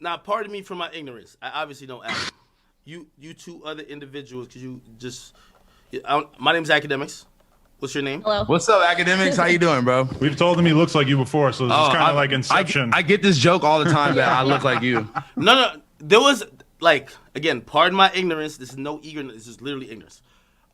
Now, pardon me for my ignorance. I obviously don't Adam. You two other individuals, because you just... my name's Akademiks. What's your name? Hello. What's up, Akademiks? How you doing, bro? We've told him he looks like you before, so this is kind of like Inception. I get this joke all the time that I look like you. No. There was, like, again, pardon my ignorance. This is no ignorance. This is literally ignorance.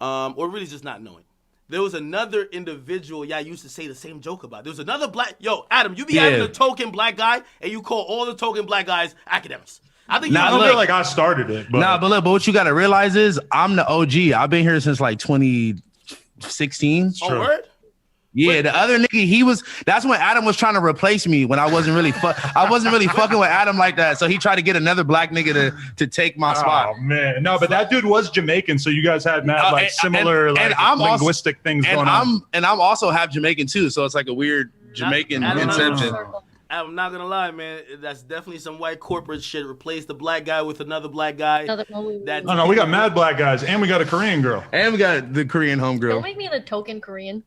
Or really just not knowing. There was another individual I used to say the same joke about. There was another black... Yo, Adam, you be having a token black guy, and you call all the token black guys Akademiks. I think I don't feel like I started it. But. But what you got to realize is I'm the OG. I've been here since like 2016. Oh, word? Yeah, the other nigga, that's when Adam was trying to replace me when I wasn't really fucking with Adam like that. So he tried to get another black nigga to take my spot. Oh man. No, but that dude was Jamaican, so you guys had similar linguistic things going on. And I'm also half Jamaican too, so it's like a weird Jamaican inception. I'm not gonna lie, man. That's definitely some white corporate shit. Replace the black guy with another black guy. No, we got mad black guys, and we got a Korean girl. And we got the Korean homegirl. Don't make me the token Korean.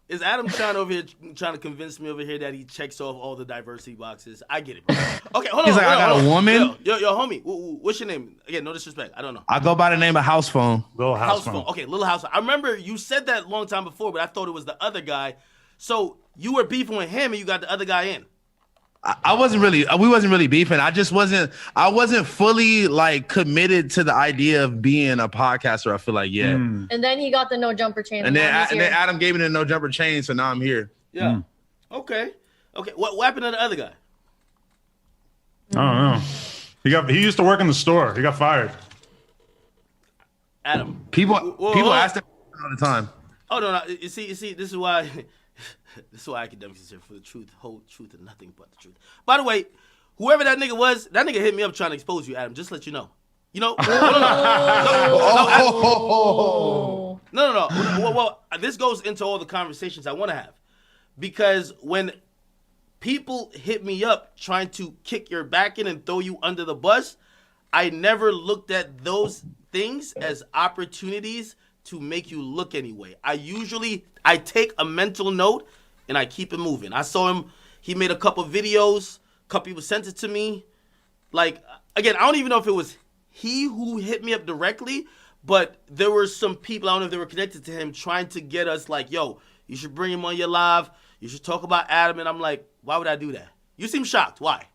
Is Adam trying to convince me over here that he checks off all the diversity boxes? I get it, bro. Okay, hold on. He's like, I got a woman. Yo, homie, what's your name? Again, no disrespect. I don't know. I go by the name of House Phone. Little House Phone. Okay, Little House Phone. I remember you said that a long time before, but I thought it was the other guy. So you were beefing with him, and you got the other guy in. We wasn't really beefing. I wasn't fully like committed to the idea of being a podcaster. I feel like, yeah. And then he got the no jumper chain. And then Adam gave me the no jumper chain, so now I'm here. Yeah. Okay. What happened to the other guy? I don't know. He used to work in the store. He got fired. Adam. People ask him all the time. Oh no. You see, this is why. This is why Akademiks is here, for the truth, whole truth, and nothing but the truth. By the way, whoever that nigga was, that nigga hit me up trying to expose you, Adam. Just to let you know. You know? No. Well, this goes into all the conversations I want to have. Because when people hit me up trying to kick your back in and throw you under the bus, I never looked at those things as opportunities to make you look anyway. I take a mental note and I keep it moving. I saw him, he made a couple videos, a couple people sent it to me. Like, again, I don't even know if it was he who hit me up directly, but there were some people, I don't know if they were connected to him, trying to get us like, yo, you should bring him on your live, you should talk about Adam, and I'm like, why would I do that? You seem shocked, why?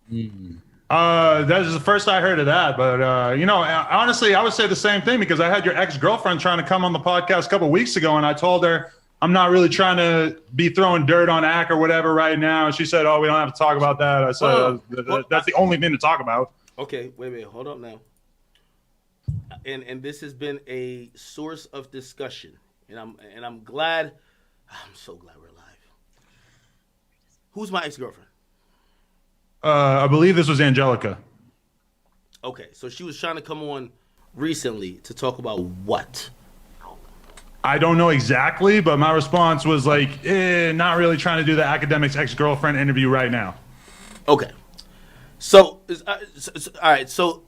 That is the first I heard of that, but honestly, I would say the same thing because I had your ex-girlfriend trying to come on the podcast a couple weeks ago, and I told her I'm not really trying to be throwing dirt on Ak or whatever right now. And she said, "Oh, we don't have to talk about that." I said, "That's the only thing to talk about." Okay, wait, hold up now. And this has been a source of discussion, and I'm glad. I'm so glad we're alive. Who's my ex-girlfriend? I believe this was Angelica. Okay, so she was trying to come on recently to talk about what? I don't know exactly, but my response was like, not really trying to do the Akademiks ex-girlfriend interview right now. Okay. So all right, so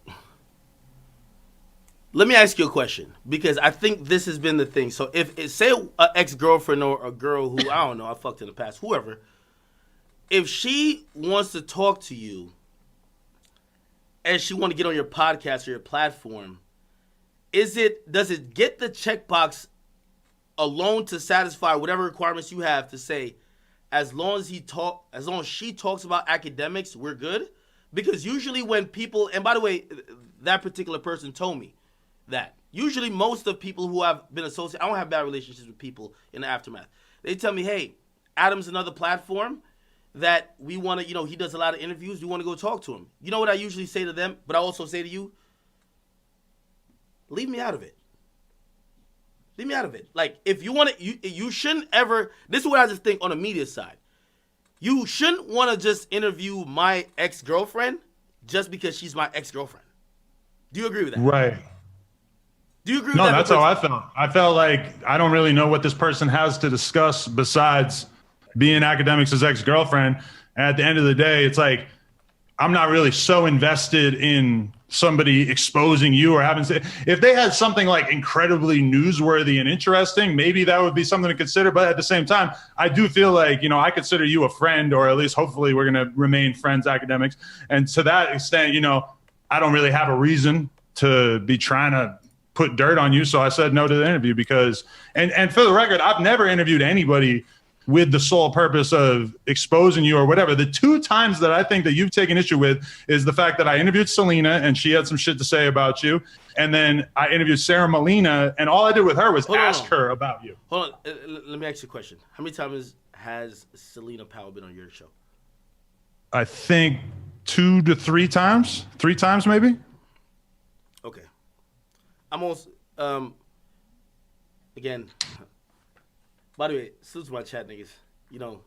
let me ask you a question, because I think this has been the thing. So if say an ex-girlfriend or a girl who, I don't know, I fucked in the past, whoever, if she wants to talk to you and she want to get on your podcast or your platform, does it get the checkbox alone to satisfy whatever requirements you have to say, as long as she talks about academics, we're good? Because usually when people, and by the way, that particular person told me that usually most of people who have been associated, I don't have bad relationships with people in the aftermath. They tell me, hey, Adam's another platform that we want to, he does a lot of interviews. We want to go talk to him. You know what I usually say to them, but I also say to you, leave me out of it. Leave me out of it. Like, if you want to, you shouldn't ever, this is what I just think on the media side. You shouldn't want to just interview my ex-girlfriend just because she's my ex-girlfriend. Do you agree with that? Right. Do you agree with that? No, that's how I felt. I felt like I don't really know what this person has to discuss besides being Akademiks' ex-girlfriend. And at the end of the day, it's like, I'm not really so invested in somebody exposing you or having. If they had something like incredibly newsworthy and interesting, maybe that would be something to consider. But at the same time, I do feel like, you know, I consider you a friend, or at least hopefully we're going to remain friends, academics. And to that extent, you know, I don't really have a reason to be trying to put dirt on you. So I said no to the interview because, and for the record, I've never interviewed anybody with the sole purpose of exposing you or whatever. The two times that I think that you've taken issue with is the fact that I interviewed Selena and she had some shit to say about you. And then I interviewed Sarah Molina and all I did with her was ask her about you. Hold on. Let me ask you a question. How many times has Selena Powell been on your show? I think 2 to 3 times. 3 times maybe. Okay. I'm also, again, by the way, salute to my chat niggas. You know,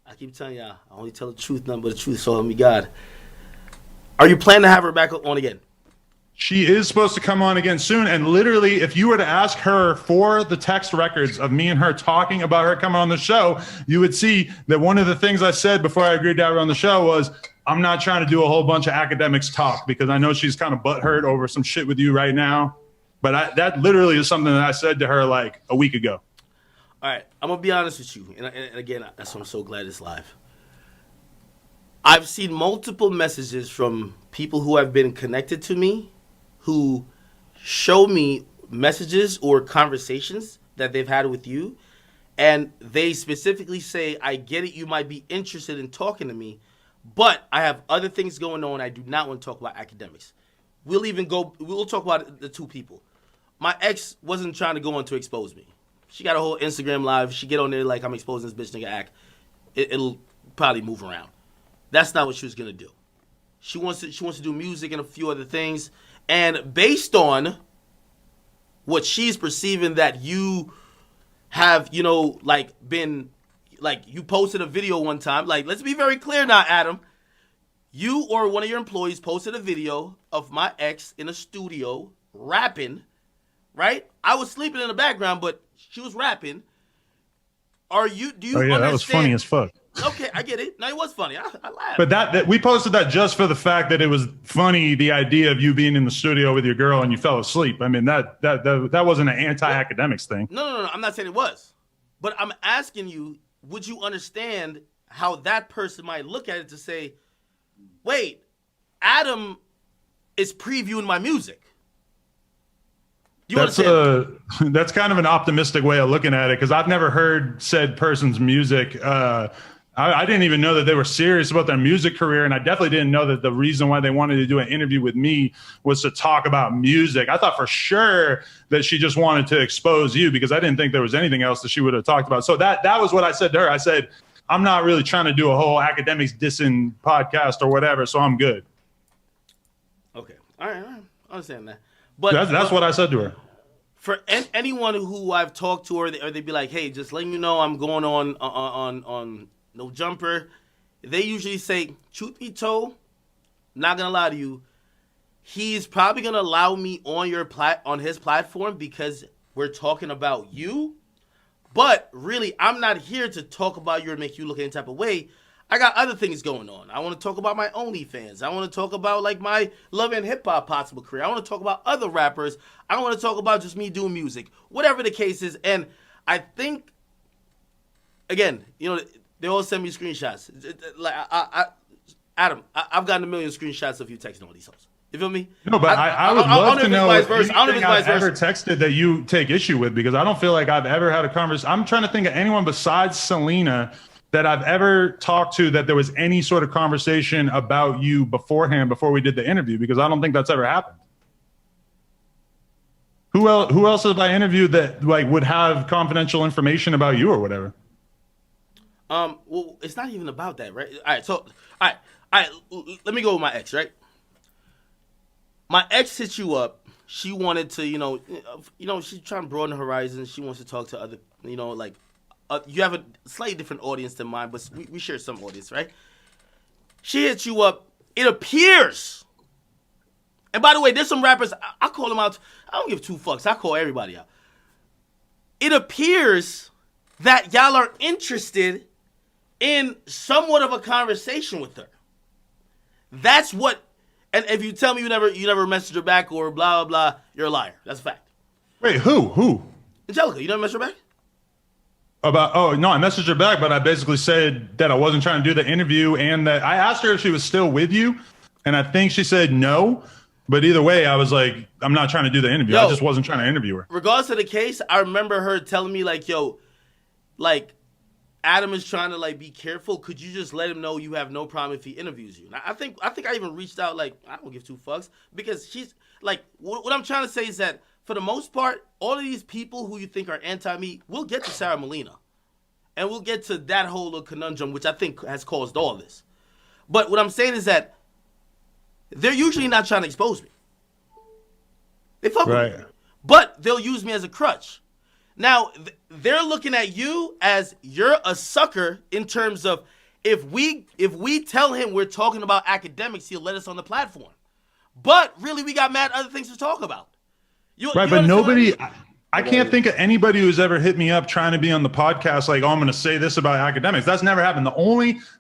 I keep telling y'all, I only tell the truth, nothing but the truth, so help me God. Are you planning to have her back on again? She is supposed to come on again soon. And literally, if you were to ask her for the text records of me and her talking about her coming on the show, you would see that one of the things I said before I agreed to have her on the show was, I'm not trying to do a whole bunch of academics talk because I know she's kind of butthurt over some shit with you right now. But that literally is something that I said to her like a week ago. All right, I'm going to be honest with you. And again, that's why I'm so glad it's live. I've seen multiple messages from people who have been connected to me who show me messages or conversations that they've had with you. And they specifically say, I get it, you might be interested in talking to me, but I have other things going on. I do not want to talk about academics. We'll talk about the two people. My ex wasn't trying to go on to expose me. She got a whole Instagram live. She get on there like I'm exposing this bitch nigga act. It'll probably move around. That's not what she was gonna do. She wants to do music and a few other things. And based on what she's perceiving that you have, you know, like been, like you posted a video one time. Like, let's be very clear now, Adam. You or one of your employees posted a video of my ex in a studio rapping, right? I was sleeping in the background, but she was rapping. Do you understand? That was funny as fuck. Okay, I get it. No, it was funny. I laughed. But that we posted that just for the fact that it was funny, the idea of you being in the studio with your girl and you fell asleep. I mean, that wasn't an anti-academics thing. No. I'm not saying it was. But I'm asking you, would you understand how that person might look at it to say, wait, Adam is previewing my music? That's kind of an optimistic way of looking at it because I've never heard said person's music. I didn't even know that they were serious about their music career, and I definitely didn't know that the reason why they wanted to do an interview with me was to talk about music. I thought for sure that she just wanted to expose you because I didn't think there was anything else that she would have talked about. So that was what I said to her. I said, I'm not really trying to do a whole academics dissing podcast or whatever, so I'm good. Okay. All right. I understand that. But that's what I said to her. For anyone who I've talked to, or they'd be like, "Hey, just letting you know, I'm going on No Jumper." They usually say, "Truth be told, not gonna lie to you, he's probably gonna allow me on his platform because we're talking about you. But really, I'm not here to talk about you or make you look any type of way. I got other things going on. I want to talk about my OnlyFans. I want to talk about like my love and hip hop possible career. I want to talk about other rappers. I want to talk about just me doing music, whatever the case is." And I think, again, you know, they all send me screenshots. Like Adam, I've gotten a million screenshots of you texting all these hoes. You feel me? No, but I would love to know if I've ever texted that you take issue with, because I don't feel like I've ever had a conversation. I'm trying to think of anyone besides Selena that I've ever talked to that there was any sort of conversation about you beforehand, before we did the interview, because I don't think that's ever happened. Who else have I interviewed that like would have confidential information about you or whatever? Well, it's not even about that, right? All right. Let me go with my ex, right? My ex hit you up. She wanted to, you know, she's trying to broaden her horizons. She wants to talk to other, you know, like, you have a slightly different audience than mine, but we share some audience, right? She hits you up. It appears. And by the way, there's some rappers, I call them out. I don't give two fucks. I call everybody out. It appears that y'all are interested in somewhat of a conversation with her. That's what. And if you tell me you never messaged her back or blah blah blah, you're a liar. That's a fact. Wait, who? Angelica, you never messaged her back? Oh no, I messaged her back, but I basically said that I wasn't trying to do the interview, and that I asked her if she was still with you, and I think she said no. But either way, I was like, I'm not trying to do the interview. I just wasn't trying to interview her. Regardless of the case, I remember her telling me like, yo, like, Adam is trying to like be careful. Could you just let him know you have no problem if he interviews you? And I think I even reached out like, I don't give two fucks, because she's like, what I'm trying to say is that for the most part, all of these people who you think are anti-me, we'll get to Sarah Molina, and we'll get to that whole little conundrum, which I think has caused all this. But what I'm saying is that they're usually not trying to expose me. They fuck with me, but they'll use me as a crutch. Now, they're looking at you as you're a sucker in terms of if we tell him we're talking about academics, he'll let us on the platform. But really, we got mad other things to talk about. But nobody, I can't think of anybody who's ever hit me up trying to be on the podcast like, oh, I'm going to say this about academics. That's never happened.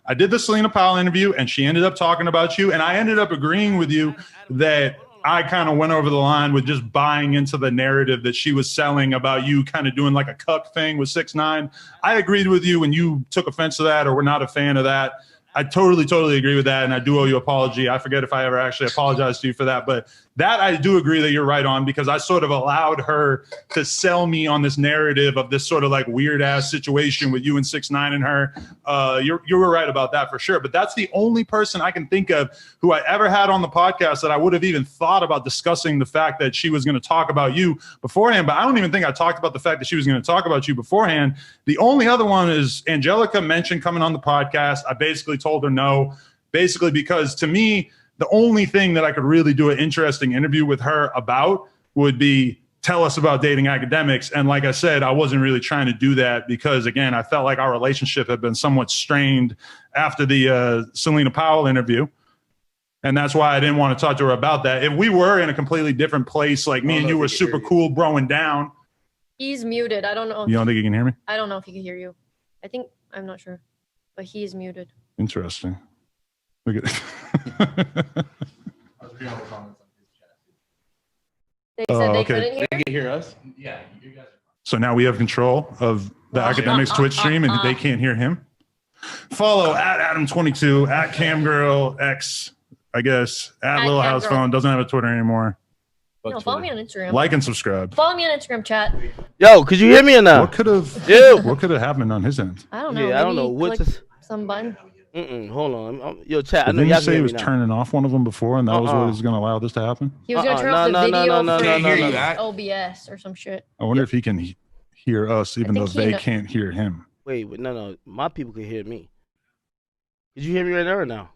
I did the Selena Powell interview, and she ended up talking about you, and I ended up agreeing with you that I kind of went over the line with just buying into the narrative that she was selling about you kind of doing like a cuck thing with 6ix9ine. I agreed with you when you took offense to that or were not a fan of that. I totally agree with that, and I do owe you an apology. I forget if I ever actually apologized to you for that, but that I do agree that you're right on, because I sort of allowed her to sell me on this narrative of this sort of like weird ass situation with you and 6ix9ine and her. You were right about that for sure, but that's the only person I can think of who I ever had on the podcast that I would have even thought about discussing the fact that she was going to talk about you beforehand. But I don't even think I talked about the fact that she was going to talk about you beforehand. The only other one is Angelica mentioned coming on the podcast. I basically told her no, basically because to me, the only thing that I could really do an interesting interview with her about would be tell us about dating academics. And like I said, I wasn't really trying to do that because, again, I felt like our relationship had been somewhat strained after the Selena Powell interview. And that's why I didn't want to talk to her about that. If we were in a completely different place, like me and you were super cool broing down. He's muted. I don't know. You don't think he can hear me? I don't know if he can hear you. I'm not sure. But he's muted. Interesting. Look at They said they couldn't hear. They can hear us. Yeah, you guys. So now we have control of the Academics Twitch stream, and they can't hear him. Follow at Adam22, at CamGirlX, I guess, at Little House Phone. Doesn't have a Twitter anymore. No, follow me on Instagram. Like and subscribe. Follow me on Instagram, chat. Yo, could you hear me or not? What could have happened on his end? I don't know. Yeah, I don't know. What's What's some button? hold on. Yo, chat. I know Didn't y'all you say can he hear was me now. turning off one of them before, and that was what was going to allow this to happen? He was gonna turn off the video no, for no, no, no. OBS or some shit. I wonder if he can hear us, even though think they can't hear him. Wait, no. My people can hear me. Did you hear me right now or no?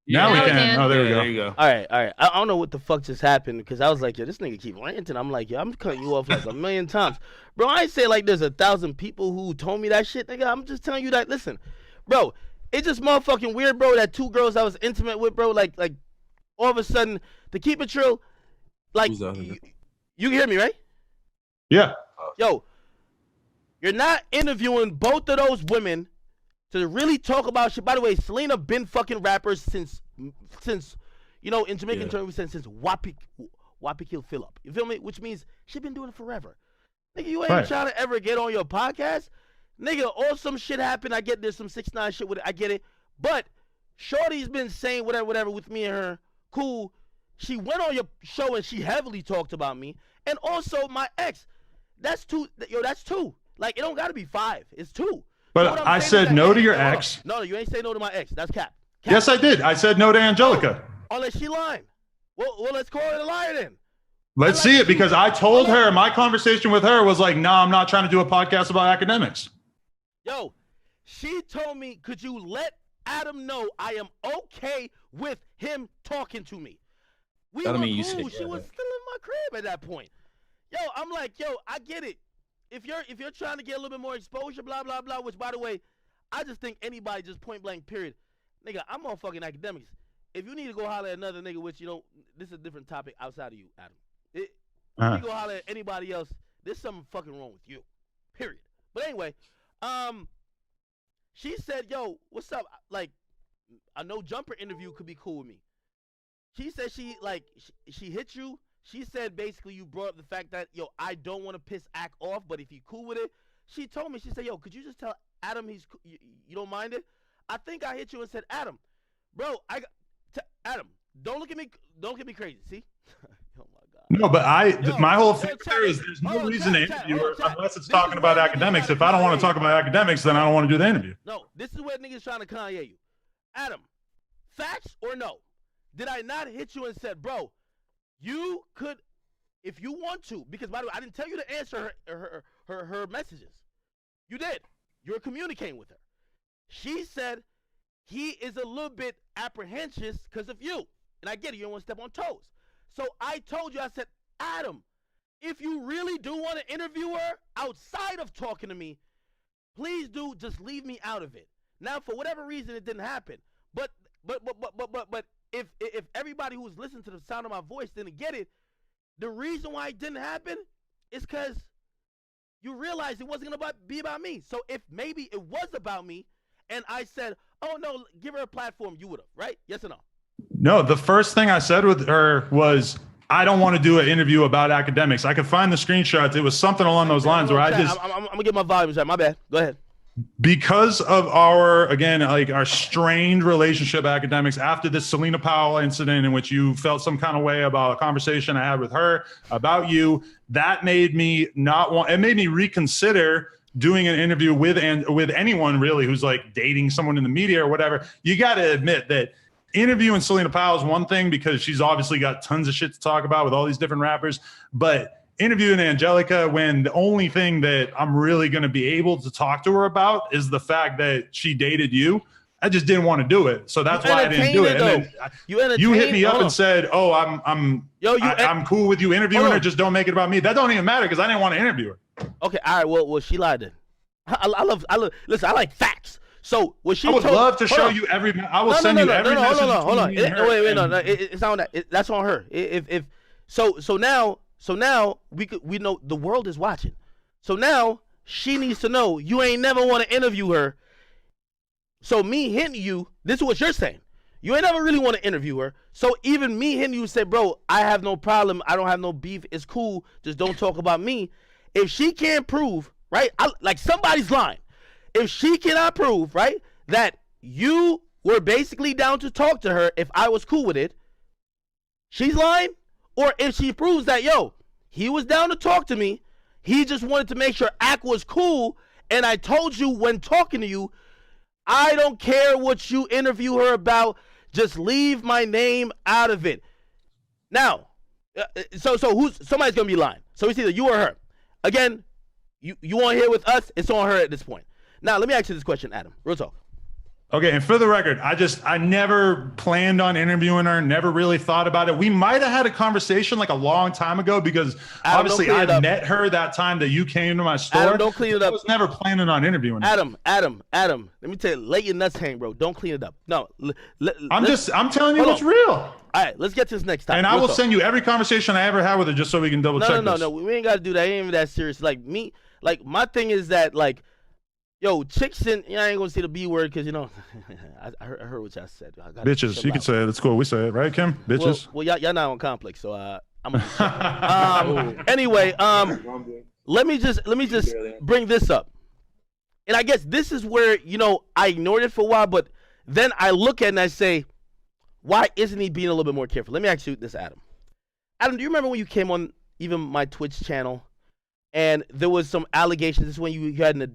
Now we can. Oh, there we go. There you go. All right. I don't know what the fuck just happened because I was like, yo, this nigga keep ranting. I'm like, yo, I'm cutting you off like a million times. Bro, I ain't say like there's 1,000 people who told me that shit, nigga. I'm just telling you that, listen, bro, it's just motherfucking weird, bro, that 2 girls I was intimate with, bro, like all of a sudden, to keep it true, like, you can hear me, right? Yeah. Yo, you're not interviewing both of those women to really talk about shit. By the way, Selena been fucking rappers since you know, in Jamaican terms, we said since Wapikil Phillip. You feel me? Which means she been doing it forever. Nigga, you ain't trying to ever get on your podcast. Nigga, or some shit happened. I get there's some 6ix9ine shit with it. I get it. But Shorty's been saying whatever with me and her. Cool. She went on your show and she heavily talked about me. And also my ex. That's 2. Yo, that's 2. Like, it don't got to be 5. It's 2. But I said no to your ex. No, you ain't say no to my ex. That's cap. Yes, I did. I said no to Angelica. Unless she lying. Well, let's call it a liar then. Let's see it, because I told her, my conversation with her was like, no, I'm not trying to do a podcast about academics. Yo, she told me, could you let Adam know I am okay with him talking to me? We were cool. She was still in my crib at that point. Yo, I'm like, yo, I get it. If you're trying to get a little bit more exposure, blah, blah, blah, which, by the way, I just think anybody just point blank, period. Nigga, I'm on fucking academics. If you need to go holler at another nigga, which you don't, this is a different topic outside of you, Adam. If you go holler at anybody else, there's something fucking wrong with you. Period. But anyway, she said, yo, what's up? Like, a no jumper interview could be cool with me. She said she hit you. She said basically you brought up the fact that yo, I don't want to piss Ak off, but if you cool with it, she told me, she said, yo, could you just tell Adam you don't mind it? I think I hit you and said, Adam, bro, Adam, don't look at me crazy. See? Oh my God. No, but my whole thing there is there's no reason to interview her unless it's talking about academics. If I don't want to talk about academics, then I don't want to do the interview. No, this is where niggas trying to Kanye you. Adam, facts or no? Did I not hit you and said, bro, you could, if you want to, because by the way, I didn't tell you to answer her messages. You did. You're communicating with her. She said he is a little bit apprehensive because of you. And I get it. You don't want to step on toes. So I told you, I said, Adam, if you really do want to interview her outside of talking to me, please do just leave me out of it. Now, for whatever reason, it didn't happen. But if everybody who's listening to the sound of my voice didn't get it, the reason why it didn't happen is because you realized it wasn't gonna be about me. So if maybe it was about me, and I said, "Oh no, give her a platform," you would have, right? Yes or no? No, the first thing I said with her was, I don't want to do an interview about academics. I could find the screenshots. It was something along those lines where I'm gonna get my volume set. My bad. Go ahead. Because of our strained relationship, academics, after this Selena Powell incident in which you felt some kind of way about a conversation I had with her about you, that made me it made me reconsider doing an interview with anyone really who's like dating someone in the media or whatever. You got to admit that interviewing Selena Powell is one thing because she's obviously got tons of shit to talk about with all these different rappers, but interviewing Angelica when the only thing that I'm really going to be able to talk to her about is the fact that she dated you, I just didn't want to do it. So that's why I didn't do it. And then you hit me up and said, "Oh, I'm cool with you interviewing her. Just don't make it about me." That don't even matter because I didn't want to interview her. Okay, all right. Well, she lied then. I love. Listen, I like facts. So what she I would love to show you every. I will send you every message. Hold on. Wait, no. It's not on that. That's on her. So now we know the world is watching. So now she needs to know you ain't never want to interview her. So me hitting you, this is what you're saying. You ain't never really want to interview her. So even me hitting you said, bro, I have no problem. I don't have no beef. It's cool. Just don't talk about me. If she can't prove, right, like somebody's lying. If she cannot prove, right, that you were basically down to talk to her if I was cool with it, she's lying. Or if she proves that, yo, he was down to talk to me, he just wanted to make sure Ak was cool, and I told you when talking to you, I don't care what you interview her about, just leave my name out of it. Now, so somebody's gonna be lying. So it's either you or her. Again, you on here with us, it's on her at this point. Now, let me ask you this question, Adam. Real talk. Okay, and for the record, I never planned on interviewing her, never really thought about it. We might have had a conversation like a long time ago because Adam, obviously I met her that time that you came to my store. Adam, don't clean it up. I was never planning on interviewing her. Adam, let me tell you, let your nuts hang, bro. Don't clean it up. No, I'm telling you what's real. All right, let's get to this next time. And I will send you every conversation I ever had with her just so we can double check this. No, we ain't got to do that. It ain't even that serious. Like me, like my thing is that like, yo, chicks and I ain't gonna say the B word because I heard what y'all said. Bitches, you can say it. It's cool. We say it, right, Kim? Bitches. Well, y'all not on complex, so I'm gonna anyway, let me just bring this up, and I guess this is where I ignored it for a while, but then I look at it and I say, why isn't he being a little bit more careful? Let me ask you this, Adam. Adam, do you remember when you came on even my Twitch channel? And there was some allegations. This is when you had a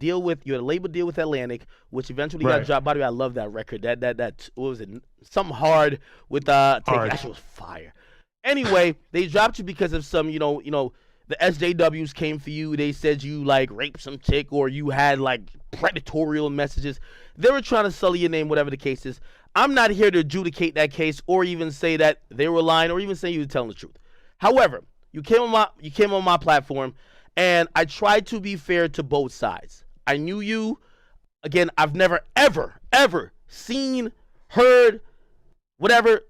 label deal with Atlantic, which eventually got dropped. By the way, I love that record. That what was it? Something hard with That shit was fire. Anyway, they dropped you because of some, the SJWs came for you. They said you like raped some chick or you had like predatorial messages. They were trying to sully your name, whatever the case is. I'm not here to adjudicate that case or even say that they were lying or even say you were telling the truth. However, you came on my platform. And I tried to be fair to both sides. I knew you. Again, I've never, ever seen, heard, whatever,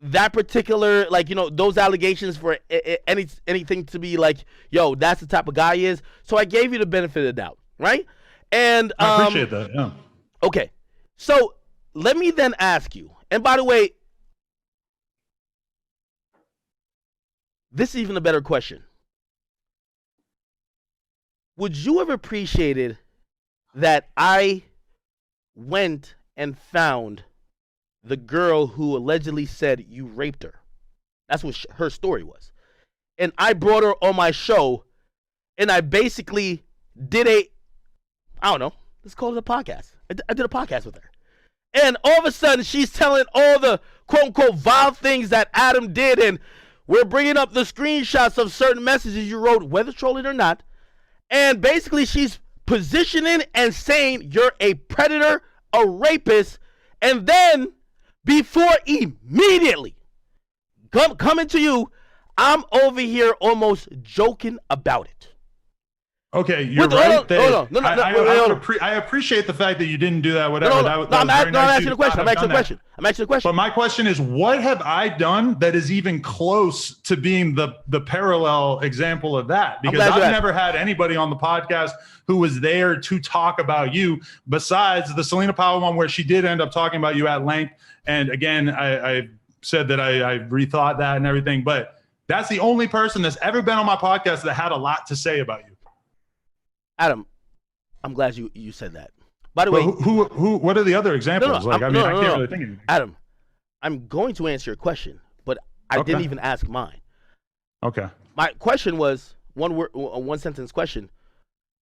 that particular, those allegations for anything to be like, yo, that's the type of guy he is. So I gave you the benefit of the doubt, right? And I appreciate that, yeah. Okay. So let me then ask you, and by the way, This is even a better question. Would you have appreciated that I went and found the girl who allegedly said you raped her? That's what her story was. And I brought her on my show, and I basically did I don't know, let's call it a podcast. I did a podcast with her. And all of a sudden, she's telling all the quote-unquote vile things that Adam did, and we're bringing up the screenshots of certain messages you wrote, whether trolling or not. And basically, she's positioning and saying you're a predator, a rapist, and then before immediately coming to you, I'm over here almost joking about it. Okay, you're right. I appreciate the fact that you didn't do that. Whatever. I'm asking a question. I'm asking a question. But my question is, what have I done that is even close to being the parallel example of that? Because I've never had anybody on the podcast who was there to talk about you, besides the Selena Powell one, where she did end up talking about you at length. And again, I said that I rethought that and everything. But that's the only person that's ever been on my podcast that had a lot to say about you. Adam, I'm glad you said that. By the way, what are the other examples? I can't really think of anything. Adam, I'm going to answer your question, but I didn't even ask mine. Okay. My question was one sentence question.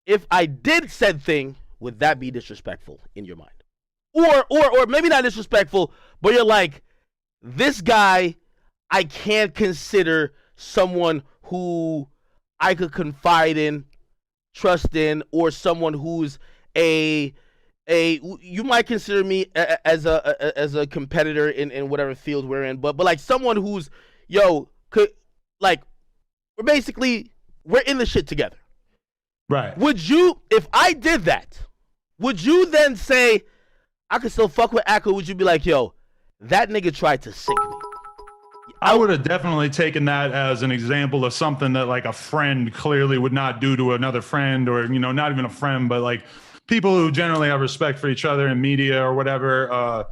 If I did said thing, would that be disrespectful in your mind? Or maybe not disrespectful, but you're like, this guy, I can't consider someone who I could confide in, trust in, or someone who's you might consider me as a competitor in whatever field we're in, but like someone who's we're in the shit together. Right. Would you, if I did that, would you then say I could still fuck with Akko? Would you be like, yo, that nigga tried to sink me? I would have definitely taken that as an example of something that like a friend clearly would not do to another friend, or, not even a friend, but like people who generally have respect for each other in media or whatever. I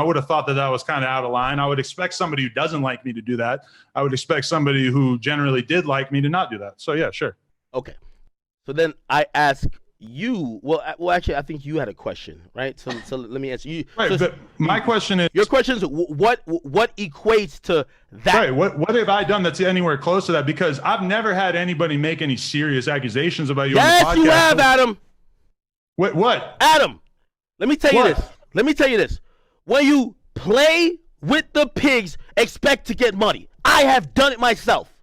would have thought that was kind of out of line. I would expect somebody who doesn't like me to do that. I would expect somebody who generally did like me to not do that. So yeah, sure. Okay. So then I ask you, well, actually, I think you had a question, right? So let me answer you. Right, but my question is... Your question is, what equates to that? Right, what have I done that's anywhere close to that? Because I've never had anybody make any serious accusations about you on the podcast. Yes, you have, Adam. What? Adam, let me tell you this. When you play with the pigs, expect to get money. I have done it myself.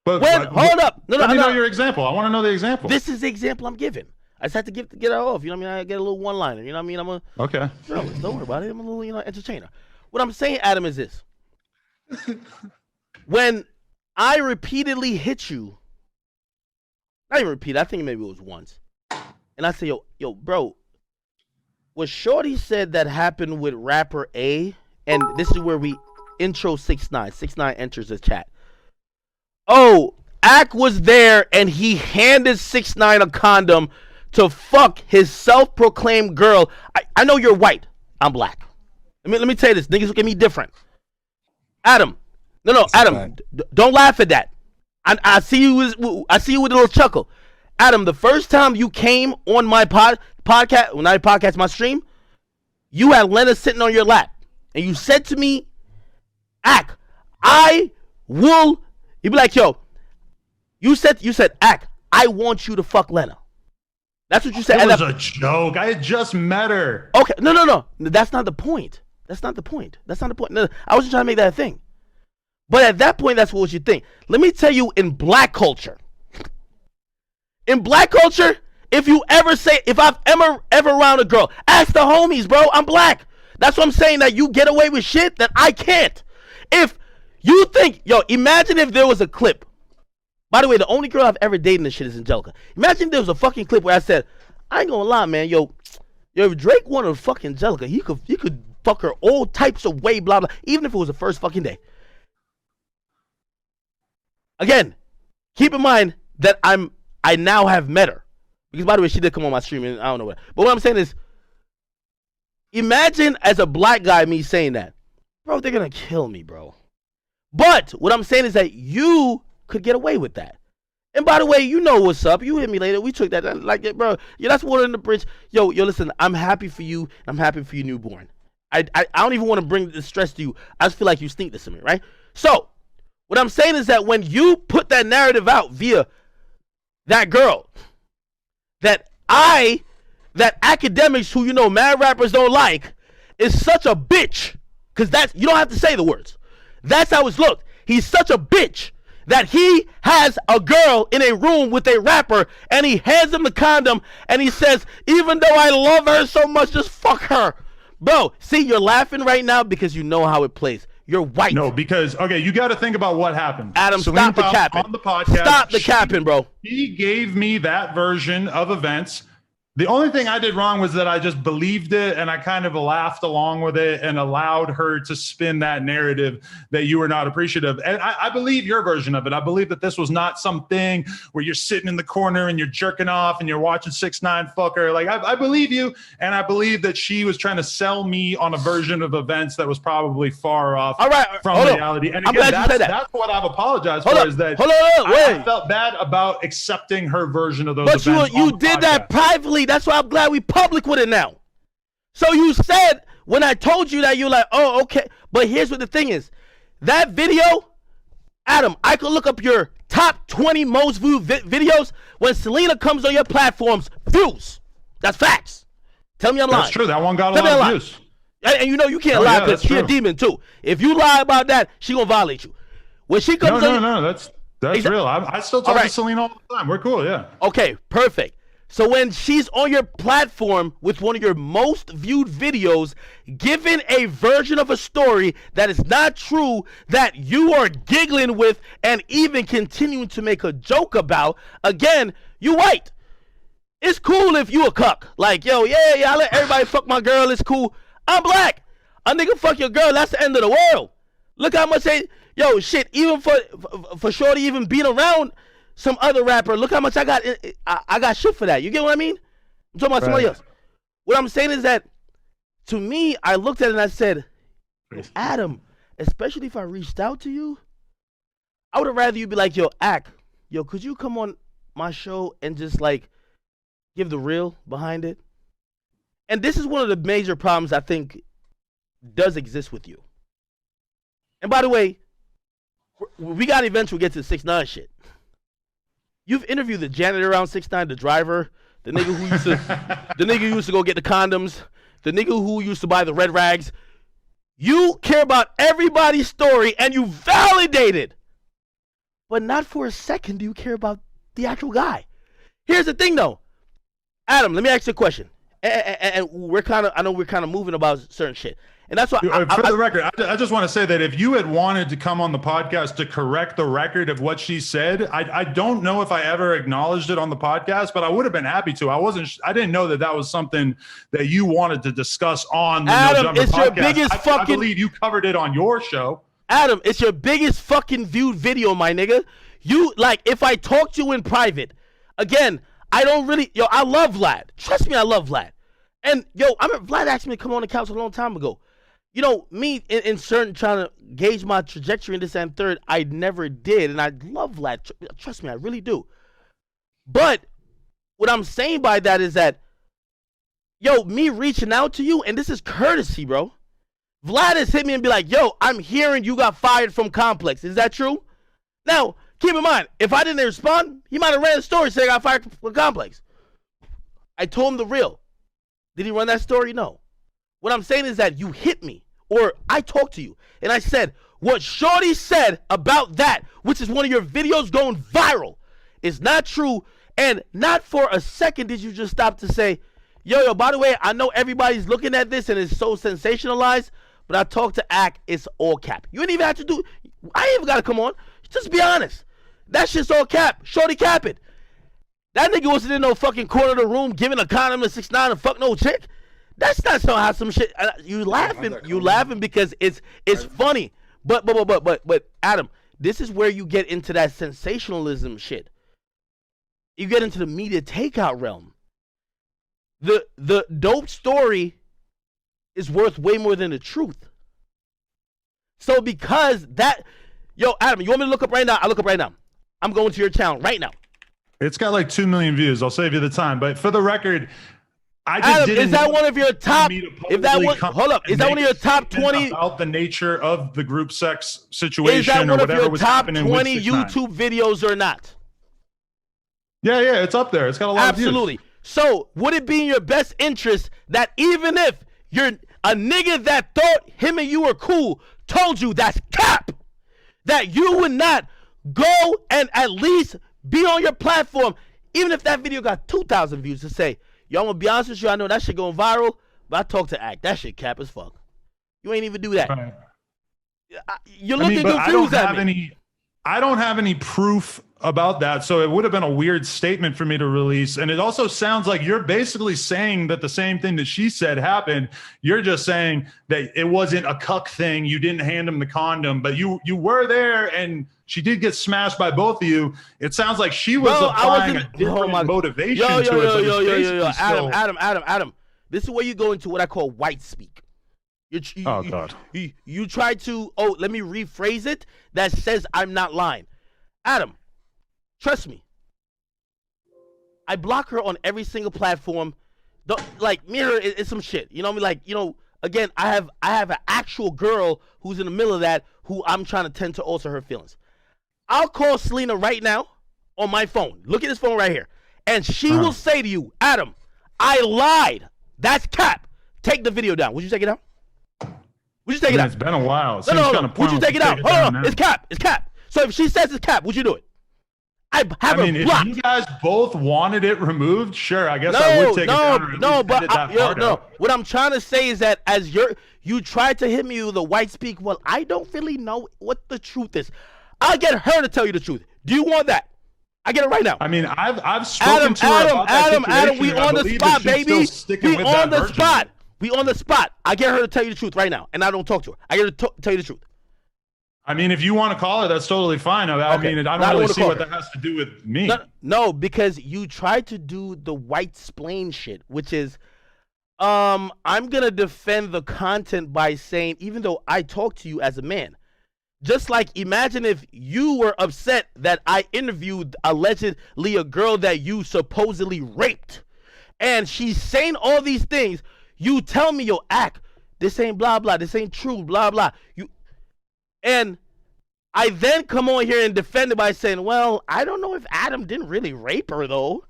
Hold up. Let me know your example. I want to know the example. This is the example I'm giving. I just had to get it off. You know what I mean? I get a little one-liner. You know what I mean? Okay. Don't worry about it. I'm a little, entertainer. What I'm saying, Adam, is this. When I repeatedly hit you, not even repeat, I think maybe it was once, and I say, yo, bro, what Shorty said that happened with rapper A, and this is where we intro 6ix9ine. 6ix9ine enters the chat. Oh, Ak was there and he handed 6ix9ine a condom to fuck his self-proclaimed girl. I know you're white. I'm black. Let me tell you this. Niggas look at me different. Adam. No, Adam. Don't laugh at that. I see you with a little chuckle. Adam, the first time you came on my podcast, when I podcast my stream, you had Lena sitting on your lap. And you said to me, Ak, I will... You'd be like, yo, you said, Ak, I want you to fuck Lena. That's what you said. It was a joke. I had just met her. Okay, no. That's not the point. No, I wasn't trying to make that a thing. But at that point, that's what you think. Let me tell you, in black culture, if I've ever around a girl, ask the homies, bro. I'm black. That's what I'm saying, that you get away with shit that I can't. If you think, imagine if there was a clip. By the way, the only girl I've ever dated in this shit is Angelica. Imagine if there was a fucking clip where I said, I ain't gonna lie, man, if Drake wanted to fuck Angelica, he could fuck her all types of way, blah, blah, even if it was the first fucking day. Again, keep in mind that I now have met her. Because, by the way, she did come on my stream, and I don't know what. But what I'm saying is, imagine as a black guy me saying that. Bro, they're gonna kill me, bro. But what I'm saying is that you could get away with that. And by the way, you know what's up. You hit me later. We took that like, bro. Yeah, that's water in the bridge. Yo, listen. I'm happy for you. I'm happy for your newborn. I don't even want to bring the stress to you. I just feel like you stink this to me, right? So, what I'm saying is that when you put that narrative out via that girl, that Akademiks, who mad rappers don't like, is such a bitch. Because you don't have to say the words. That's how it's looked. He's such a bitch that he has a girl in a room with a rapper and he hands him the condom and he says, even though I love her so much, just fuck her. Bro, see, you're laughing right now because you know how it plays. You're white. No, because, okay, you got to think about what happened. Adam, Celine stop the capping. On the podcast, stop the capping, bro. He gave me that version of events. The only thing I did wrong was that I just believed it and I kind of laughed along with it and allowed her to spin that narrative that you were not appreciative. And I believe your version of it. I believe that this was not something where you're sitting in the corner and you're jerking off and you're watching 6ix9ine fucker. Like, I believe you. And I believe that she was trying to sell me on a version of events that was probably far off from reality. And again, that's what I've apologized for, is that I felt bad about accepting her version of those events. But you did that privately. That's why I'm glad we public with it now. So you said when I told you that, you're like, oh, okay. But here's what the thing is. That video, Adam, I could look up your top 20 most viewed videos. When Selena comes on your platforms, views. That's facts. Tell me I'm lying. That's true. That one got a lot of views. And you can't lie because she's a demon too. If you lie about that, she gonna violate you. When she comes No, that's real. I still talk to Selena all the time. We're cool, yeah. Okay, perfect. So when she's on your platform with one of your most viewed videos, given a version of a story that is not true, that you are giggling with and even continuing to make a joke about, again, you white. It's cool if you a cuck. Like, yo, yeah, I let everybody fuck my girl. It's cool. I'm black. A nigga fuck your girl. That's the end of the world. Look how much shit, even for Shorty even being around some other rapper, look how much I got shit for that. You get what I mean? I'm talking about somebody else. What I'm saying is that, to me, I looked at it and I said, Adam, especially if I reached out to you, I would have rather you be like, yo, could you come on my show and just like give the real behind it? And this is one of the major problems I think does exist with you. And by the way, we got to eventually get to the 6ix9ine shit. You've interviewed the janitor around 6ix9ine, the driver, the nigga who used to go get the condoms, the nigga who used to buy the red rags. You care about everybody's story and you validate it. But not for a second do you care about the actual guy. Here's the thing though. Adam, let me ask you a question. And I know we're kind of moving about certain shit. And that's why for the record, I just want to say that if you had wanted to come on the podcast to correct the record of what she said, I don't know if I ever acknowledged it on the podcast, but I would have been happy to. I didn't know that was something that you wanted to discuss on the Adam, No Jumper it's podcast. your biggest I believe you covered it on your show. Adam, it's your biggest fucking viewed video, my nigga. You, like, if I talk to you in private, again, I don't really, I love Vlad. Trust me, I love Vlad. And, Vlad asked me to come on the couch a long time ago. Me in certain trying to gauge my trajectory in this and third, I never did. And I love Vlad. Trust me, I really do. But what I'm saying by that is that, me reaching out to you, and this is courtesy, bro. Vlad has hit me and be like, I'm hearing you got fired from Complex. Is that true? Now, keep in mind, if I didn't respond, he might have ran a story saying I got fired from Complex. I told him the real. Did he run that story? No. What I'm saying is that you hit me, or I talked to you, and I said, what Shorty said about that, which is one of your videos going viral, is not true, and not for a second did you just stop to say, yo, by the way, I know everybody's looking at this and it's so sensationalized, but I talked to Ak, it's all cap. You ain't even have to do, I ain't even got to come on. Just be honest. That shit's all cap. Shorty cap it. That nigga wasn't in no fucking corner of the room giving a condom to 6ix9ine and fuck no chick. That's not how some shit. You laughing because it's funny. But Adam, this is where you get into that sensationalism shit. You get into the media takeout realm. The dope story is worth way more than the truth. So because Yo, Adam, you want me to look up right now? I'll look up right now. I'm going to your channel right now. It's got like 2 million views. I'll save you the time. But for the record, I just Adam, didn't is that want one of your top? me to If that publicly one, come hold up, is that one of your top statement 20? about the nature of the group sex Is situation that or one of whatever your was top happening with 20 6ix9ine? YouTube videos or not? Yeah, it's up there. It's got a lot Absolutely. of views. So, would it be in your best interest that even if you're a nigga that thought him and you were cool told you that's cap, that you would not go and at least be on your platform, even if that video got 2,000 views, to say, yo, I'm gonna be honest with you, I know that shit going viral, but I talk to Act. That shit cap as fuck. You ain't even do that. Right. You're looking but confused at me. I don't have any proof about that, so it would have been a weird statement for me to release. And it also sounds like you're basically saying that the same thing that she said happened. You're just saying that it wasn't a cuck thing. You didn't hand him the condom, but you were there, and she did get smashed by both of you. It sounds like she was applying a different motivation to it. Adam. This is where you go into what I call white speak. God. You try to, let me rephrase it, that says I'm not lying. Adam, trust me. I block her on every single platform. Like, mirror is some shit. You know what I mean? Like, you know, again, I have an actual girl who's in the middle of that who I'm trying to tend to alter her feelings. I'll call Selena right now on my phone. Look at this phone right here. And she will say to you, Adam, I lied. That's cap. Take the video down. Would you take it down? Would you take it out? It's been a while. No. Would you take it out? Hold on. It's cap. It's cap. So if she says it's cap, would you do it? I mean, if you guys both wanted it removed, sure, I guess I would take it down. What I'm trying to say is that as you tried to hit me with a white speak, well, I don't really know what the truth is. I'll get her to tell you the truth. Do you want that? I get it right now. I mean, I've spoken to her about that situation. Adam, we on the spot, baby. We on the spot. We on the spot. I get her to tell you the truth right now, and I don't talk to her. I get her to tell you the truth. I mean, if you want to call her, that's totally fine. I mean, I don't really see what that has to do with me. No, because you tried to do the white splain shit, which is, I'm going to defend the content by saying, even though I talk to you as a man, just like imagine if you were upset that I interviewed allegedly a girl that you supposedly raped, and she's saying all these things. You tell me, yo, Act, this ain't blah, blah, this ain't true, blah, blah. And I then come on here and defend it by saying, well, I don't know if Adam didn't really rape her, though.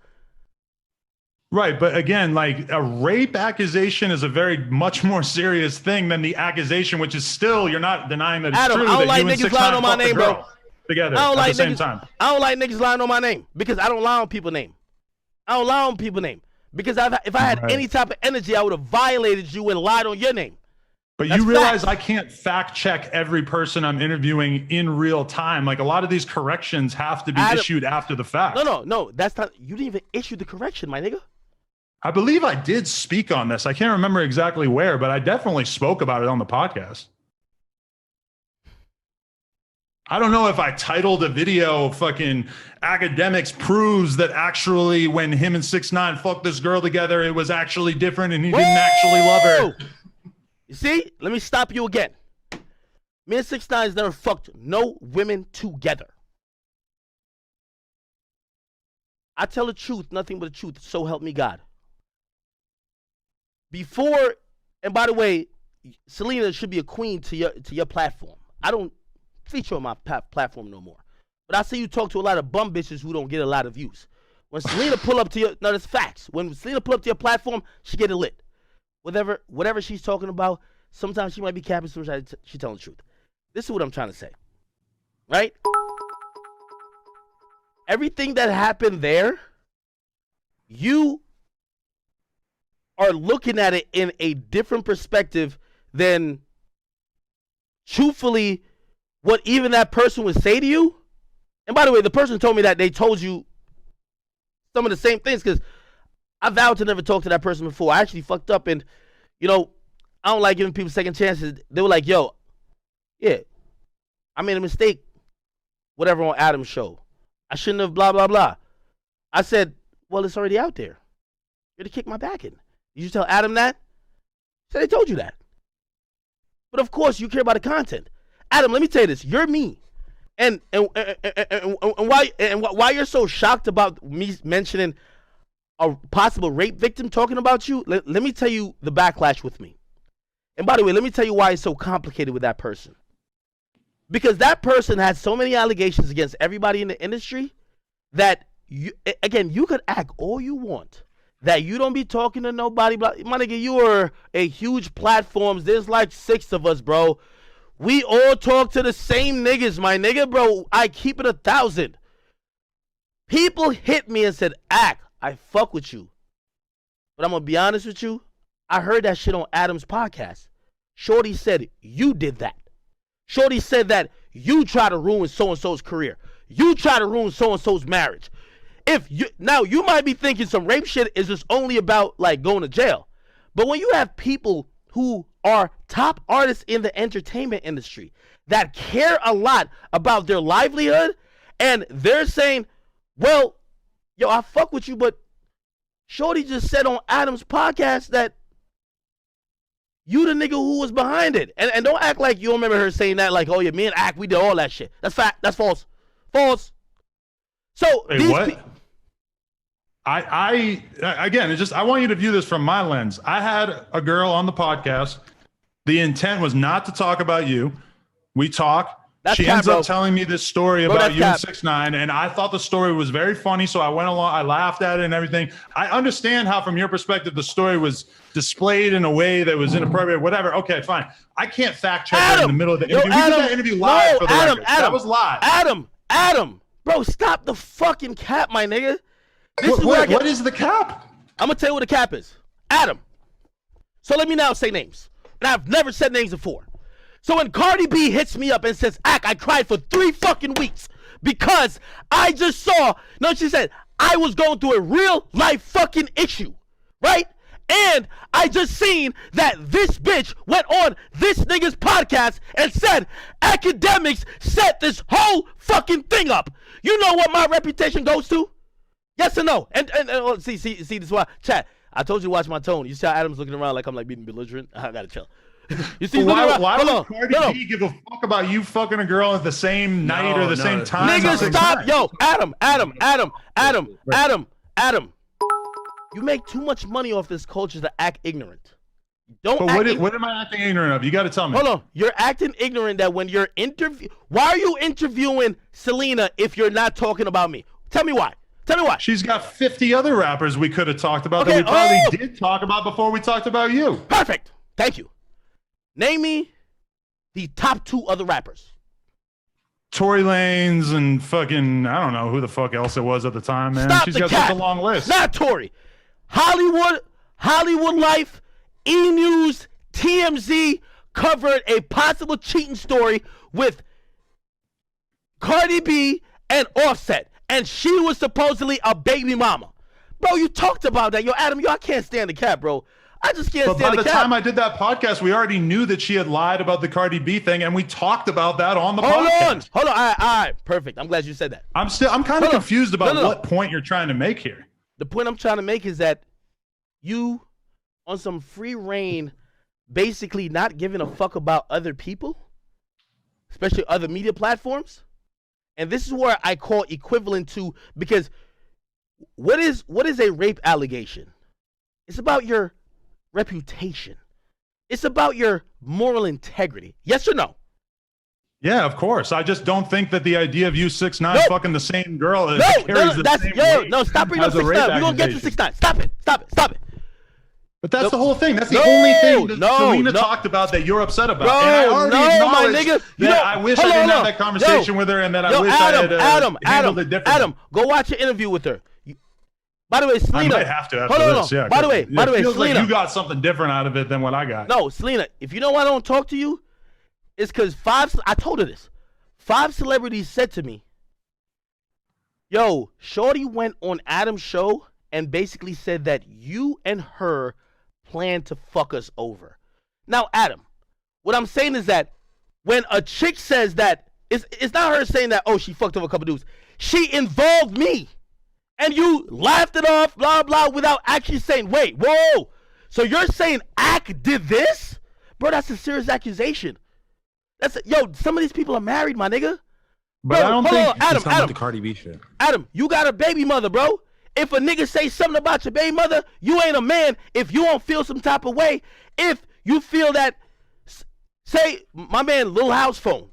Right, but again, like a rape accusation is a very much more serious thing than the accusation, which is still, you're not denying that it's Adam, true. I don't that like you and niggas lying on my name, bro. Together I don't at like the same niggas, time. I don't like niggas lying on my name because I don't lie on people's name. I don't lie on people's name because if I had any type of energy, I would have violated you and lied on your name. But you realize I can't fact check every person I'm interviewing in real time. Like a lot of these corrections have to be issued after the fact. No, that's not. You didn't even issue the correction, my nigga. I believe I did speak on this. I can't remember exactly where, but I definitely spoke about it on the podcast. I don't know if I titled a video fucking Academics proves that actually when him and 6ix9ine fucked this girl together, it was actually different and he didn't actually love her. You see? Let me stop you again. Me and 6ix9ine's never fucked no women together. I tell the truth, nothing but the truth, so help me God. Before, and by the way, Selena should be a queen to your platform. I don't feature on my platform no more. But I see you talk to a lot of bum bitches who don't get a lot of views. When Selena pull up to your, no, that's facts. When Selena pull up to your platform, she get it lit. Whatever she's talking about, sometimes she might be capping, sometimes she's telling the truth. This is what I'm trying to say, right? Everything that happened there, you are looking at it in a different perspective than truthfully what even that person would say to you. And by the way, the person told me that they told you some of the same things because I vowed to never talk to that person before. I actually fucked up and, you know, I don't like giving people second chances. They were like, yo, yeah, I made a mistake, whatever on Adam's show. I shouldn't have blah, blah, blah. I said, well, it's already out there. You're to kick my back in. Did you tell Adam that? He said, they told you that. But of course, you care about the content. Adam, let me tell you this. You're me. And why you're so shocked about me mentioning a possible rape victim talking about you, let me tell you the backlash with me. And by the way, let me tell you why it's so complicated with that person. Because that person has so many allegations against everybody in the industry that, you could act all you want. That you don't be talking to nobody. My nigga, you are a huge platform. There's like 6 of us, bro. We all talk to the same niggas, my nigga, bro. I keep it 1,000. People hit me and said, Act, I fuck with you. But I'm going to be honest with you. I heard that shit on Adam's podcast. Shorty said, you did that. Shorty said that you try to ruin so-and-so's career. You try to ruin so-and-so's marriage. Now, you might be thinking some rape shit is just only about, like, going to jail. But when you have people who are top artists in the entertainment industry that care a lot about their livelihood, and they're saying, well, yo, I fuck with you, but Shorty just said on Adam's podcast that you the nigga who was behind it. And don't act like you don't remember her saying that, like, oh yeah, me and Act, we did all that shit. That's fact. That's false. False. So Wait, what? Again, it's just, I want you to view this from my lens. I had a girl on the podcast. The intent was not to talk about you. We talk. She ends up telling me this story about you and 6ix9ine, and I thought the story was very funny, so I went along. I laughed at it and everything. I understand how, from your perspective, the story was displayed in a way that was inappropriate. Whatever. Okay, fine. I can't fact check her in the middle of the interview. We did that interview live for the record. That was live. Adam, bro, stop the fucking cap, my nigga. What is the cap? I'm gonna tell you what the cap is. Adam. So let me now say names. And I've never said names before. So when Cardi B hits me up and says, Act, I cried for 3 fucking weeks because I just saw, no, she said, I was going through a real life fucking issue, right? And I just seen that this bitch went on this nigga's podcast and said, Akademiks set this whole fucking thing up. You know what my reputation goes to? Yes or no? And see, this is why, chat, I told you to watch my tone. You see how Adam's looking around like I'm like being belligerent? I gotta chill. You see, why would Cardi B give a fuck about you fucking a girl at the same night or the same time? Nigga, stop. Yo, Adam. You make too much money off this culture to act ignorant. What am I acting ignorant of? You got to tell me. Hold on. You're acting ignorant that when you're why are you interviewing Selena if you're not talking about me? Tell me why. She's got 50 other rappers we could have talked about that we probably did talk about before we talked about you. Perfect. Thank you. Name me the top 2 other rappers. Tory Lanez and fucking, I don't know who the fuck else it was at the time, man. She's got such a long list. Not Tory. Hollywood Life, E! News, TMZ covered a possible cheating story with Cardi B and Offset. And she was supposedly a baby mama. Bro, you talked about that. Yo, Adam, I can't stand the cap, bro. I just can't stand the cap. But by the time I did that podcast, we already knew that she had lied about the Cardi B thing, and we talked about that on the podcast. Hold on. All right. Perfect. I'm glad you said that. I'm kind of confused about what point you're trying to make here. The point I'm trying to make is that you, on some free reign, basically not giving a fuck about other people, especially other media platforms. And this is where I call equivalent to, because what is a rape allegation? It's about your reputation. It's about your moral integrity. Yes or no? Yeah, of course. I just don't think that the idea of you 6ix9ine fucking the same girl carries the same weight. Stop bringing up 6ix9ine. We're gonna get to 6ix9ine. Stop it. But that's the whole thing. That's the only thing that Selena talked about that you're upset about. And I already acknowledged that I wish I didn't have that conversation with her, and that I wish I had handled it differently. Adam, go watch an interview with her. By the way, Selena. I might have to after this. Yeah. By the way, feels Selena, like you got something different out of it than what I got. No, Selena, if you know why I don't talk to you, it's because I told her this. 5 celebrities said to me, yo, Shorty went on Adam's show and basically said that you and her plan to fuck us over. Now, Adam, what I'm saying is that when a chick says that, it's not her saying that, oh, she fucked over a couple dudes. She involved me. And you laughed it off, blah, blah, without actually saying, wait, whoa. So you're saying Ak did this? Bro, that's a serious accusation. Yo, some of these people are married, my nigga. But Bro, I don't hold think on, Adam, It's not Adam, the Cardi B shit. Adam, you got a baby mother, bro. If a nigga say something about your baby mother, you ain't a man if you don't feel some type of way. If you feel that, say, my man Lil House Phone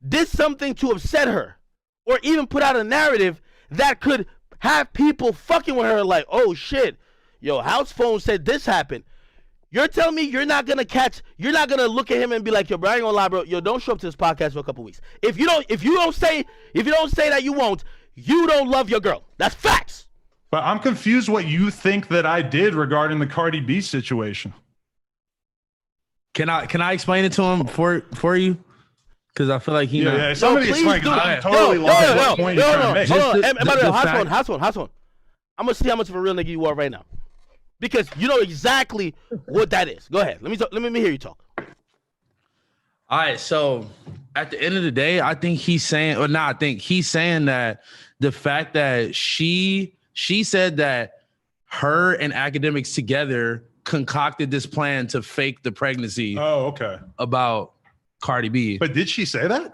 did something to upset her, or even put out a narrative that could have people fucking with her like, oh shit, yo, House Phone said this happened. You're telling me you're not gonna look at him and be like, yo, bro, I ain't gonna lie, bro, yo, don't show up to this podcast for a couple weeks. If you don't say that you won't, you don't love your girl. That's facts. But I'm confused what you think that I did regarding the Cardi B situation. Can I explain it to him for you? Because I feel like he Yeah, yeah. Somebody please explain, do. because I'm totally lost what point you're trying to make. Hold on. Just And by the way, fact- House Phone. I'm gonna see how much of a real nigga you are right now, because you know exactly what that is. Go ahead. Let me hear you talk. All right, so at the end of the day, I think he's saying, he's saying that the fact that she said that her and Academics together concocted this plan to fake the pregnancy Oh, okay. about Cardi B. But did she say that?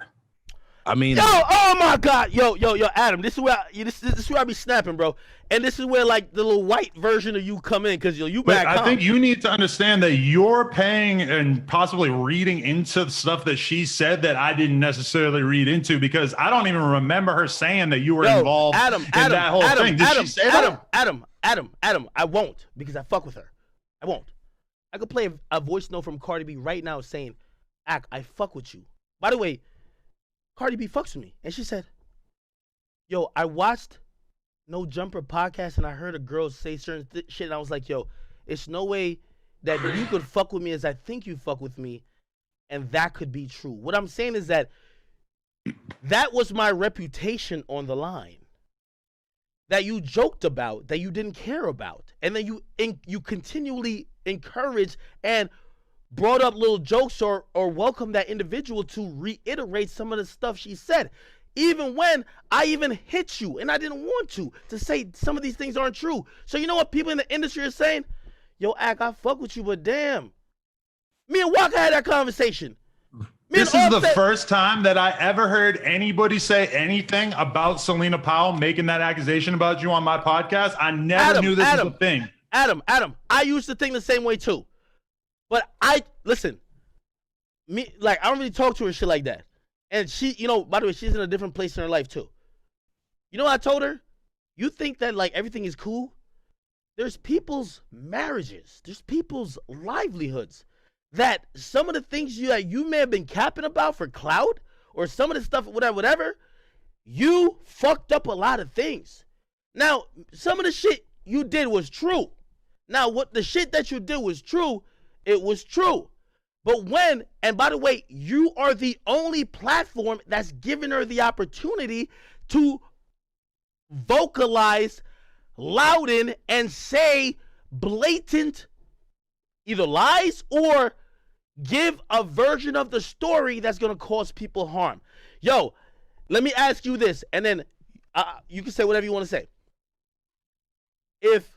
I mean, Yo, oh my God, yo, Adam, this is where this is where I be snapping, bro, and this is where like the little white version of you come in, because you But back I home. think you need to understand that you're paying and possibly reading into the stuff that she said that I didn't necessarily read into, because I don't even remember her saying that you were involved in that whole thing. Did she say that? Adam, I won't, because I fuck with her. I won't. I could play a voice note from Cardi B right now saying, I fuck with you. By the way, Cardi B fucks with me. And she said, yo, I watched No Jumper podcast and I heard a girl say certain shit, and I was like, yo, it's no way that you could fuck with me as I think you fuck with me, and that could be true. What I'm saying is that was my reputation on the line that you joked about, that you didn't care about, and then you continually encouraged and brought up little jokes or welcomed that individual to reiterate some of the stuff she said, even when I even hit you and I didn't want to say some of these things aren't true. So you know what people in the industry are saying? Yo, I fuck with you, but damn, me and Walker had that conversation. This is the first time that I ever heard anybody say anything about Selena Powell making that accusation about you on my podcast. I never knew this was a thing. Adam, I used to think the same way too. But listen, I don't really talk to her shit like that. And she, by the way, she's in a different place in her life too. You know what I told her? You think that like everything is cool? There's people's marriages. There's people's livelihoods. That some of the things that you may have been capping about for clout, or some of the stuff, whatever, you fucked up a lot of things. Now, some of the shit you did was true. Now, what the shit that you did was true, it was true. But and by the way, you are the only platform that's giving her the opportunity to vocalize, louden, and say blatant either lies or give a version of the story that's going to cause people harm. Yo, let me ask you this, and then you can say whatever you want to say. If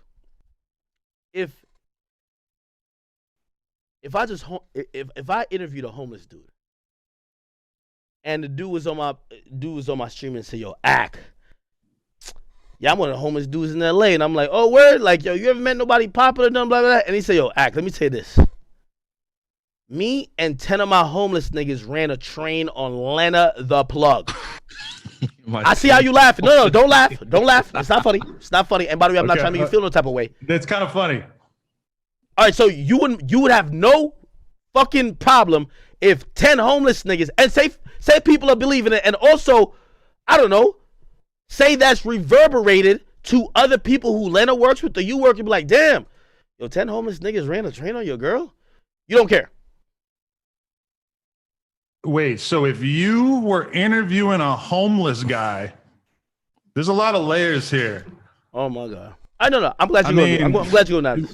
I interviewed a homeless dude, and the dude was on my stream and said, yo, yeah, I'm one of the homeless dudes in LA, and I'm like, oh, word? Like, yo, you ever met nobody popular, blah, blah, blah? And he said, yo, let me tell you this. Me and 10 of my homeless niggas ran a train on Lena the Plug. I see how you laughing. No, don't laugh. Don't laugh. It's not funny. It's not funny. And by the way, I'm not trying to make you feel no type of way. That's kind of funny. All right, so you would have no fucking problem if 10 homeless niggas, and say people are believing it, and also, I don't know, say that's reverberated to other people who Lena works with, or you work, and be like, damn, yo, 10 homeless niggas ran a train on your girl? You don't care. Wait, so if you were interviewing a homeless guy, there's a lot of layers here. Oh my God. I don't know. I'm glad you're going. I'm glad you're going now.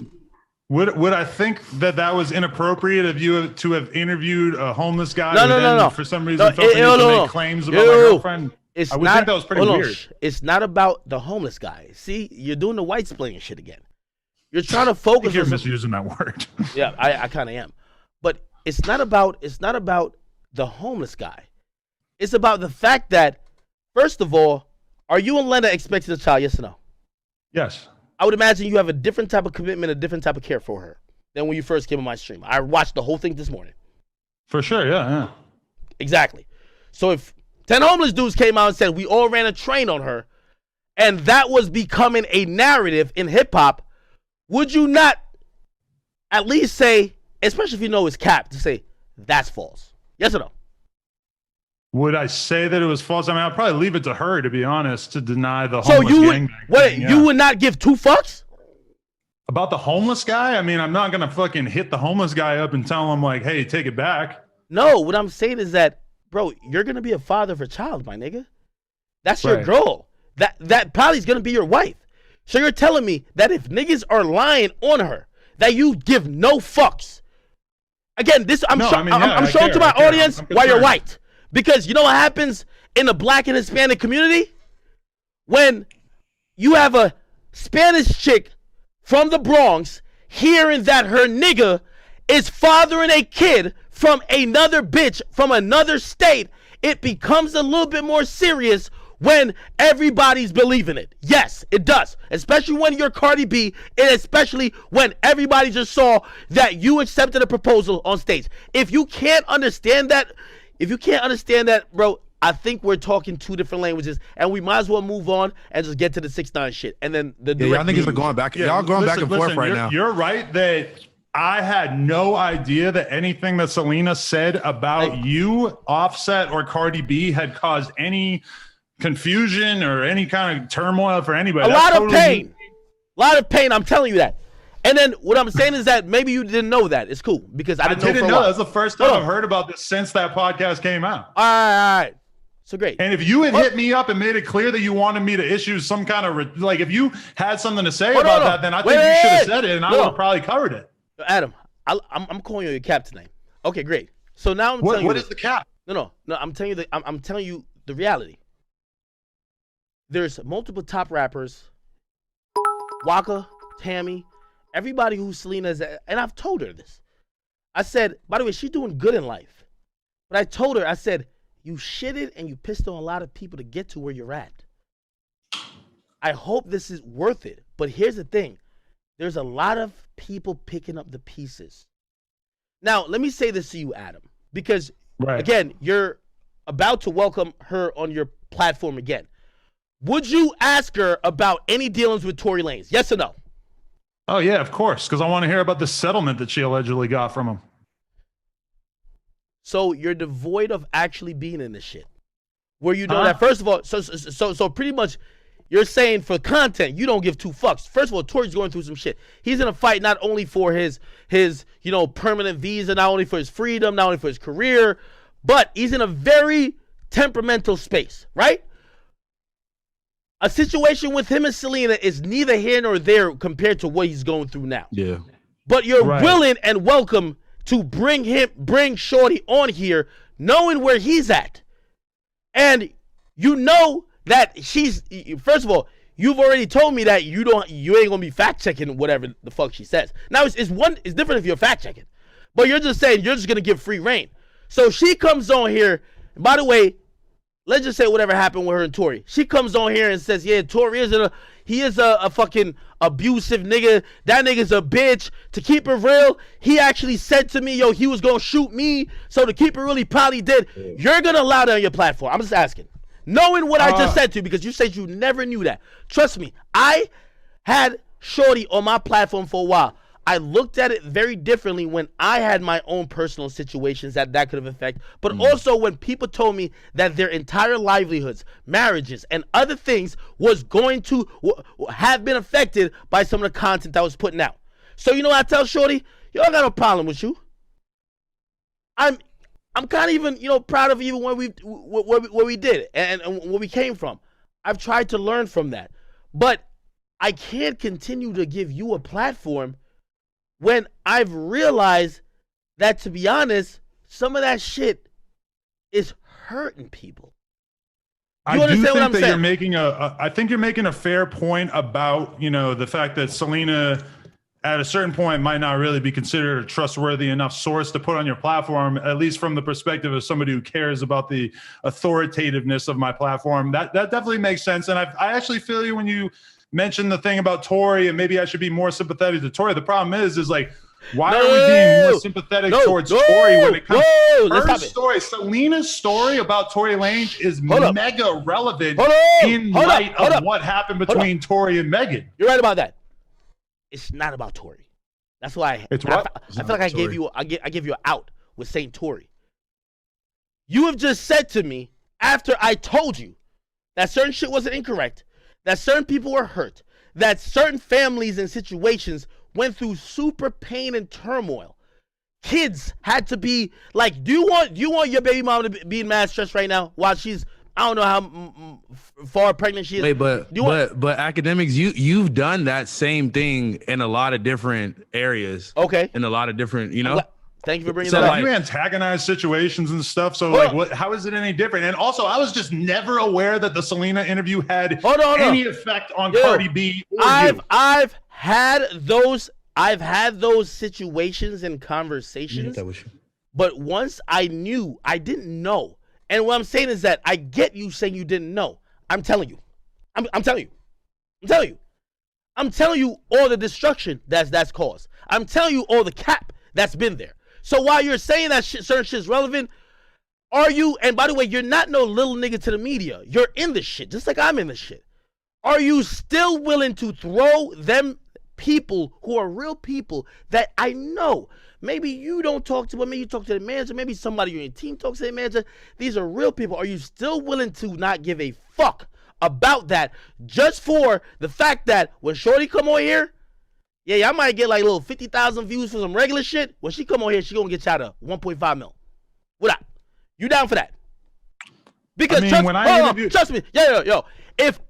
Would I think that was inappropriate of you to have interviewed a homeless guy? No. For some reason, felt the need to make claims about my girlfriend. I would think that was pretty weird. It's not about the homeless guy. See, you're doing the white splaining shit again. You're trying to focus. You're misusing that word. Yeah, I kind of am. But it's not about the homeless guy. It's about the fact that, first of all, are you and Lena expecting a child? Yes or no? Yes. I would imagine you have a different type of commitment, a different type of care for her than when you first came on my stream. I watched the whole thing this morning. For sure, yeah. Exactly. So if 10 homeless dudes came out and said we all ran a train on her, and that was becoming a narrative in hip-hop, would you not at least say, especially if you know it's cap, to say that's false? Yes or no? Would I say that it was false? I mean, I'd probably leave it to her, to be honest, to deny the So homeless you gangbang would wait? thing, yeah. You would not give two fucks About the homeless guy? I mean, I'm not gonna fucking hit the homeless guy up and tell him like, hey, take it back. No, what I'm saying is that, bro, you're gonna be a father of a child, my nigga. That's your Right. girl. That probably is gonna be your wife. So you're telling me that if niggas are lying on her, that you give no fucks. Again, this I'm No, showing to my audience why you're white. Because you know what happens in the black and Hispanic community? When you have a Spanish chick from the Bronx hearing that her nigga is fathering a kid from another bitch from another state, it becomes a little bit more serious when everybody's believing it. Yes, it does. Especially when you're Cardi B, and especially when everybody just saw that you accepted a proposal on stage. If you can't understand that, bro, I think we're talking two different languages, and we might as well move on and just get to the 6ix9ine shit. And then the y'all niggas are going back. Y'all going back and forth right now. You're right that I had no idea that anything that Selena said about you, Offset, or Cardi B had caused any confusion or any kind of turmoil for anybody. A lot of pain. I'm telling you that. And then what I'm saying is that maybe you didn't know that. It's cool because I didn't know. That's the first time I've heard about this since that podcast came out. All right. So great. And if you had hit me up and made it clear that you wanted me to issue some kind of like, if you had something to say about that, then I think you should have said it, and I would have probably covered it. Adam, I'm calling you your cap tonight. Okay, great. So now I'm telling you. What is the cap? No. I'm telling you I'm telling you the reality. There's multiple top rappers, Waka, Tammy, everybody who Selena's, and I've told her this. I said, by the way, she's doing good in life. But I told her, I said, you shitted and you pissed on a lot of people to get to where you're at. I hope this is worth it. But here's the thing. There's a lot of people picking up the pieces. Now, let me say this to you, Adam, because, again, you're about to welcome her on your platform again. Would you ask her about any dealings with Tory Lanez? Yes or no? Oh, yeah, of course, because I want to hear about the settlement that she allegedly got from him. So you're devoid of actually being in this shit. Where you know that, first of all, so pretty much you're saying for content, you don't give two fucks. First of all, Tory's going through some shit. He's in a fight not only for his permanent visa, not only for his freedom, not only for his career, but he's in a very temperamental space, right? A situation with him and Selena is neither here nor there compared to what he's going through now. Yeah. But you're willing and welcome to bring Shorty on here, knowing where he's at. And you know that she's, first of all, you've already told me that you ain't gonna be fact checking whatever the fuck she says. Now it's different if you're fact checking, but you're just saying you're just gonna give free reign. So she comes on here, and by the way, let's just say whatever happened with her and Tory. She comes on here and says, yeah, Tory is a fucking abusive nigga. That nigga's a bitch. To keep it real, he actually said to me, yo, he was gonna shoot me. So to keep it real, he probably did. You're gonna allow that on your platform. I'm just asking. Knowing what I just said to you, because you said you never knew that. Trust me, I had Shorty on my platform for a while. I looked at it very differently when I had my own personal situations that could have affected, but also when people told me that their entire livelihoods, marriages, and other things was going to have been affected by some of the content I was putting out. So you know what I tell Shorty? Yo, I got no problem with you. I'm kind of even proud of even what we did and where we came from. I've tried to learn from that, but I can't continue to give you a platform when I've realized that, to be honest, some of that shit is hurting people. You understand what I'm saying? I think you're making a fair point about, the fact that Selena at a certain point might not really be considered a trustworthy enough source to put on your platform, at least from the perspective of somebody who cares about the authoritativeness of my platform. That definitely makes sense. And I actually feel you when you mentioned the thing about Tory, and maybe I should be more sympathetic to Tory. The problem is like, why are we being more sympathetic towards Tory when it comes to her story? Selena's story about Tory Lanez is mega relevant in light of what happened between Tory and Megan. You're right about that. It's not about Tory. That's why it's what? I feel like I gave you an out with Saint Tory. You have just said to me after I told you that certain shit wasn't incorrect, that certain people were hurt, that certain families and situations went through super pain and turmoil. Kids had to be like, do you want your baby mom to be in mad stress right now while she's, I don't know how far pregnant she is. Wait, but academics, you've done that same thing in a lot of different areas. Okay. In a lot of different, you know. Thank you for bringing that up. You antagonize situations and stuff. So like, how is it any different? And also, I was just never aware that the Selena interview had any effect on Cardi B. Or I've had those situations and conversations. But once I knew, I didn't know. And what I'm saying is that I get you saying you didn't know. I'm telling you. I'm telling you all the destruction that's caused. I'm telling you all the cap that's been there. So while you're saying that certain shit's relevant, are you, and by the way, you're not no little nigga to the media. You're in this shit, just like I'm in this shit. Are you still willing to throw them people who are real people that I know? Maybe you don't talk to, but maybe you talk to the manager. Maybe somebody on your team talks to the manager. These are real people. Are you still willing to not give a fuck about that just for the fact that when Shorty come on here, yeah, I might get like a little 50,000 views for some regular shit. When she come on here, she gonna get shot up 1.5 mil. What up? You down for that? Because trust me, yo. If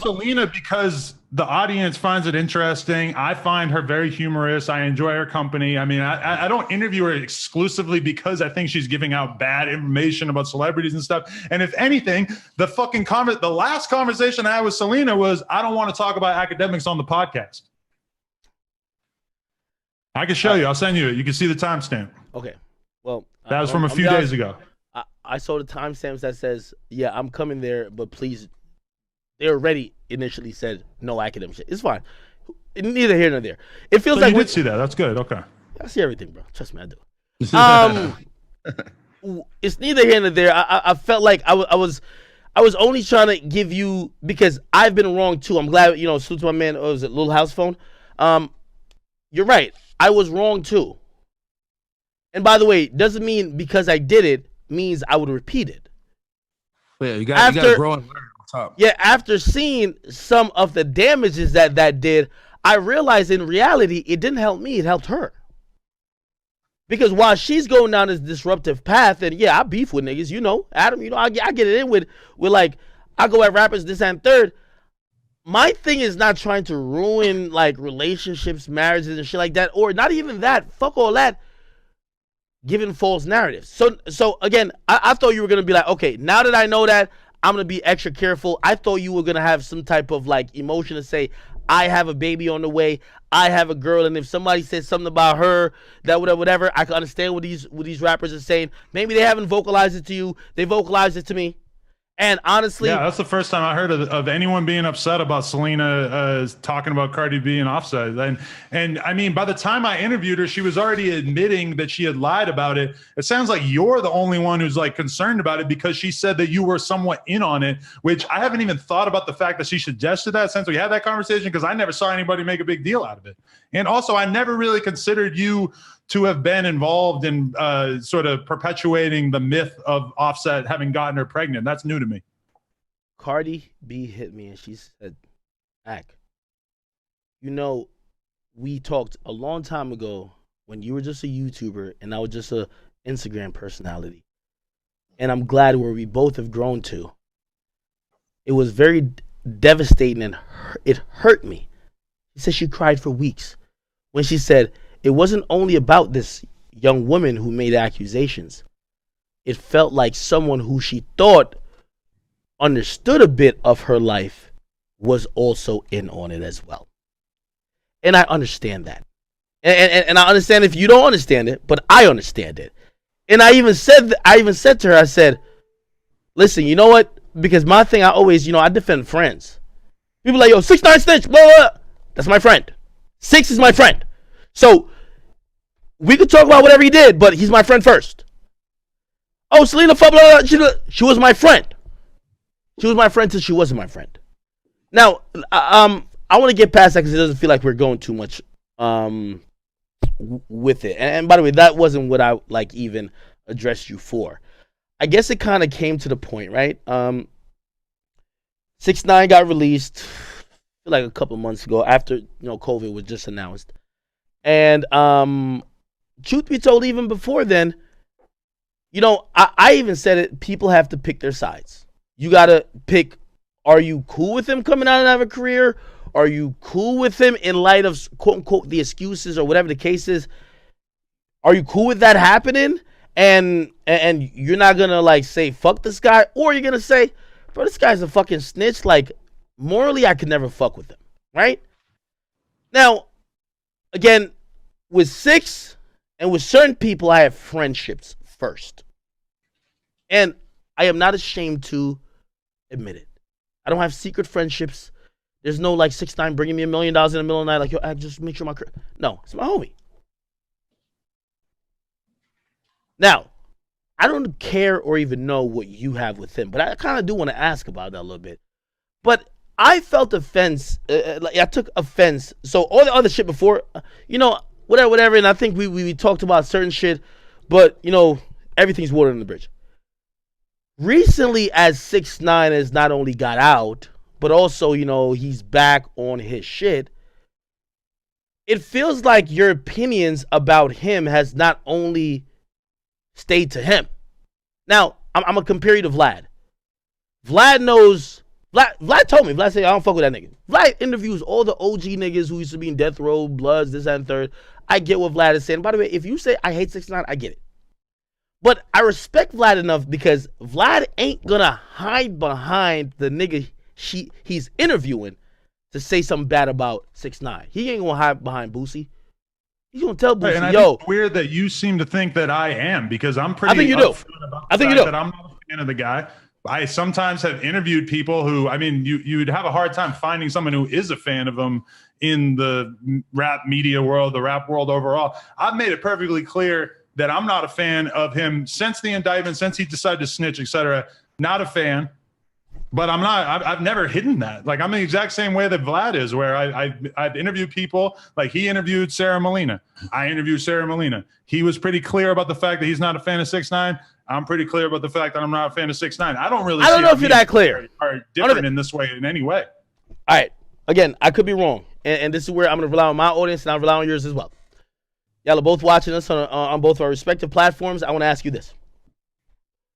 Selena because the audience finds it interesting. I find her very humorous. I enjoy her company. I mean, I don't interview her exclusively because I think she's giving out bad information about celebrities and stuff. And if anything, the last conversation I had with Selena was, I don't want to talk about academics on the podcast. I can show you. I'll send you it. You can see the timestamp. Okay. Well, that was from a few days ago. I saw the timestamps that says, yeah, I'm coming there, but please. They already initially said no academic shit. It's fine. Neither here nor there. It feels like you did see that. That's good. Okay. I see everything, bro. Trust me, I do. It's neither here nor there. I felt like I was only trying to give you, because I've been wrong too. I'm glad, salute to my man. Was it Little House Phone? You're right. I was wrong too. And by the way, doesn't mean because I did it means I would repeat it. Yeah, you got to grow and learn. Yeah, after seeing some of the damages that did, I realized in reality it didn't help me, it helped her. Because while she's going down this disruptive path, and yeah, I beef with niggas, Adam, I get it in with like, I go at rappers, this and third. My thing is not trying to ruin like relationships, marriages and shit like that, or not even that, fuck all that, giving false narratives. So again, I thought you were going to be like, okay, now that I know that, I'm going to be extra careful. I thought you were going to have some type of like emotion to say, I have a baby on the way. I have a girl. And if somebody says something about her, that whatever, I can understand what these rappers are saying. Maybe they haven't vocalized it to you. They vocalized it to me. And honestly, yeah, that's the first time I heard of anyone being upset about Selena talking about Cardi B and Offset. And I mean, by the time I interviewed her, she was already admitting that she had lied about it. It sounds like you're the only one who's like concerned about it because she said that you were somewhat in on it, which I haven't even thought about the fact that she suggested that since we had that conversation, because I never saw anybody make a big deal out of it. And also, I never really considered you to have been involved in sort of perpetuating the myth of Offset having gotten her pregnant. That's new to me. Cardi B hit me and she said, Ak, we talked a long time ago when you were just a YouTuber and I was just a Instagram personality. And I'm glad where we both have grown to. It was very devastating and it hurt me. She said she cried for weeks when she said, it wasn't only about this young woman who made accusations. It felt like someone who she thought understood a bit of her life was also in on it as well. And I understand that. And I understand if you don't understand it, but I understand it. And I even said to her, I said, listen, you know what? Because my thing, I always, I defend friends. People like, yo, 6ix9ine snitch, blah, blah, blah. That's my friend. 6 is my friend. So we could talk about whatever he did, but he's my friend first. Oh, Selena, blah, blah, blah. She was my friend. She was my friend till she wasn't my friend. Now, I want to get past that because it doesn't feel like we're going too much with it. And by the way, that wasn't what I even addressed you for. I guess it kind of came to the point, right? 6ix9ine got released like a couple months ago after COVID was just announced, and truth be told, even before then, I even said it. People have to pick their sides. You gotta pick. Are you cool with him coming out and have a career? Are you cool with him in light of quote unquote the excuses or whatever the case is? Are you cool with that happening? And you're not gonna say fuck this guy, or you're gonna say, bro, this guy's a fucking snitch. Like, morally, I could never fuck with him, right? Now, again, with 6 and with certain people, I have friendships first, and I am not ashamed to admit it. I don't have secret friendships. There's no 6ix9ine bringing me $1 million in the middle of the night, like, yo, I just make sure my no, it's my homie. Now, I don't care or even know what you have with him, but I kind of do want to ask about that a little bit. But I felt offense. I took offense. So all the other shit before, whatever. And I think we talked about certain shit, but everything's water under the bridge. Recently, as 6ix9ine has not only got out, but also he's back on his shit. It feels like your opinions about him has not only stayed to him. Now, I'm going to compare you to Vlad. Vlad knows. Vlad told me. Vlad said, I don't fuck with that nigga. Vlad interviews all the OG niggas who used to be in Death Row, Bloods, this, that, and third. I get what Vlad is saying. By the way, if you say I hate 6ix9ine, I get it. But I respect Vlad enough because Vlad ain't going to hide behind the nigga he's interviewing to say something bad about 6ix9ine. He ain't going to hide behind Boosie. He's going to tell Boosie, and I yo. think it's weird that you seem to think that I am, because I'm pretty I think you do. about I think the you fact do. that I'm not a fan of the guy. I sometimes have interviewed people who, you'd have a hard time finding someone who is a fan of him in the rap media world, the rap world overall. I've made it perfectly clear that I'm not a fan of him since the indictment, since he decided to snitch, etc. Not a fan. But I'm not. I've never hidden that. I'm the exact same way that Vlad is, where I've interviewed people. Like, he interviewed Sarah Molina. I interviewed Sarah Molina. He was pretty clear about the fact that he's not a fan of 6ix9ine. I'm pretty clear about the fact that I'm not a fan of 6ix9ine. I don't know if you're that clear. Are different in this way in any way. All right. Again, I could be wrong, and this is where I'm going to rely on my audience, and I'll rely on yours as well. Y'all are both watching us on both our respective platforms. I want to ask you this.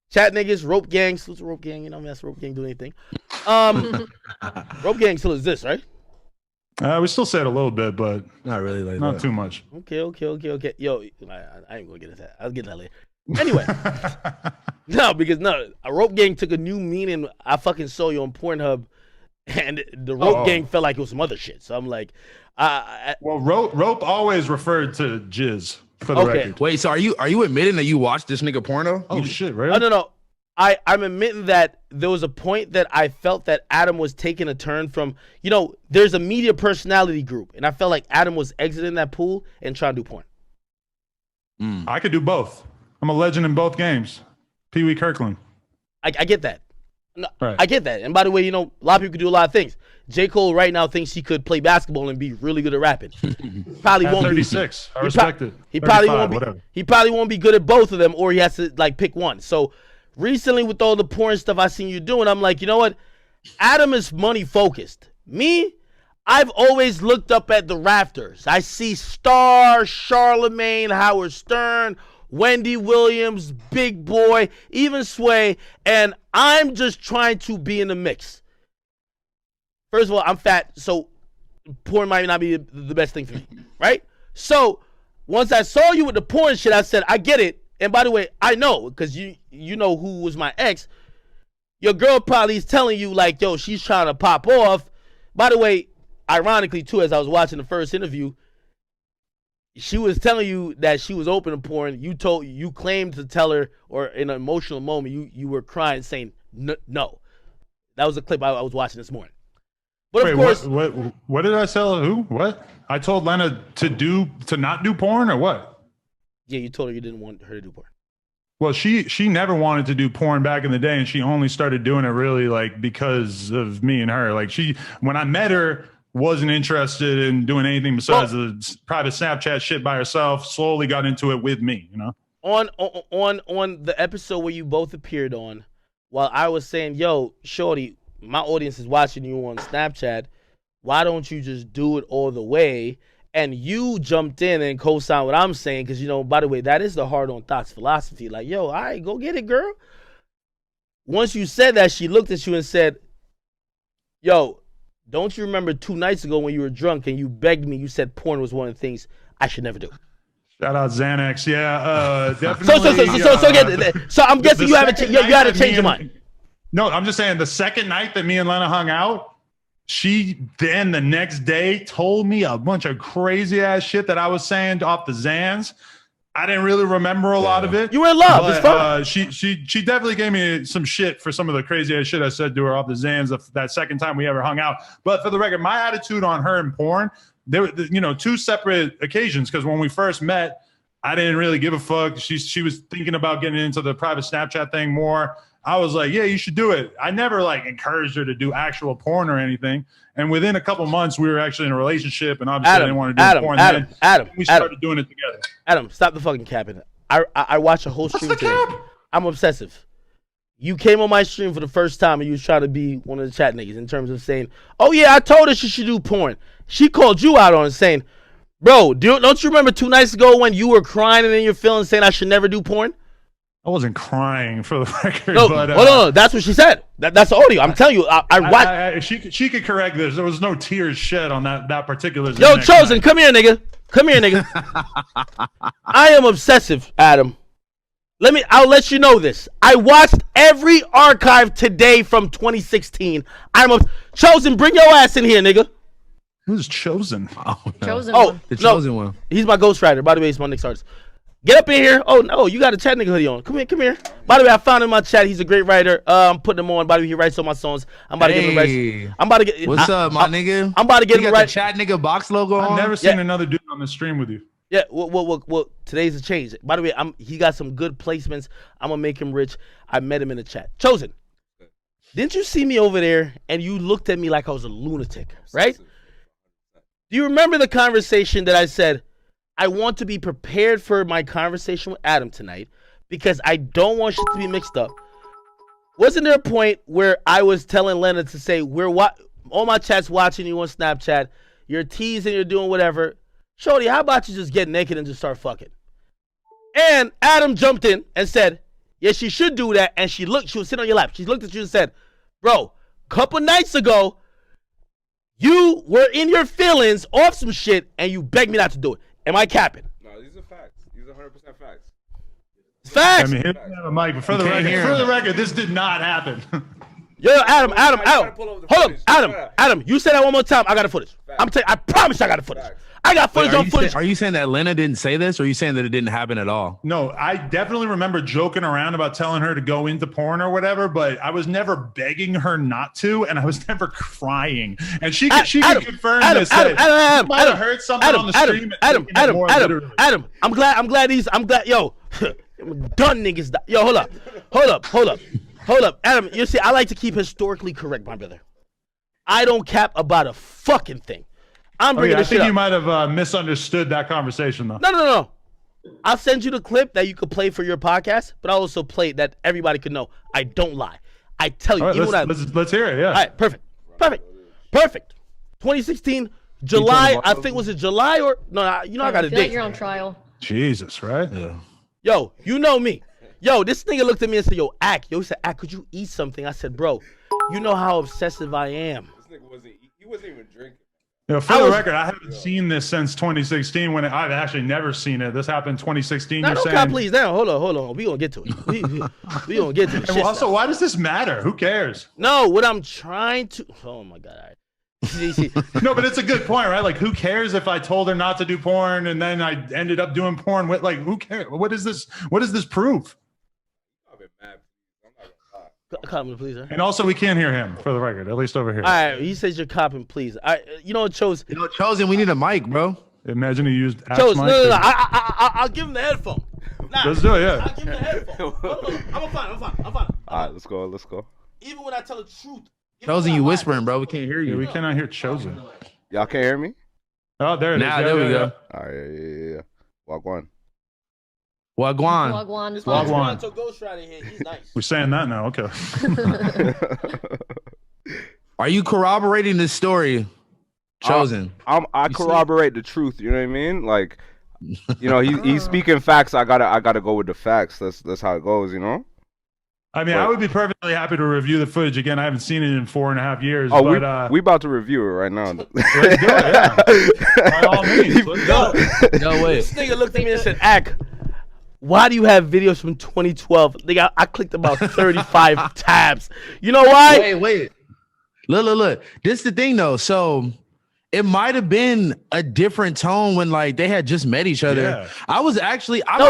Chat niggas, rope gang, salute to rope gang. That's rope gang doing anything. Rope gang still exists, right? We still say it a little bit, but Not really like not that. too much. Okay. Yo, I ain't gonna get into that. I'll get that later. Anyway, a rope gang took a new meaning. I fucking saw you on Pornhub, and the rope gang felt like it was some other shit. So I'm like, well, rope always referred to jizz for the record. Wait, so are you admitting that you watched this nigga porno? Oh shit, really? No. I'm admitting that there was a point that I felt that Adam was taking a turn from, there's a media personality group, and I felt like Adam was exiting that pool and trying to do porn. I could do both. I'm a legend in both games. Pee Wee Kirkland. I get that. No, Right. I get that. And by the way, a lot of people can do a lot of things. J. Cole right now thinks he could play basketball and be really good at rapping. Probably At won't 36. be. I respect it. He probably 35, won't be. whatever. He probably won't be good at both of them, or he has to pick one. So recently, with all the porn stuff I seen you doing, I'm like, you know what? Adam is money focused. Me, I've always looked up at the rafters. I see Star, Charlemagne, Howard Stern, Wendy Williams, Big Boy, even Sway, and I'm just trying to be in the mix. First of all, I'm fat, so porn might not be the best thing for me, right? So once I saw you with the porn shit, I said, I get it. And by the way, I know, because you know who was my ex. Your girl probably is telling you, yo, she's trying to pop off. By the way, ironically too, as I was watching the first interview, she was telling you that she was open to porn. You claimed to tell her, or in an emotional moment, you were crying, saying no. That was a clip I was watching this morning. But Wait, of course, what did I tell who? What? I told Lena to not do porn or what? yeah, you told her you didn't want her to do porn. Well, she never wanted to do porn back in the day, and she only started doing it really like because of me and her. Like when I met her, wasn't interested in doing anything besides the private Snapchat shit by herself. Slowly got into it with me, you know. On the episode where you both appeared on, while I was saying, "Yo, shorty, my audience is watching you on Snapchat. Why don't you just do it all the way?" And you jumped in and co-signed what I'm saying, because, you know, by the way, that is the hard on thoughts philosophy. Like, yo, all right, go get it, girl. Once you said that, she looked at you and said, yo, don't you remember 2 nights ago when you were drunk and you begged me, you said porn was one of the things I should never do? Shout out Xanax, yeah, definitely. So I'm guessing you haven't. You had to change your mind. No, I'm just saying the second night that me and Lena hung out, she then the next day told me a bunch of crazy ass shit that I was saying off the Xans. I didn't really remember a lot of it. You were in love. It's fun. She definitely gave me some shit for some of the crazy ass shit I said to her off the Xans that second time we ever hung out. But for the record, my attitude on her and porn, there were, you know, 2 separate occasions, because when we first met, I didn't really give a fuck. She was thinking about getting into the private Snapchat thing more. I was like, yeah, you should do it. I never like encouraged her to do actual porn or anything. And within a couple months, we were actually in a relationship, and obviously I didn't want to do porn. Then we started doing it together. Adam, stop the fucking capping. I watch a whole stream today. I'm obsessive. You came on my stream for the first time, and you was trying to be one of the chat niggas in terms of saying, oh yeah, I told her she should do porn. She called you out on it, saying, bro, don't you remember 2 nights ago when you were crying and in your feelings saying I should never do porn? I wasn't crying, for the record. No, but, no, that's what she said. That's the audio. I'm telling you, I watched. She could correct this. There was no tears shed on that particular. Yo, Chosen, come here, nigga. Come here, nigga. I am obsessive, Adam. I'll let you know this. I watched every archive today from 2016. Chosen, bring your ass in here, nigga. Who's Chosen? Oh, no. Chosen Oh, one. The chosen one. He's my ghostwriter. By the way, he's my next artist. Get up in here. Oh, no, you got a chat nigga hoodie on. Come here. By the way, I found him in my chat. He's a great writer. I'm putting him on. By the way, he writes all my songs. I'm about to get him right. What's up, my nigga? I'm about to get him right. The chat nigga box logo on? I've never seen another dude on the stream with you. Yeah, well, today's a change. By the way, he got some good placements. I'm going to make him rich. I met him in the chat. Chosen, didn't you see me over there and you looked at me like I was a lunatic, right? Do you remember the conversation that I said, I want to be prepared for my conversation with Adam tonight because I don't want shit to be mixed up? Wasn't there a point where I was telling Leonard to say, all my chat's watching you on Snapchat, you're teasing, you're doing whatever. Shorty, how about you just get naked and just start fucking? And Adam jumped in and said, yeah, she should do that. And she was sitting on your lap. She looked at you and said, bro, couple nights ago, you were in your feelings off some shit and you begged me not to do it. Am I capping? No, these are facts. These are 100% facts. It's facts. I mean, Mike, but for the record, this did not happen. Yo, Adam. Hold up, Adam. You say that one more time. I got the footage. I promise I got the footage. Facts. I got footage on footage. Are you saying that Lena didn't say this, or are you saying that it didn't happen at all? No, I definitely remember joking around about telling her to go into porn or whatever, but I was never begging her not to, and I was never crying. And she could confirm this. Adam, might have heard something on the stream. Adam. I'm glad. Yo, done niggas. Yo, hold up. Adam, you see, I like to keep historically correct, my brother. I don't cap about a fucking thing. I'm bringing this shit up. I think you might have misunderstood that conversation, though. No. I'll send you the clip that you could play for your podcast, but I'll also play that everybody could know. I don't lie. I tell you. All right, let's hear it, yeah. All right, perfect. 2016, July, I think, was it July or? No, I got a I feel like date. you're on trial. Jesus, right? Yeah. Yo, you know me. Yo, this nigga looked at me and said, yo, he said, could you eat something? I said, bro, you know how obsessive I am. This nigga wasn't even drinking. For the record, I haven't seen this since 2016 when I've actually never seen it. This happened 2016. Now, don't please down. Hold on. We gonna get to it. We gonna get to it. And also, why does this matter? Who cares? No, what I'm trying to. Oh my god. All right. No, but it's a good point, right? Like, who cares if I told her not to do porn and then I ended up doing porn with? Like, who cares? What is this? What does this prove? I've been mad. I'm not gonna lie. Comment, please. Sir. And also, we can't hear him for the record, at least over here. All right, he says you're copping, please. You know what, Chose? Chosen, we need a mic, bro. Imagine he used Chose, mic. no. I'll give him the headphone. Nah, Let's do it, yeah. I'll give him the headphone. Hold on. I'm fine. All right, let's go. Even when I tell the truth. Chosen, you whispering, bro. We can't hear Yeah, you. we cannot hear Chosen. Y'all can't hear me? Oh, there it is. Now, Yeah, there we yeah, go. All right, yeah. Walk one. Wagwan. Wagwan. Wagwan. Toronto Ghost Rider here. He's nice. We're saying that now. Okay. Are you corroborating this story, Chosen? I corroborate the truth. You know what I mean? Like, you know, he's speaking facts. I gotta go with the facts. That's how it goes. You know. I mean, I would be perfectly happy to review the footage again. I haven't seen it in 4.5 years. Oh, but, we about to review it right now. let's do it. Yeah. By all means, let's go. No way. This nigga looked at me and said, "Ak, why do you have videos from 2012?" Nigga, I clicked about 35 tabs. You know why? Wait. Look. This is the thing, though. So it might have been a different tone when like they had just met each other. Yeah. I might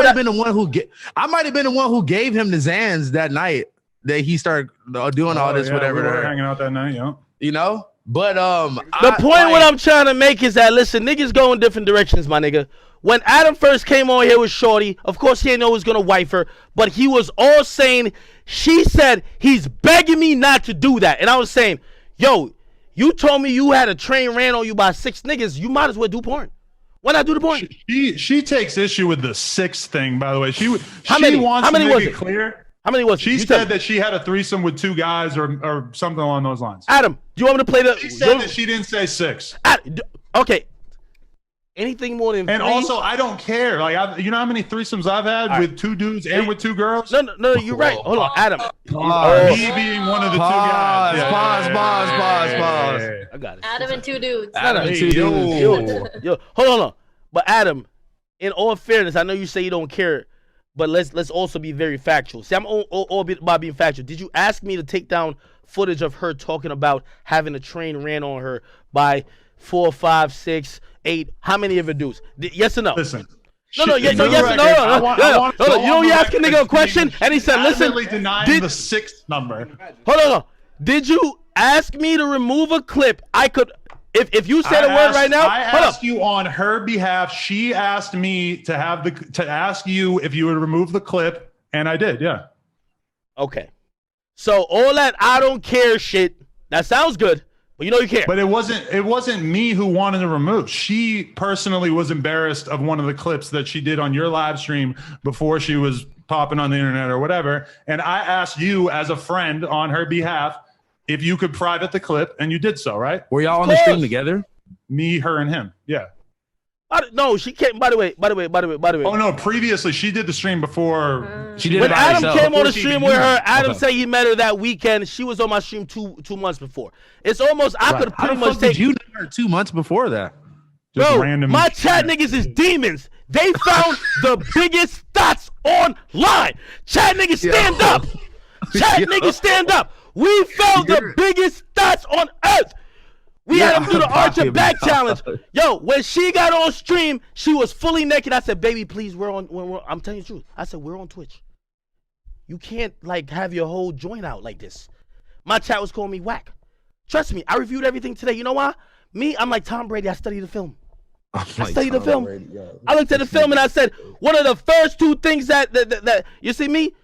have been the one who gave him the Zans that night that he started doing all this, yeah, whatever. We were hanging out that night, yeah. You know? But The point what I'm trying to make is that, listen, niggas go in different directions, my nigga. When Adam first came on here with Shorty, of course he didn't know he was gonna wife her, but he was all saying, she said he's begging me not to do that. And I was saying, yo, you told me you had a train ran on you by 6 niggas. You might as well do porn. Why not do the porn? She takes issue with the 6th thing, by the way. How many wants was to make it? it clear. How many was it? She You tell said me. that she had a threesome with 2 guys or something along those lines. Adam, do you want me to play the? She said that she didn't say 6. Okay. Anything more than And 3? also, I don't care. Like, you know how many threesomes I've had with 2 dudes and with 2 girls? No, you're right. Hold on, Adam. Me being one of the 2 guys. Pause. I got it. Adam and 2 dudes. Adam, Hey, two dudes. Yo, hold on. But Adam, in all fairness, I know you say you don't care, but let's also be very factual. See, I'm all about being factual. Did you ask me to take down footage of her talking about having a train ran on her by 4, 5, 6, 8? How many of it dudes? Yes or no? Listen. No, yes or no. You know, you ask a nigga a question, and he said, "Listen." Denying the 6th number. Hold on. Did you ask me to remove a clip? I could, if you said a word right now. I hold asked up. you on her behalf. She asked me to ask you if you would remove the clip, and I did. Yeah. Okay. So all that I don't care shit. That sounds good, but you know you care. But it wasn't me who wanted to remove. She personally was embarrassed of one of the clips that she did on your live stream before she was popping on the internet or whatever. And I asked you as a friend on her behalf if you could private the clip, and you did so, right? Were y'all on the stream together? Me, her, and him. Yeah. No, she came. By the way. Oh no! Previously, she did the stream before. She did When it by Adam herself. came on the Before she stream even with knew her, me. Adam Okay. said he met her that weekend. She was on my stream two months before. It's almost I could How pretty the much fuck did take. you know her 2 months before that? Just Bro, random my shit. chat niggas is demons. They found the biggest stats online. Chat niggas stand up. Chat niggas stand up. We found the biggest stats on earth. We had them do the I'm Archer back talking challenge. about- Yo, when she got on stream, she was fully naked. I said, baby, please, I'm telling you the truth. I said, we're on Twitch. You can't like have your whole joint out like this. My chat was calling me whack. Trust me, I reviewed everything today. You know why? Me, I'm like Tom Brady. I study the film. I studied the film. I looked at the film and I said, one of the first 2 things that you see me,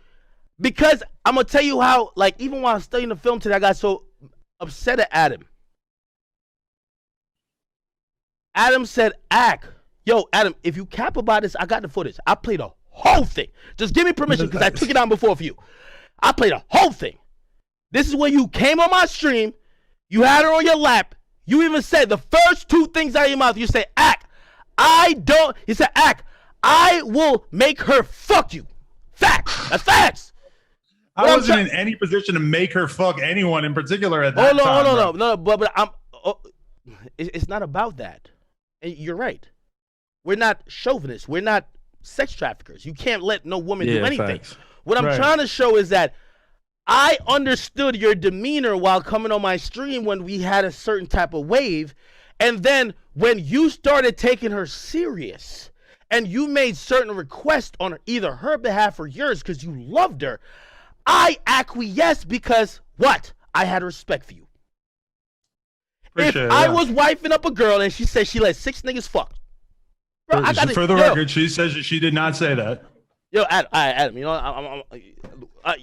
because I'm gonna tell you how, like, even while I'm studying the film today, I got so upset at Adam. Adam said, yo, Adam, if you cap about this, I got the footage. I played the whole thing. Just give me permission because I took it down before for you. I played the whole thing. This is where you came on my stream. You had her on your lap. You even said the first 2 things out of your mouth. You say, he said, I will make her fuck you. Facts. That's facts. I wasn't in any position to make her fuck anyone in particular at that Hold time. on, bro. no, but it's not about that. And you're right. We're not chauvinists. We're not sex traffickers. You can't let no woman do anything. Facts. What I'm Right. trying to show is that I understood your demeanor while coming on my stream when we had a certain type of wave. And then when you started taking her serious and you made certain requests on either her behalf or yours because you loved her, I acquiesced because what? I had respect for you. Appreciate If it, I yeah. was wifing up a girl and she said she let 6 niggas fuck. Bro, I gotta, For the record, she says that she did not say that. Yo, Adam, you know,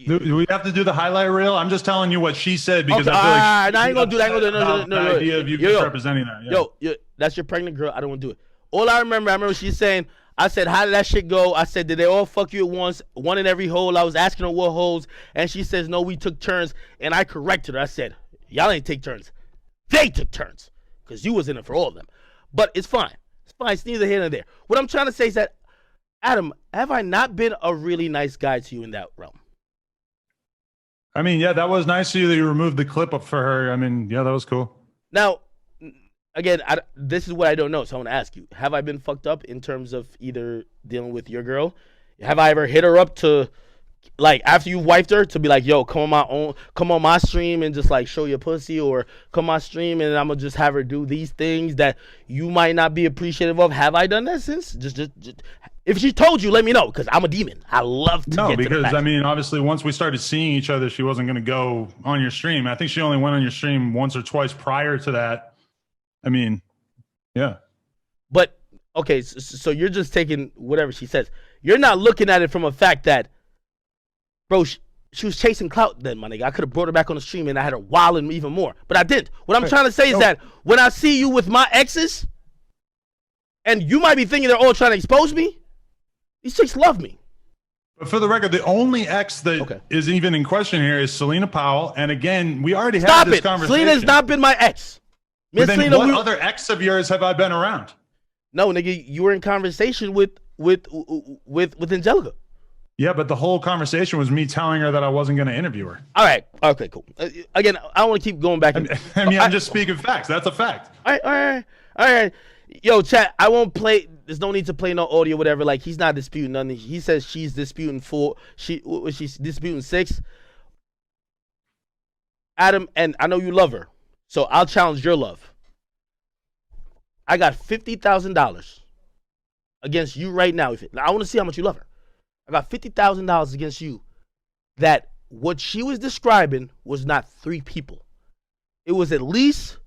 Do we have to do the highlight reel? I'm just telling you what she said because okay, I feel like I ain't gonna do that. the idea of you misrepresenting that. Yeah. Yo, that's your pregnant girl. I don't want to do it. All I remember she's saying, I said, how did that shit go? I said, did they all fuck you at once? One in every hole. I was asking her what holes. And she says, no, we took turns. And I corrected her. I said, y'all ain't take turns. They took turns. Because you was in it for all of them. But it's fine. It's fine. It's neither here nor there. What I'm trying to say is that, Adam, have I not been a really nice guy to you in that realm? I mean, yeah, that was nice of you that you removed the clip up for her. I mean, yeah, that was cool. Now, again, this is what I don't know, so I want to ask you. Have I been fucked up in terms of either dealing with your girl? Have I ever hit her up to, like, after you wifed her, to be like, yo, come on my stream and just, like, show your pussy, or come on my stream and I'm going to just have her do these things that you might not be appreciative of? Have I done that since? Just if she told you, let me know, because I'm a demon. I love to No, get to the because, facts. I mean, obviously, once we started seeing each other, she wasn't going to go on your stream. I think she only went on your stream once or twice prior to that. I mean, yeah. But, okay, so you're just taking whatever she says. You're not looking at it from a fact that, bro, she was chasing clout then, my nigga. I could have brought her back on the stream and I had her wilding even more. But I didn't. What I'm trying to say is that when I see you with my exes, and you might be thinking they're all trying to expose me, these chicks love me. But for the record, the only ex that is even in question here is Selena Powell. And again, we already had this conversation. Selena's not been my ex. But then what other ex of yours have I been around? No, nigga, you were in conversation with Angelica. Yeah, but the whole conversation was me telling her that I wasn't going to interview her. All right. Okay, cool. Again, I don't want to keep going back. I mean, I'm just speaking facts. That's a fact. All right. Yo, chat, I won't play. There's no need to play no audio, whatever. Like, he's not disputing nothing. He says she's disputing 4. She's disputing 6. Adam, and I know you love her, so I'll challenge your love. I got $50,000 against you right now. I want to see how much you love her. I got $50,000 against you that what she was describing was not 3 people. It was at least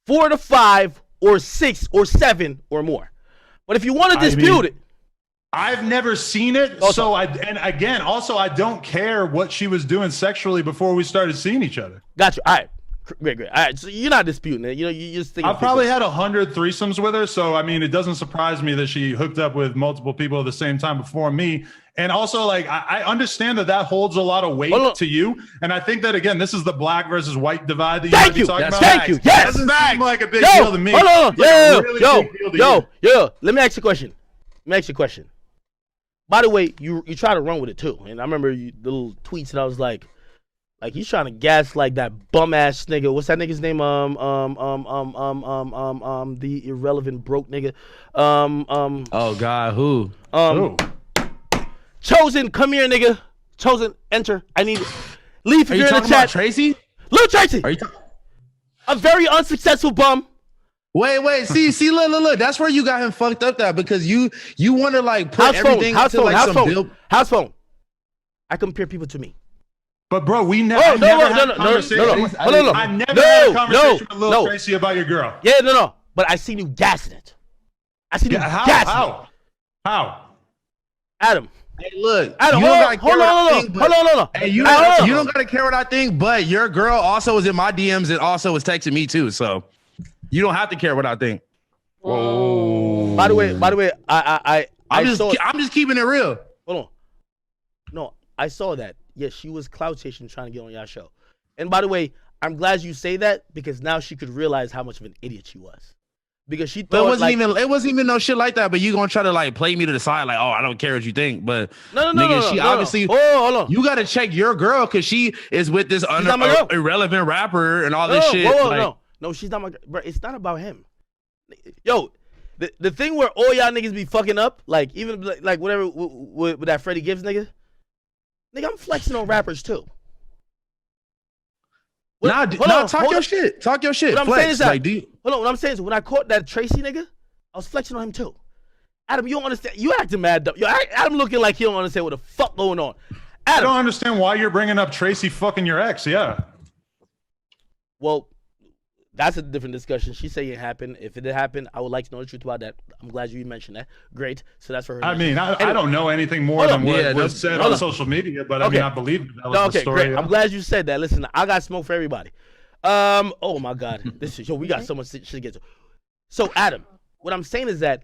4 to 5 or 6 or 7 or more. But if you want to dispute it. I've never seen it. So I don't care what she was doing sexually before we started seeing each other. Got you. All right. Great. All right. So you're not disputing it. You know, you just think. I've probably had 100 threesomes with her. So, I mean, it doesn't surprise me that she hooked up with multiple people at the same time before me. And also, like, I understand that holds a lot of weight to you. And I think that, again, this is the black versus white divide that you might be talking about. Thank you. Yes. It doesn't seem like a big deal to me. Hold on. Yo. Let me ask you a question. By the way, you try to run with it too. And I remember the little tweets and I was like he's trying to gas like that bum ass nigga. What's that nigga's name? The irrelevant broke nigga. Oh God, who? Chosen, come here, nigga. Chosen, enter. I need it. Leave if you're in the chat. About Tracy? Lil Tracy. Are you a very unsuccessful bum. Wait. See, look. That's where you got him fucked up. That because you want to like put everything into like some bill. House phone. I compare people to me. But bro, we never had a conversation. I never had a conversation with Lil Tracy about your girl. Yeah, no. But I seen you gassing it. How? Adam. Hey, look. Adam, hold on. Hey, you don't gotta care what I think, but your girl also was in my DMs and also was texting me too. So you don't have to care what I think. Whoa. By the way, I'm just keeping it real. Hold on. No, I saw that. Yes, she was cloud chasing trying to get on your show. And by the way, I'm glad you say that because now she could realize how much of an idiot she was. Because she thought it wasn't even no shit like that, but you gonna try to like play me to the side like, oh, I don't care what you think. But she obviously hold on. You gotta check your girl because she is with this irrelevant rapper and all this shit. No, she's not my girl. Bro, it's not about him. Yo, the thing where all y'all niggas be fucking up, like even like whatever with that Freddie Gibbs nigga, I'm flexing on rappers too. Talk your shit. Talk your shit. What I'm Flex. saying is that, Like, hold on. What I'm saying is when I caught that Tracy nigga, I was flexing on him too. Adam, you don't understand. You acting mad dumb. Adam looking like he don't understand what the fuck going on. I Adam, don't understand why you're bringing up Tracy fucking your ex. Yeah. well, that's a different discussion. She said it happened. If it did happen, I would like to know the truth about that. I'm glad you mentioned that. Great. So that's for her. I mean, I don't know anything more than what was said on social media, but I mean, I believe that was the story. Great. I'm glad you said that. Listen, I got smoke for everybody. Oh my God, we got so much shit to get to. So Adam, what I'm saying is that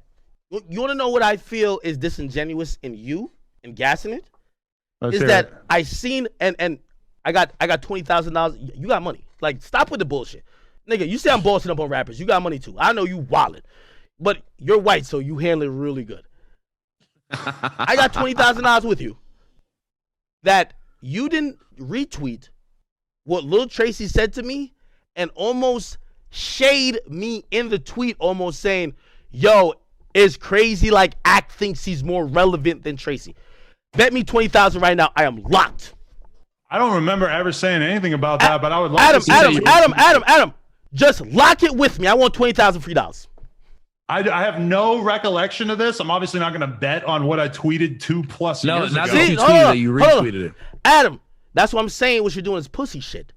you want to know what I feel is disingenuous in you and gassing it. Let's is hear that it. I seen and I got $20,000. You got money. Like, stop with the bullshit, nigga. You say I'm bossing up on rappers. You got money too. I know you wildin', but you're white, so you handle it really good. I got $20,000 with you. That you didn't retweet what Lil Tracy said to me and almost shade me in the tweet, almost saying, yo, it's crazy like Act thinks he's more relevant than Tracy. Bet me $20,000 right now. I am locked. I don't remember ever saying anything about that, but I would love to see Adam, just lock it with me. I want $20,000 free dollars. I have no recollection of this. I'm obviously not going to bet on what I tweeted 2+ no, years not ago. that you tweeted it. You retweeted it. Adam, that's what I'm saying. What you're doing is pussy shit.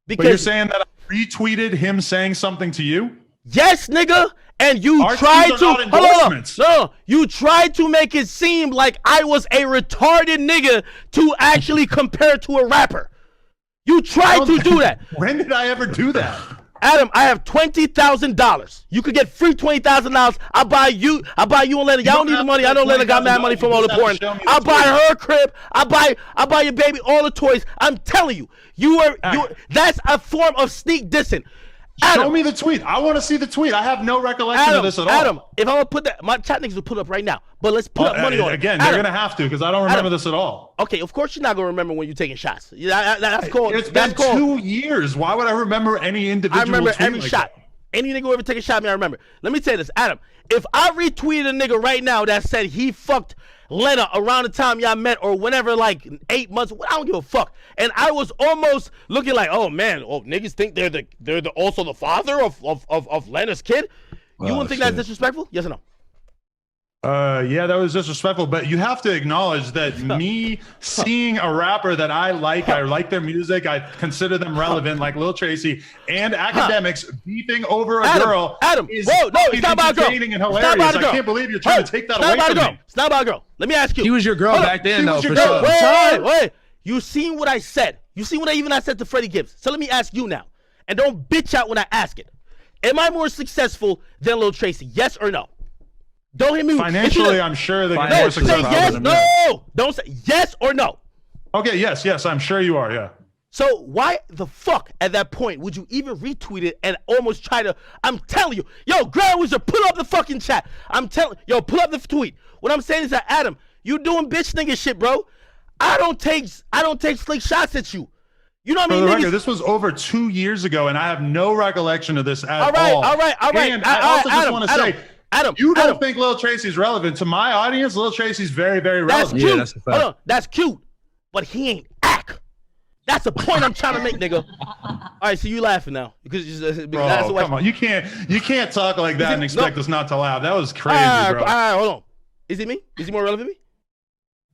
Because But you're saying that I retweeted him saying something to you? yes, nigga. And you Our tried tweets to are not endorsements. no, you tried to make it seem like I was a retarded nigga to actually compare to a rapper. You tried to do that. When did I ever do that? Adam, I have $20,000. You could get free $20,000. I'll buy you and Lena. Y'all don't need the money. I know Lena got mad money from all the porn. I'll buy her crib. I'll buy your baby all the toys. I'm telling you, that's a form of sneak dissing. Adam, Show me the tweet. I want to see the tweet. I have no recollection of this at all. Adam, if I'm gonna put that, my chat niggas will put up right now. But let's put up money on it. Again, Adam, you're gonna have to because I don't remember this at all. Okay, of course you're not gonna remember when you're taking shots. That's called. It's that's been called, 2 years. Why would I remember any individual? I remember tweet every like shot. that? Any nigga who ever take a shot at me, I remember. Let me tell you this, Adam. If I retweeted a nigga right now that said he fucked Lena around the time y'all met or whenever, like 8 months, I don't give a fuck. And I was almost looking like, oh man, niggas think they're also the father of Lena's kid. You wouldn't think that's disrespectful? Yes or no? Yeah, that was disrespectful, but you have to acknowledge that me seeing a rapper that I like their music, I consider them relevant, like Lil Tracy and Academics beefing over a girl. Adam, is whoa, no, it's not about a girl. entertaining and hilarious. I can't believe you're trying to take that away from me. It's not about a girl. Let me ask you. He was your girl back then, though, for sure. Wait. You seen what I said? You seen what I said to Freddie Gibbs? So let me ask you now, and don't bitch out when I ask it. Am I more successful than Lil Tracy? Yes or no? Don't hit me. Financially, I'm sure that you're more successful. Yes, no. Don't say yes or no. Okay, yes, I'm sure you are, yeah. So why the fuck at that point would you even retweet it and almost try to? I'm telling you, yo, Grand Wizard, pull up the fucking chat. Pull up the tweet. What I'm saying is that Adam, you doing bitch nigga shit, bro. I don't take slick shots at you. You know what I mean? For the record, this was over 2 years ago, and I have no recollection of this at all. All right. And I also just want to say, Adam, you don't think Lil Tracy's relevant. To my audience, Lil Tracy's very, very relevant. That's cute. Yeah, that's a fact. Hold on, that's cute. But he ain't act. That's the point I'm trying to make, nigga. All right, so you laughing now because that's the way. Come on, you can't talk like that and expect us not to laugh. That was crazy, bro. All right, hold on. Is it me? Is he more relevant than me?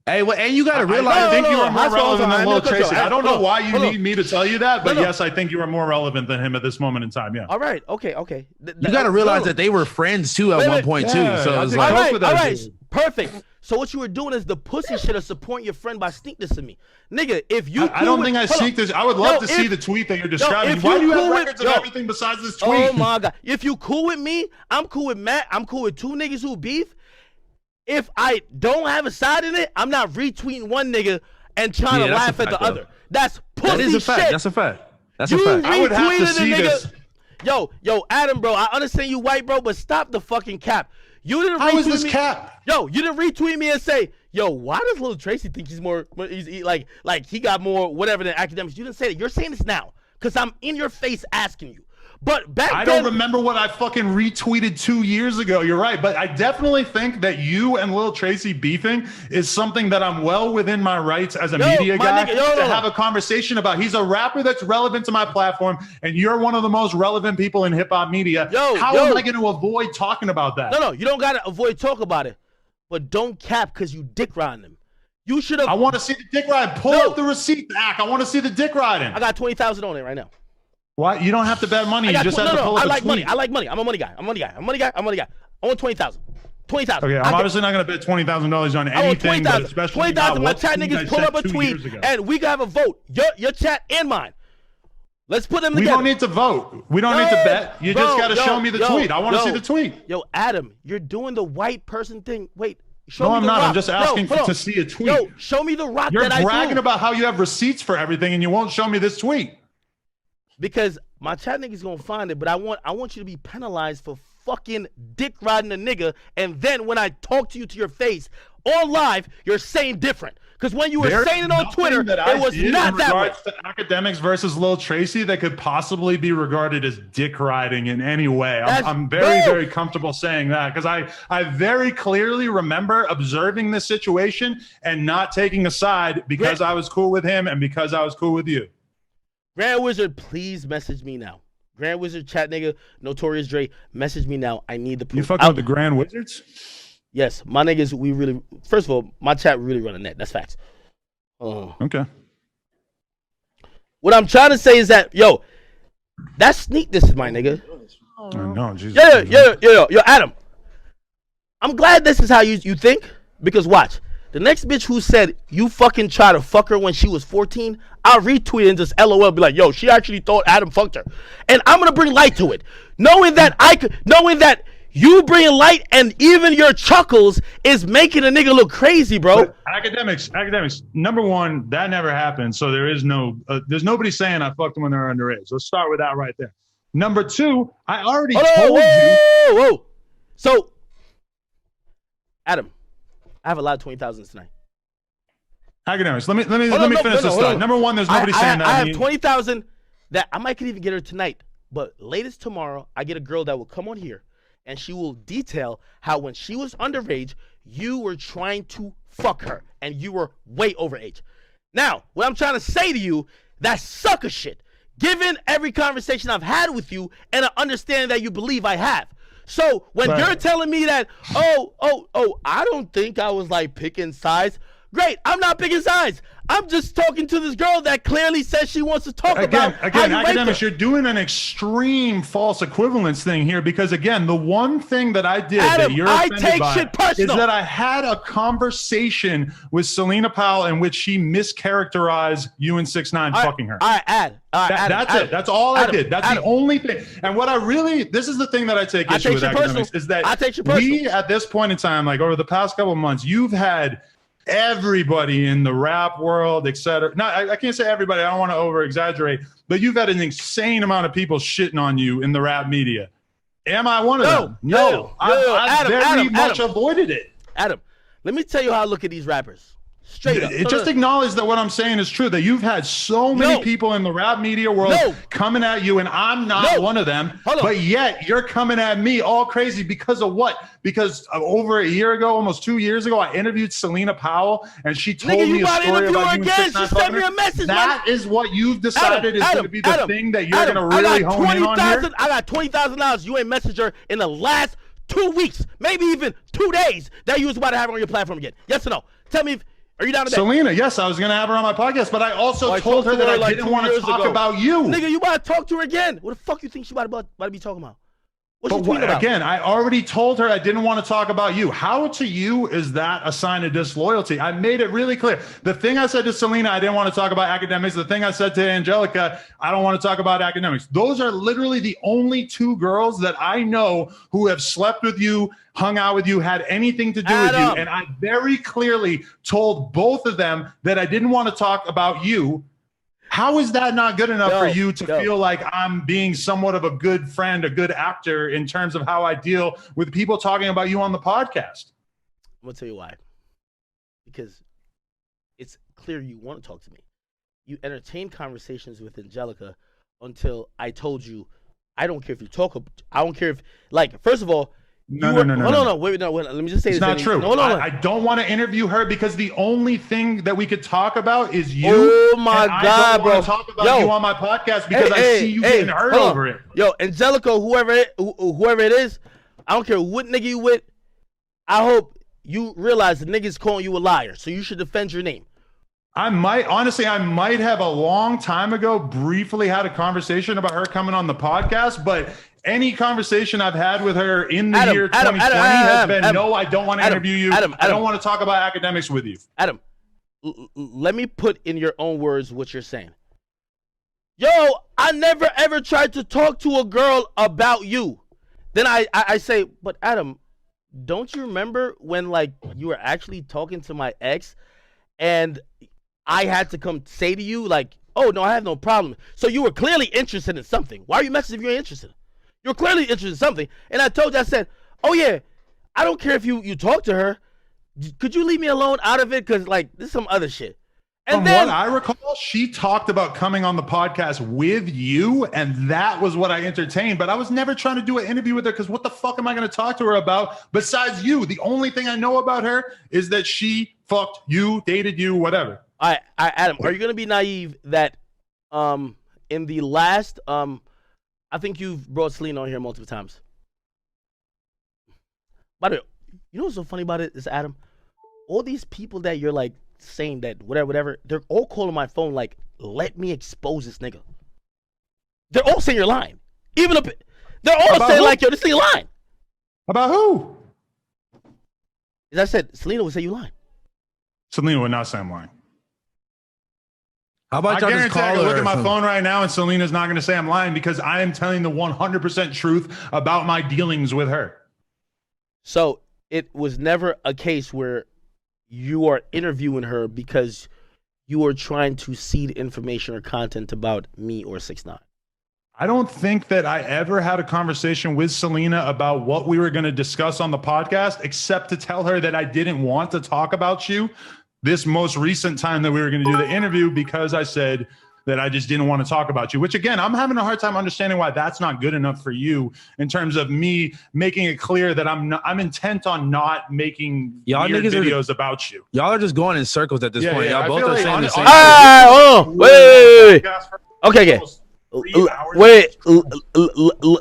Hey, well, and you gotta realize. I think you are more relevant than Lil Tracy. I don't know why you need need me to tell you that, but yes, I think you are more relevant than him at this moment in time. Yeah. All right. Okay. You gotta realize that they were friends too at one point too. So it's like, all right. Perfect. So what you were doing is the pussy shit of supporting your friend by sneak this to me, nigga. If you, I don't think I sneak this. I would love to see the tweet that you're describing. Why do you have records of everything besides this tweet? Oh my god! If you cool with me, I'm cool with Matt. I'm cool with two niggas who beef. If I don't have a side in it, I'm not retweeting one nigga and trying to laugh at the other. That's pussy that is a fact. shit. That's a fact. That's a fact. I would have to see this. Yo, Adam, bro, I understand you white, bro, but stop the fucking cap. You didn't retweet me. How is this cap? Yo, you didn't retweet me and say, yo, why does Lil Tracy think he's more, like he got more whatever than Academics? You didn't say that. You're saying this now because I'm in your face asking you. But back I then, don't remember what I fucking retweeted 2 years ago. You're right. But I definitely think that you and Lil Tracy beefing is something that I'm well within my rights as a media guy to have a conversation about. He's a rapper that's relevant to my platform, and you're one of the most relevant people in hip hop media. How am I going to avoid talking about that? No, you don't got to avoid talk about it. But don't cap because you dick riding them. You should have. I want to see the dick ride. Pull up the receipt back. I want to see the dick riding. I got 20,000 on it right now. Why? You don't have to bet money. You just have to pull up I like money. tweet. I like money. I'm a money guy. I'm a money guy. I want 20,000. 20,000. Okay, I'm obviously not going to bet $20,000 on anything, but especially 20,000. My chat niggas pull up a tweet, and we can have a vote. Your chat and mine. Let's put them together. We don't need to vote. We don't need to bet. You just got to show me the tweet. I want to see the tweet. Yo, Adam, you're doing the white person thing. Wait. No, I'm not. I'm just asking to see a tweet. Yo, show me the rock You're that I do. You're bragging about how you have receipts for everything, and you won't show me this tweet. Because my chat nigga's gonna find it, but I want you to be penalized for fucking dick riding a nigga, and then when I talk to you to your face on live, you're saying different. Because when you were saying it on Twitter, it was not that way. To Akademiks versus Lil Tracy that could possibly be regarded as dick riding in any way. I'm very comfortable saying that because I very clearly remember observing this situation and not taking a side because I was cool with him and because I was cool with you. Grand Wizard, please message me now. Grand Wizard, chat nigga, Notorious Dre, message me now. I need the proof. You fucking with the Grand Wizards? Yes, my niggas, we really, first of all, my chat really run a net. That's facts. Okay. What I'm trying to say is that, yo, that sneak this is my nigga. I know, Jesus. Yo, Adam. I'm glad this is how you think, because watch. The next bitch who said you fucking try to fuck her when she was 14, I'll retweet it and just LOL, be like, yo, she actually thought Adam fucked her. And I'm gonna bring light to it. Knowing that you bringing light and even your chuckles is making a nigga look crazy, bro. But academics. Number one, that never happened. So there's nobody saying I fucked them when they're underage. Let's start with that right there. Number two, I already told you. Whoa. So, Adam, I have a lot of 20,000s tonight. Academics, let me finish this thought. Number one, there's nobody saying that. I have 20,000 that I might could even get her tonight, but latest tomorrow, I get a girl that will come on here and she will detail how when she was underage, you were trying to fuck her and you were way overage. Now, what I'm trying to say to you, that's sucker shit. Given every conversation I've had with you and an understanding that you believe I have. So when you're telling me that, I don't think I was like picking sides. Great, I'm not picking sides. I'm just talking to this girl that clearly says she wants to talk about how you Academics, you're doing an extreme false equivalence thing here because, again, the one thing that I did Adam, that you're offended by is that I had a conversation with Selena Powell in which she mischaracterized you and 6ix9ine fucking her. All right, That's it. That's all I did. That's the only thing. And what I really, this is the thing that I take issue with, Academics, is that we, at this point in time, like over the past couple of months, you've had everybody in the rap world, etc. No, I can't say everybody. I don't want to over exaggerate, but you've had an insane amount of people shitting on you in the rap media. Am I one of them? No. I very much avoided it. Adam, let me tell you how I look at these rappers. Straight up. Just acknowledge that what I'm saying is true, that you've had so many people in the rap media world coming at you, and I'm not one of them. But yet you're coming at me all crazy because of what? Because over a year ago, almost 2 years ago, I interviewed Selena Powell, and she told me a story about you and 6ix9ine. She sent me a message. That is what you've decided is going to be the thing that you're going to really hone in on here? I got $20,000. You ain't messaged her in the last 2 weeks, maybe even 2 days that you was about to have her on your platform again. Yes or no? Tell me if... Are you down to that? Selena, yes, I was going to have her on my podcast, but I also told her that I didn't want to talk about you. Nigga, you about to talk to her again. What the fuck you think she about to be talking about? What's she tweeting about? Again, I already told her I didn't want to talk about you. How to you is that a sign of disloyalty? I made it really clear. The thing I said to Selena, I didn't want to talk about academics. The thing I said to Angelica, I don't want to talk about academics. Those are literally the only two girls that I know who have slept with you, hung out with you, had anything to do with you. And I very clearly told both of them that I didn't want to talk about you. How is that not good enough for you to feel like I'm being somewhat of a good friend, a good actor in terms of how I deal with people talking about you on the podcast? I'm going to tell you why. Because it's clear you want to talk to me. You entertain conversations with Angelica until I told you I don't care if you talk. I don't care if, like, first of all, No. Hold on. Wait. Let me just say It's this. not true. No. I don't want to interview her because the only thing that we could talk about is you. Oh my and God, I don't bro. want to talk about you on my podcast because I see you getting hurt hold on. over it. Yo, Angelico, whoever it is, I don't care what nigga you with. I hope you realize the nigga's calling you a liar, so you should defend your name. I might have a long time ago briefly had a conversation about her coming on the podcast, but any conversation I've had with her in the year 2020 has been, no, I don't want to interview you. I don't want to talk about academics with you. Adam, let me put in your own words what you're saying. Yo, I never ever tried to talk to a girl about you. Then I say, but Adam, don't you remember when, like, you were actually talking to my ex and I had to come say to you, like, oh, no, I have no problem. So you were clearly interested in something. Why are you messing if you're interested? You're clearly interested in something. And I told you, I said, oh, yeah, I don't care if you talk to her. Could you leave me alone out of it? Because, like, this is some other shit. And From then, what I recall, she talked about coming on the podcast with you, and that was what I entertained. But I was never trying to do an interview with her because what the fuck am I going to talk to her about besides you? The only thing I know about her is that she fucked you, dated you, whatever. all right, Adam, are you going to be naive that in the last, I think you've brought Selena on here multiple times. By the way, you know what's so funny about it is, Adam? All these people that you're, like, saying that whatever, they're all calling my phone like, let me expose this nigga. They're all saying you're lying. Even if they're all About saying who? like, yo, this nigga lying. About who? As I said, Selena would say you lying. Selena would not say I'm lying. How about I y'all just guarantee I call can her? look at my some- phone right now and Selena's not going to say I'm lying because I am telling the 100% truth about my dealings with her. So it was never a case where you are interviewing her because you are trying to seed information or content about me or 6ix9ine. I don't think that I ever had a conversation with Selena about what we were going to discuss on the podcast, except to tell her that I didn't want to talk about you this most recent time that we were going to do the interview because I said that I just didn't want to talk about you, which again, I'm having a hard time understanding why that's not good enough for you in terms of me making it clear that I'm intent on not making Y'all weird niggas are- videos about you. Y'all are just going in circles at this Yeah, point. yeah, Y'all I both feel are like saying the honest- same honest- thing. Hold on. Wait. Okay.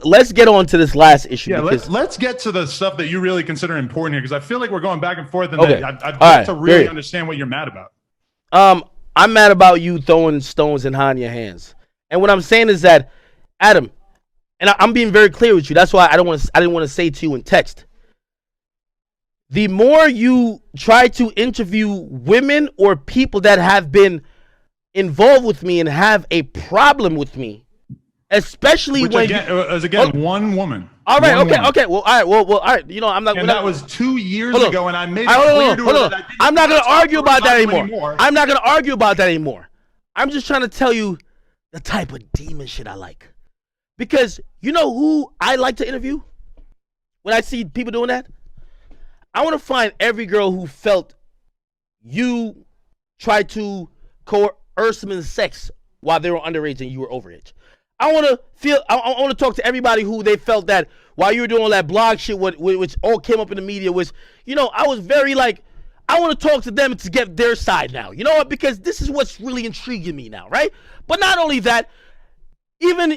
Let's get on to this last issue. Yeah, because let's get to the stuff that you really consider important here because I feel like we're going back and forth and Okay. I've All got right, to really great. understand what you're mad about. I'm mad about you throwing stones and hiding your hands. And what I'm saying is that, Adam, and I'm being very clear with you. That's why I didn't want to say to you in text. The more you try to interview women or people that have been involved with me and have a problem with me, especially Which when again, one woman. all right, One okay, woman. okay, well, all right. You know, I'm not. And that was 2 years Hold on. ago, and I made it Hold clear on, to hold her on. that I didn't I'm not want gonna argue about that you anymore. I'm not gonna argue about that anymore. I'm just trying to tell you the type of demon shit I like. Because you know who I like to interview? When I see people doing that? I want to find every girl who felt you tried to coerce them in sex while they were underage and you were overage. I want to talk to everybody who they felt that while you were doing all that blog shit, which all came up in the media, was, you know, I was very like, I want to talk to them to get their side now. You know what? Because this is what's really intriguing me now, right? But not only that, even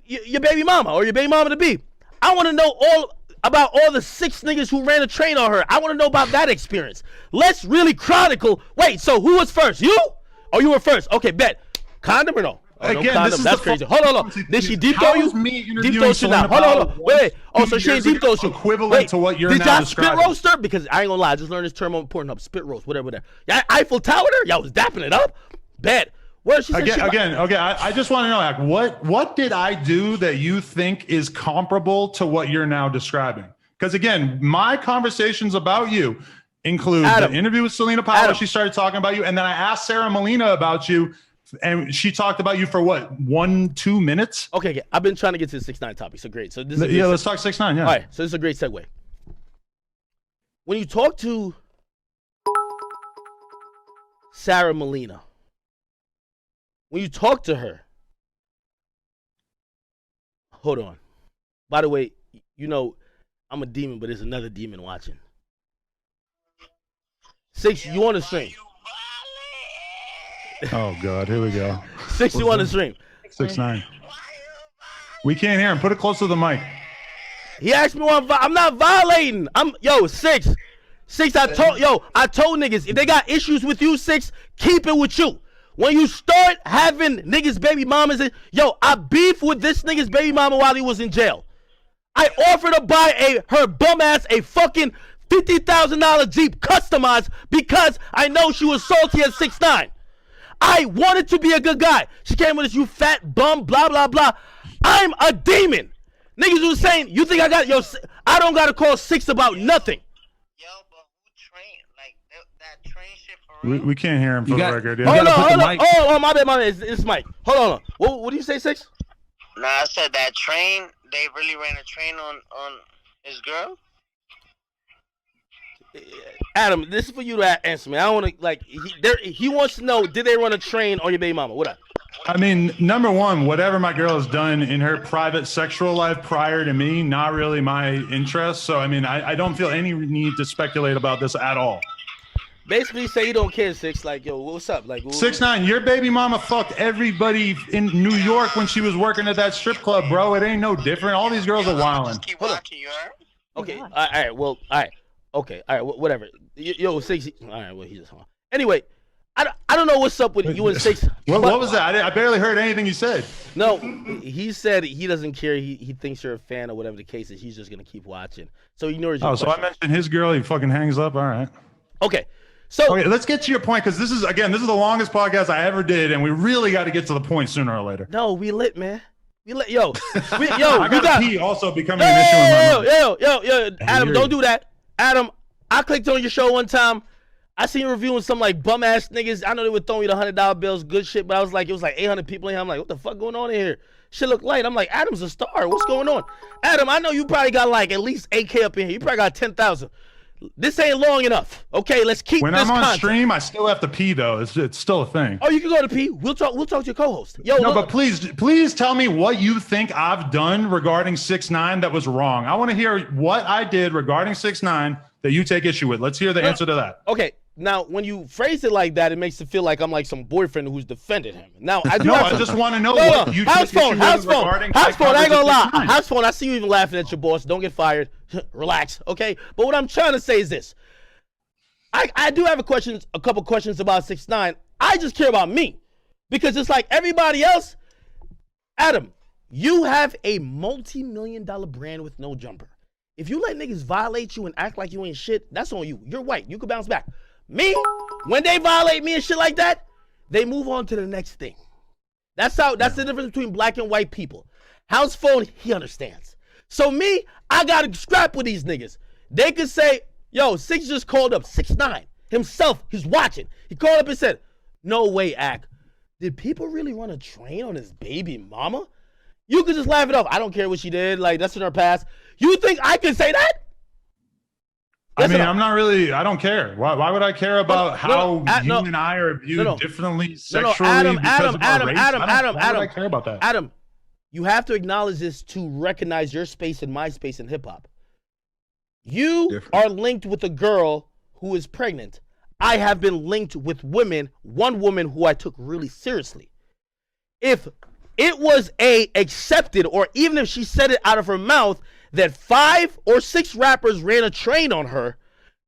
your baby mama or your baby mama to be, I want to know all about all the 6 niggas who ran a train on her. I want to know about that experience. Let's really chronicle. Wait, so who was first? You? Or you were first? Okay, bet. Condom or no? Oh, no Again, condom. this is That's the crazy. fucking Hold on. Did she deep throw How you? is me Deep interviewing throw you now. Selena Hold on. Powell Wait. Oh, so 2 she ain't years deep throw ago, you. equivalent Wait, to what you're did now y'all spit describing. roast her? Because I ain't gonna lie, I just learned this term on Pornhub. Spit roast, whatever that. Y'all Eiffel Towered her? Y'all was dapping it up? Bet. Where she said she Okay. I just want to know, like, what did I do that you think is comparable to what you're now describing? Because again, my conversations about you include Adam. the interview with Selena Powell. Adam. She started talking about you, and then I asked Sarah Molina about you, and she talked about you for what, 1-2 minutes? Okay, I've been trying to get to the 6ix9ine topic, so great. So this is a Yeah, great let's talk 6ix9ine. Yeah. All right, so this is a great segue. When you talk to Sarah Molina, when you talk to her, hold on. By the way, you know, I'm a demon, but there's another demon watching. 6, you on the stream. Oh God, here we go. 6, you on the stream. 6ix9ine. We can't hear him. Put it close to the mic. He asked me why I'm not violating. Yo, 6. I told niggas, if they got issues with you, 6, keep it with you. When you start having niggas baby mamas, I beef with this nigga's baby mama while he was in jail. I offered to buy her bum ass a fucking $50,000 Jeep customized because I know she was salty at 6ix9ine. I wanted to be a good guy. She came with this, you fat bum, blah, blah, blah. I'm a demon. Niggas was saying, you think I don't gotta call 6 about nothing. Yo, but who trained? Like, that train shit for real? We can't hear him for the record. Yeah. Hold on. Oh, my bad. It's Mike. Hold on. What do you say, 6? Nah, I said that train, they really ran a train on his girl? Adam, this is for you to answer me. I don't want to, he wants to know, did they run a train on your baby mama? What up? I mean, number one, whatever my girl has done in her private sexual life prior to me, not really my interest. So, I mean, I don't feel any need to speculate about this at all. Basically, say you don't care, 6. Like, yo, what's up? Like, 6ix9ine, your baby mama fucked everybody in New York when she was working at that strip club, bro. It ain't no different. All these girls are wilding. Just keep watching, you heard? Okay, all right, well, all right. Okay, all right, whatever. Yo, 6. All right, well, he just hung. Anyway, I don't know what's up with you and 6. What was that? I barely heard anything you said. No, he said he doesn't care. He thinks you're a fan or whatever the case is. He's just gonna keep watching. So he ignores your so I mentioned his girl. He fucking hangs up. All right. Okay. So okay, let's get to your point because this is the longest podcast I ever did, and we really got to get to the point sooner or later. No, we lit, man. We lit. I got pee also becoming an issue in my mind. Yo, Adam, don't do that. Adam, I clicked on your show one time. I seen you reviewing some like bum ass niggas. I know they were throwing you the $100 bills, good shit, but it was like 800 people in here. I'm like, what the fuck going on in here? Shit look light. I'm like, Adam's a star. What's going on? Adam, I know you probably got like at least 8K up in here. You probably got 10,000. This ain't long enough. Okay, let's keep when this I'm on content. Stream, I still have to pee though. It's still a thing. Oh, you can go to pee. We'll talk to your co-host. Yo, no, but please tell me what you think I've done regarding 6ix9ine that was wrong. I want to hear what I did regarding 6ix9ine that you take issue with. Let's hear the answer to that. Okay. Now, when you phrase it like that, it makes it feel like I'm like some boyfriend who's defended him. Now, I just want to know what you House phone. House phone. I ain't gonna lie. 6ix9ine. House phone. I see you even laughing at your boss. Don't get fired. Relax, okay? But what I'm trying to say is this. I do have a couple questions about 6ix9ine. I just care about me because it's like everybody else. Adam, you have a multi-million-dollar brand with no jumper. If you let niggas violate you and act like you ain't shit, that's on you. You're white. You can bounce back. Me, when they violate me and shit like that, they move on to the next thing. That's the difference between black and white people. House phone, he understands. So me, I gotta scrap with these niggas. They could say, yo, 6 just called up 6ix9ine himself. He's watching. He called up and said, no way, Ak. Did people really run a train on his baby mama? You could just laugh it off. I don't care what she did. Like, that's in her past. You think I can say that? I mean, I don't care. Why would I care about how you and I are viewed differently sexually? Adam, why would I care about that? Adam, you have to acknowledge this to recognize your space and my space in hip hop. You are linked with a girl who is pregnant. I have been linked with one woman who I took really seriously. If it was accepted, or even if she said it out of her mouth, that 5 or 6 rappers ran a train on her,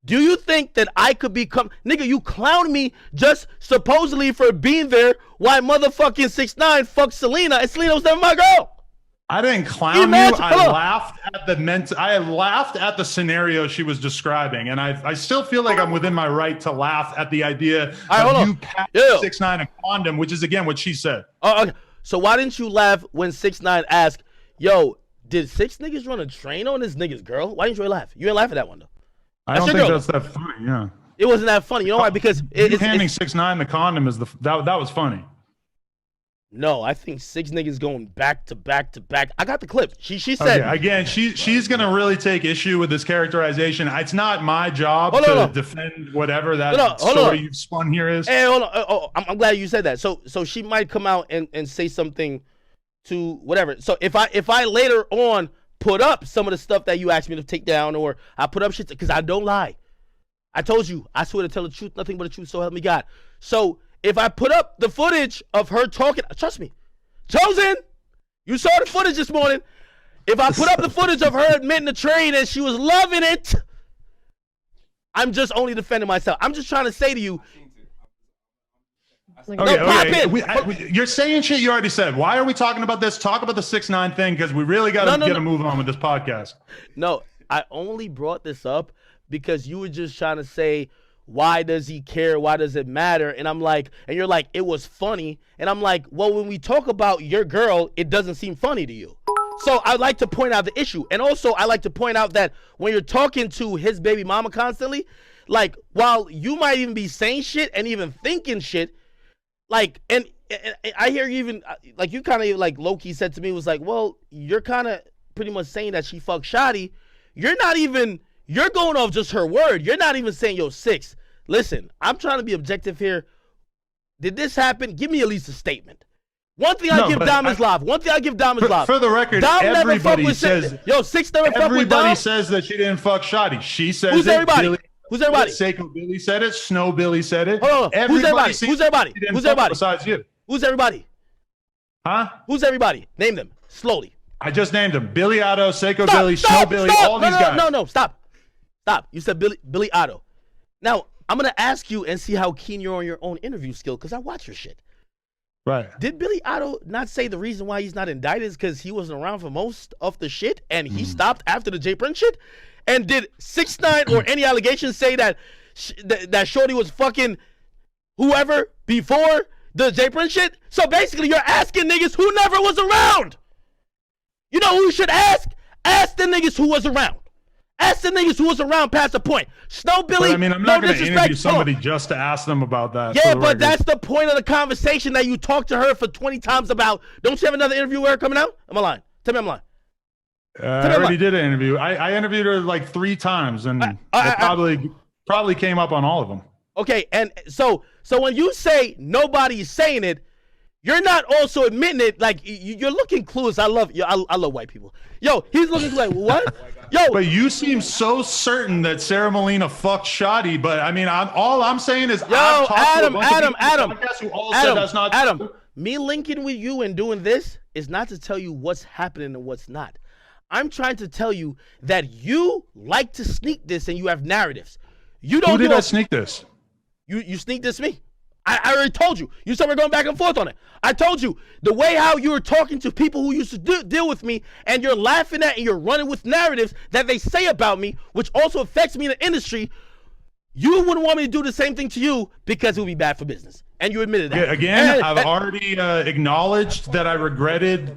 do you think that I could become, nigga, you clown me just supposedly for being there while motherfucking 6ix9ine fucked Selena, and Selena was never my girl. I didn't clown you. I laughed at the scenario she was describing, and I still feel like I'm within my right to laugh at the idea of you passing 6ix9ine a condom, which is again what she said. Okay. So why didn't you laugh when 6ix9ine asked, yo, did 6 niggas run a train on this nigga's girl? Why didn't you laugh? You didn't laugh at that one though. I don't think that's that funny. Yeah. It wasn't that funny. You know why? Because handing 6ix9ine the condom is that was funny. No, I think 6 niggas going back to back to back. I got the clip. She said again. She's gonna really take issue with this characterization. It's not my job to defend whatever that story you've spun here is. Hey, hold on. I'm glad you said that. So she might come out and say something to whatever. So if I later on put up some of the stuff that you asked me to take down, or I put up shit because I don't lie. I told you, I swear to tell the truth, nothing but the truth, so help me God. So if I put up the footage of her talking, trust me, Chosen, you saw the footage this morning. If I put up the footage of her admitting the trade and she was loving it, I'm just only defending myself. I'm just trying to say to you. You're saying shit you already said. Why are we talking about this? Talk about the 6ix9ine thing, because we really got to get a move on with this podcast. No, I only brought this up because you were just trying to say, why does he care? Why does it matter? And I'm like, and you're like, it was funny. And I'm like, well, when we talk about your girl, it doesn't seem funny to you. So I like to point out the issue. And also I like to point out that when you're talking to his baby mama constantly, like, while you might even be saying shit and even thinking shit, like, and I hear you even, like, you kind of like low-key said to me, was like, well, you're kind of pretty much saying that she fucked Shotty. You're not even, you're going off just her word. You're not even saying, yo, 6. Listen, I'm trying to be objective here. Did this happen? Give me at least a statement. One thing I give Dom is love. One thing I give Dom is love. For the record, Dom everybody says, yo, 6 never fuck with Dom. Everybody says that she didn't fuck Shotty. She says Who's everybody? Who's everybody? Seiko Billy said it. Snow Billy said it. Hold on. Who's everybody? Who's everybody? Who's everybody? Besides you. Who's everybody? Huh? Who's everybody? Name them slowly. I just named them. Billy Otto, Seiko Billy, Snow Billy, all these guys. No, stop. You said Billy Otto. Now, I'm going to ask you and see how keen you're on your own interview skill, because I watch your shit. Right. Did Billy Otto not say the reason why he's not indicted is because he wasn't around for most of the shit and he stopped after the J Prince shit? And did 6ix9ine or any allegations say that that Shorty was fucking whoever before the J Prince shit? So basically you're asking niggas who never was around. You know who you should ask? Ask the niggas who was around. Ask the niggas who was around past the point. Snow Billy, but, I mean, I'm not going to interview somebody just to ask them about that. Yeah, but that's the point of the conversation that you talk to her for 20 times about. Don't you have another interview with her coming out? Am I lying? Tell me I'm lying. I already did an interview. I interviewed her like 3 times, and it probably came up on all of them. Okay, and so when you say nobody's saying it, you're not also admitting it. Like, you're looking clueless. I love you. I love white people. Yo, he's looking like, what? Yo, but you seem so certain that Sarah Molina fucked Shotty. But I mean, all I'm saying is, yo, Adam. That's not Adam. Me linking with you and doing this is not to tell you what's happening and what's not. I'm trying to tell you that you like to sneak this and you have narratives. You don't. Who did I sneak this? You sneak this me. I already told you. You said we're going back and forth on it. I told you the way how you were talking to people who used to deal with me, and you're laughing at and you're running with narratives that they say about me, which also affects me in the industry. You wouldn't want me to do the same thing to you because it would be bad for business. And you admitted that. Yeah, again, I've already acknowledged that I regretted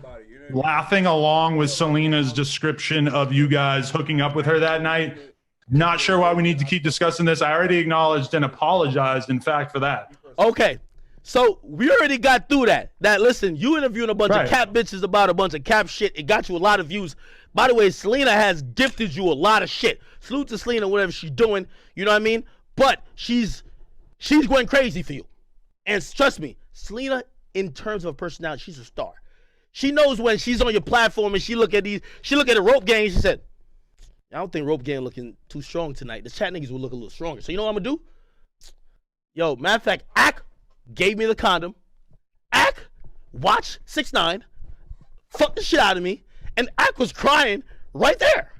laughing along with Selena's description of you guys hooking up with her that night. Not sure why we need to keep discussing this. I already acknowledged and apologized, in fact, for that. Okay, so we already got through that. Listen, you interviewing a bunch of cap bitches about a bunch of cap shit. It got you a lot of views. By the way, Selena has gifted you a lot of shit. Salute to Selena, whatever she's doing. You know what I mean? But she's going crazy for you. And trust me, Selena, in terms of personality, she's a star. She knows when she's on your platform and she look at the rope game. She said, I don't think rope game looking too strong tonight. The chat niggas will look a little stronger. So you know what I'm gonna do? Yo, matter of fact, Ak gave me the condom. Ak watched 6ix9ine, fucked the shit out of me, and Ak was crying right there.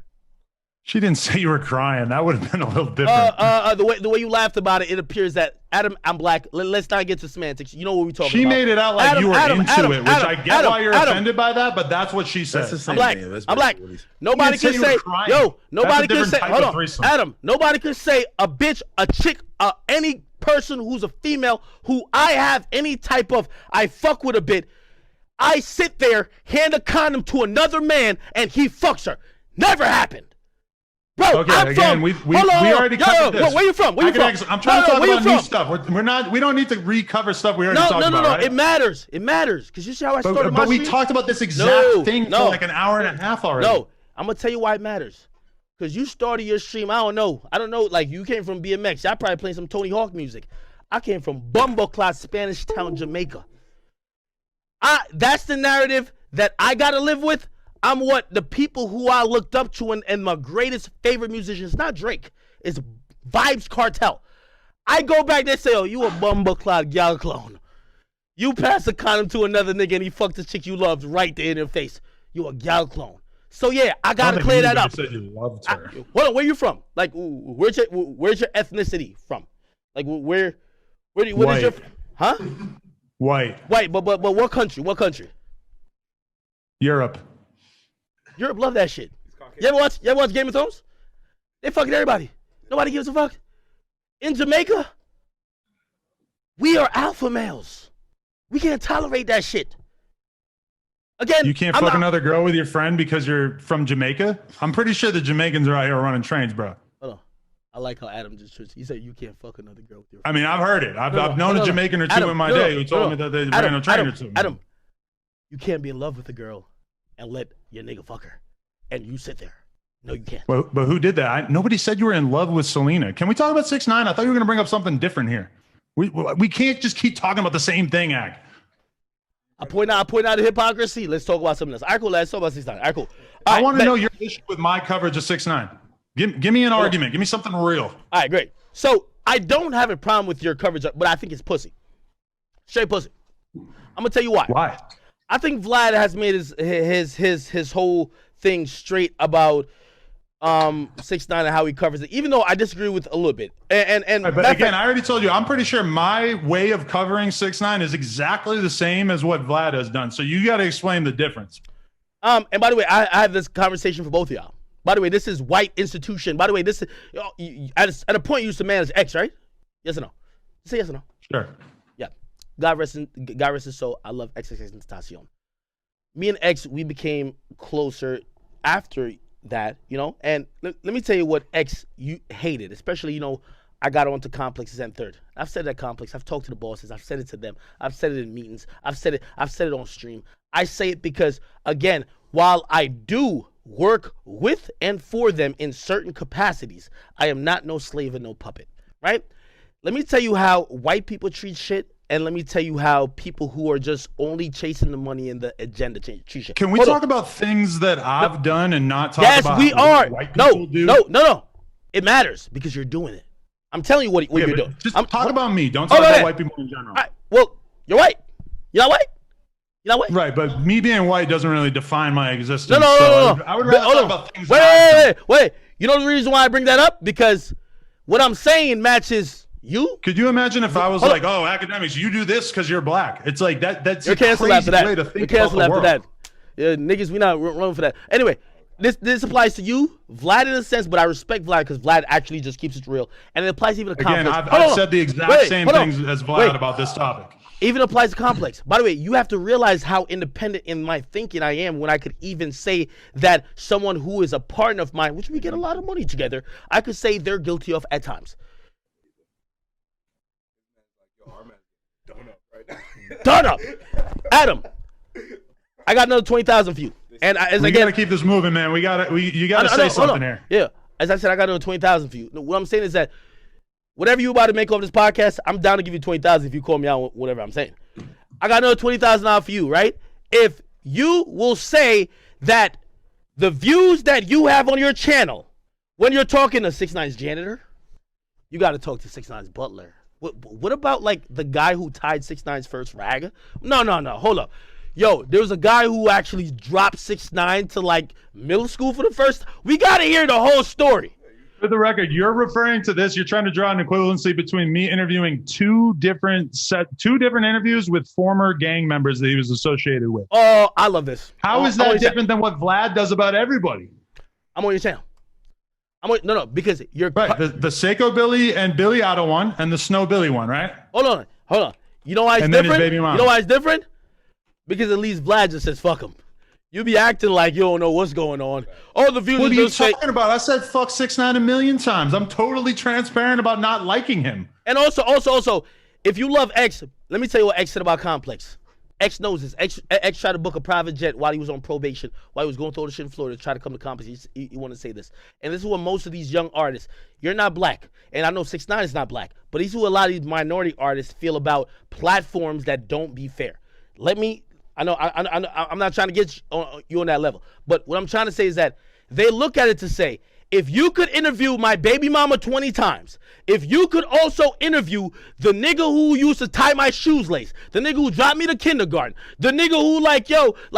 She didn't say you were crying. That would have been a little different. The way you laughed about it, it appears that Adam, I'm black. Let's not get to semantics. You know what we talking about. She made it out like you were into it, which I get why you're offended by that, but that's what she said. I'm black. I'm black. Nobody can say, yo, nobody can say, hold on, Adam, nobody can say a bitch, a chick, any person who's a female who I have any type of, I fuck with a bit, I sit there, hand a condom to another man, and he fucks her. Never happened. Bro, okay, I'm again, from, we already covered this. Where you from? Where you from? I'm trying to talk about new stuff. We don't need to recover stuff we already talked about. No. Right? It matters. It matters. Because you see how I started my But we talked about this exact thing for like an hour and a half already. No, I'm going to tell you why it matters. Because you started your stream, I don't know. Like, you came from BMX. I probably playing some Tony Hawk music. I came from Bumbleclot, Spanish Town, Jamaica. That's the narrative that I gotta live with, I'm what the people who I looked up to and my greatest favorite musicians, not Drake, is Vibes Cartel. I go back there and say, oh, you a bumbleclad gal clone. You pass a condom to another nigga and he fucked the chick you loved right there in your face. You a gal clone. So yeah, I gotta clear that up. You said you loved her. Hold on, where you from? Like, where's your ethnicity from? Like, what is your, huh? White. But what country? What country? Europe. Europe love that shit. You ever watch Game of Thrones? They fucking everybody. Nobody gives a fuck. In Jamaica, we are alpha males. We can't tolerate that shit. Again, You can't fuck another girl with your friend because you're from Jamaica? I'm pretty sure the Jamaicans are out here running trains, bro. Hold on. I like how Adam just he said you can't fuck another girl with your I mean, I've heard it. I've known no, a no. Jamaican or two Adam, in my no, day who told no. me that they Adam, ran a train or two. Adam, you can't be in love with a girl and let your nigga fuck her. And you sit there. No, you can't. But who did that? Nobody said you were in love with Selena. Can we talk about 6ix9ine? I thought you were going to bring up something different here. We can't just keep talking about the same thing, Ag. I point out the hypocrisy. Let's talk about something else. All right, cool. Let's talk about 6ix9ine. All right, cool. I want to know your issue with my coverage of 6ix9ine. Give me an argument. Give me something real. All right, great. So I don't have a problem with your coverage, but I think it's pussy. Straight pussy. I'm gonna tell you why. Why? I think Vlad has made his whole thing straight about 6ix9ine and how he covers it, even though I disagree with a little bit. And but again, I already told you, I'm pretty sure my way of covering 6ix9ine is exactly the same as what Vlad has done. So you got to explain the difference. And by the way, I have this conversation for both of y'all. By the way, this is white institution. By the way, this is at a point you used to manage X, right? Yes or no? Say yes or no. Sure. Yeah. God rest his soul. I love XXXTentacion. Me and X, we became closer after that, you know. And let me tell you what X you hated, especially, you know, I got onto complexes and third. I've said that complex. I've talked to the bosses. I've said it to them. I've said it in meetings. I've said it on stream. I say it because, again, while I do work with and for them in certain capacities, I am not no slave and no puppet, right? Let me tell you how white people treat shit, and let me tell you how people who are just only chasing the money and the agenda treat shit. Can we talk about things that I've done and not talk about we what are. white people do? No. It matters because you're doing it. I'm telling you what you're doing. Just talk about me. Don't talk about white people in general. All right, well, you're white. You're not white. You're not white. Right, but me being white doesn't really define my existence. No. I would rather talk about things. Wait. You know the reason why I bring that up? Because what I'm saying matches you. Could you imagine if I was like, "Oh, academics, you do this because you're black"? It's like that's You're a canceled crazy after that. way to think You're canceled about the after world. that. Yeah, niggas, we not running for that. Anyway, this applies to you, Vlad, in a sense, but I respect Vlad because Vlad actually just keeps it real, and it applies even to Again, complex. I've said the exact same things as Vlad about this topic. Even applies to complex. By the way, you have to realize how independent in my thinking I am when I could even say that someone who is a partner of mine, which we get a lot of money together, I could say they're guilty of at times. Done up. Adam, I got another 20,000 for you. And We gotta keep this moving, man. You gotta say something here. Yeah, as I said, I got another 20,000 for you. What I'm saying is that whatever you about to make off this podcast, I'm down to give you 20,000 if you call me out on whatever I'm saying. I got another 20,000 out for you, right? If you will say that the views that you have on your channel when you're talking to 6ix9ine's janitor, you got to talk to 6ix9ine's butler. What about like the guy who tied 6ix9ine's first rag? No. Hold up. Yo, there was a guy who actually dropped 6ix9ine to like middle school for the first. We got to hear the whole story. For the record, you're referring to this. You're trying to draw an equivalency between me interviewing two different interviews with former gang members that he was associated with. Oh, I love this. How is that different than what Vlad does about everybody? I'm on your channel. No, because you're right. The Seiko Billy and Billy Otto one, and the Snow Billy one, right? Hold on. You know why it's different? You know why it's different? Because at least Vlad just says fuck him. You be acting like you don't know what's going on. All the views. What are you talking about? I said fuck 6ix9ine a million times. I'm totally transparent about not liking him. And also, if you love X, let me tell you what X said about Complex. X knows this. X tried to book a private jet while he was on probation, while he was going through all the shit in Florida to try to come to Complex. He wanted to say this. And this is what most of these young artists, you're not black. And I know 6ix9ine is not black. But these are what a lot of these minority artists feel about platforms that don't be fair. Let me I know. I'm not trying to get you on that level. But what I'm trying to say is that they look at it to say, if you could interview my baby mama 20 times, if you could also interview the nigga who used to tie my shoes lace, the nigga who dropped me to kindergarten, the nigga who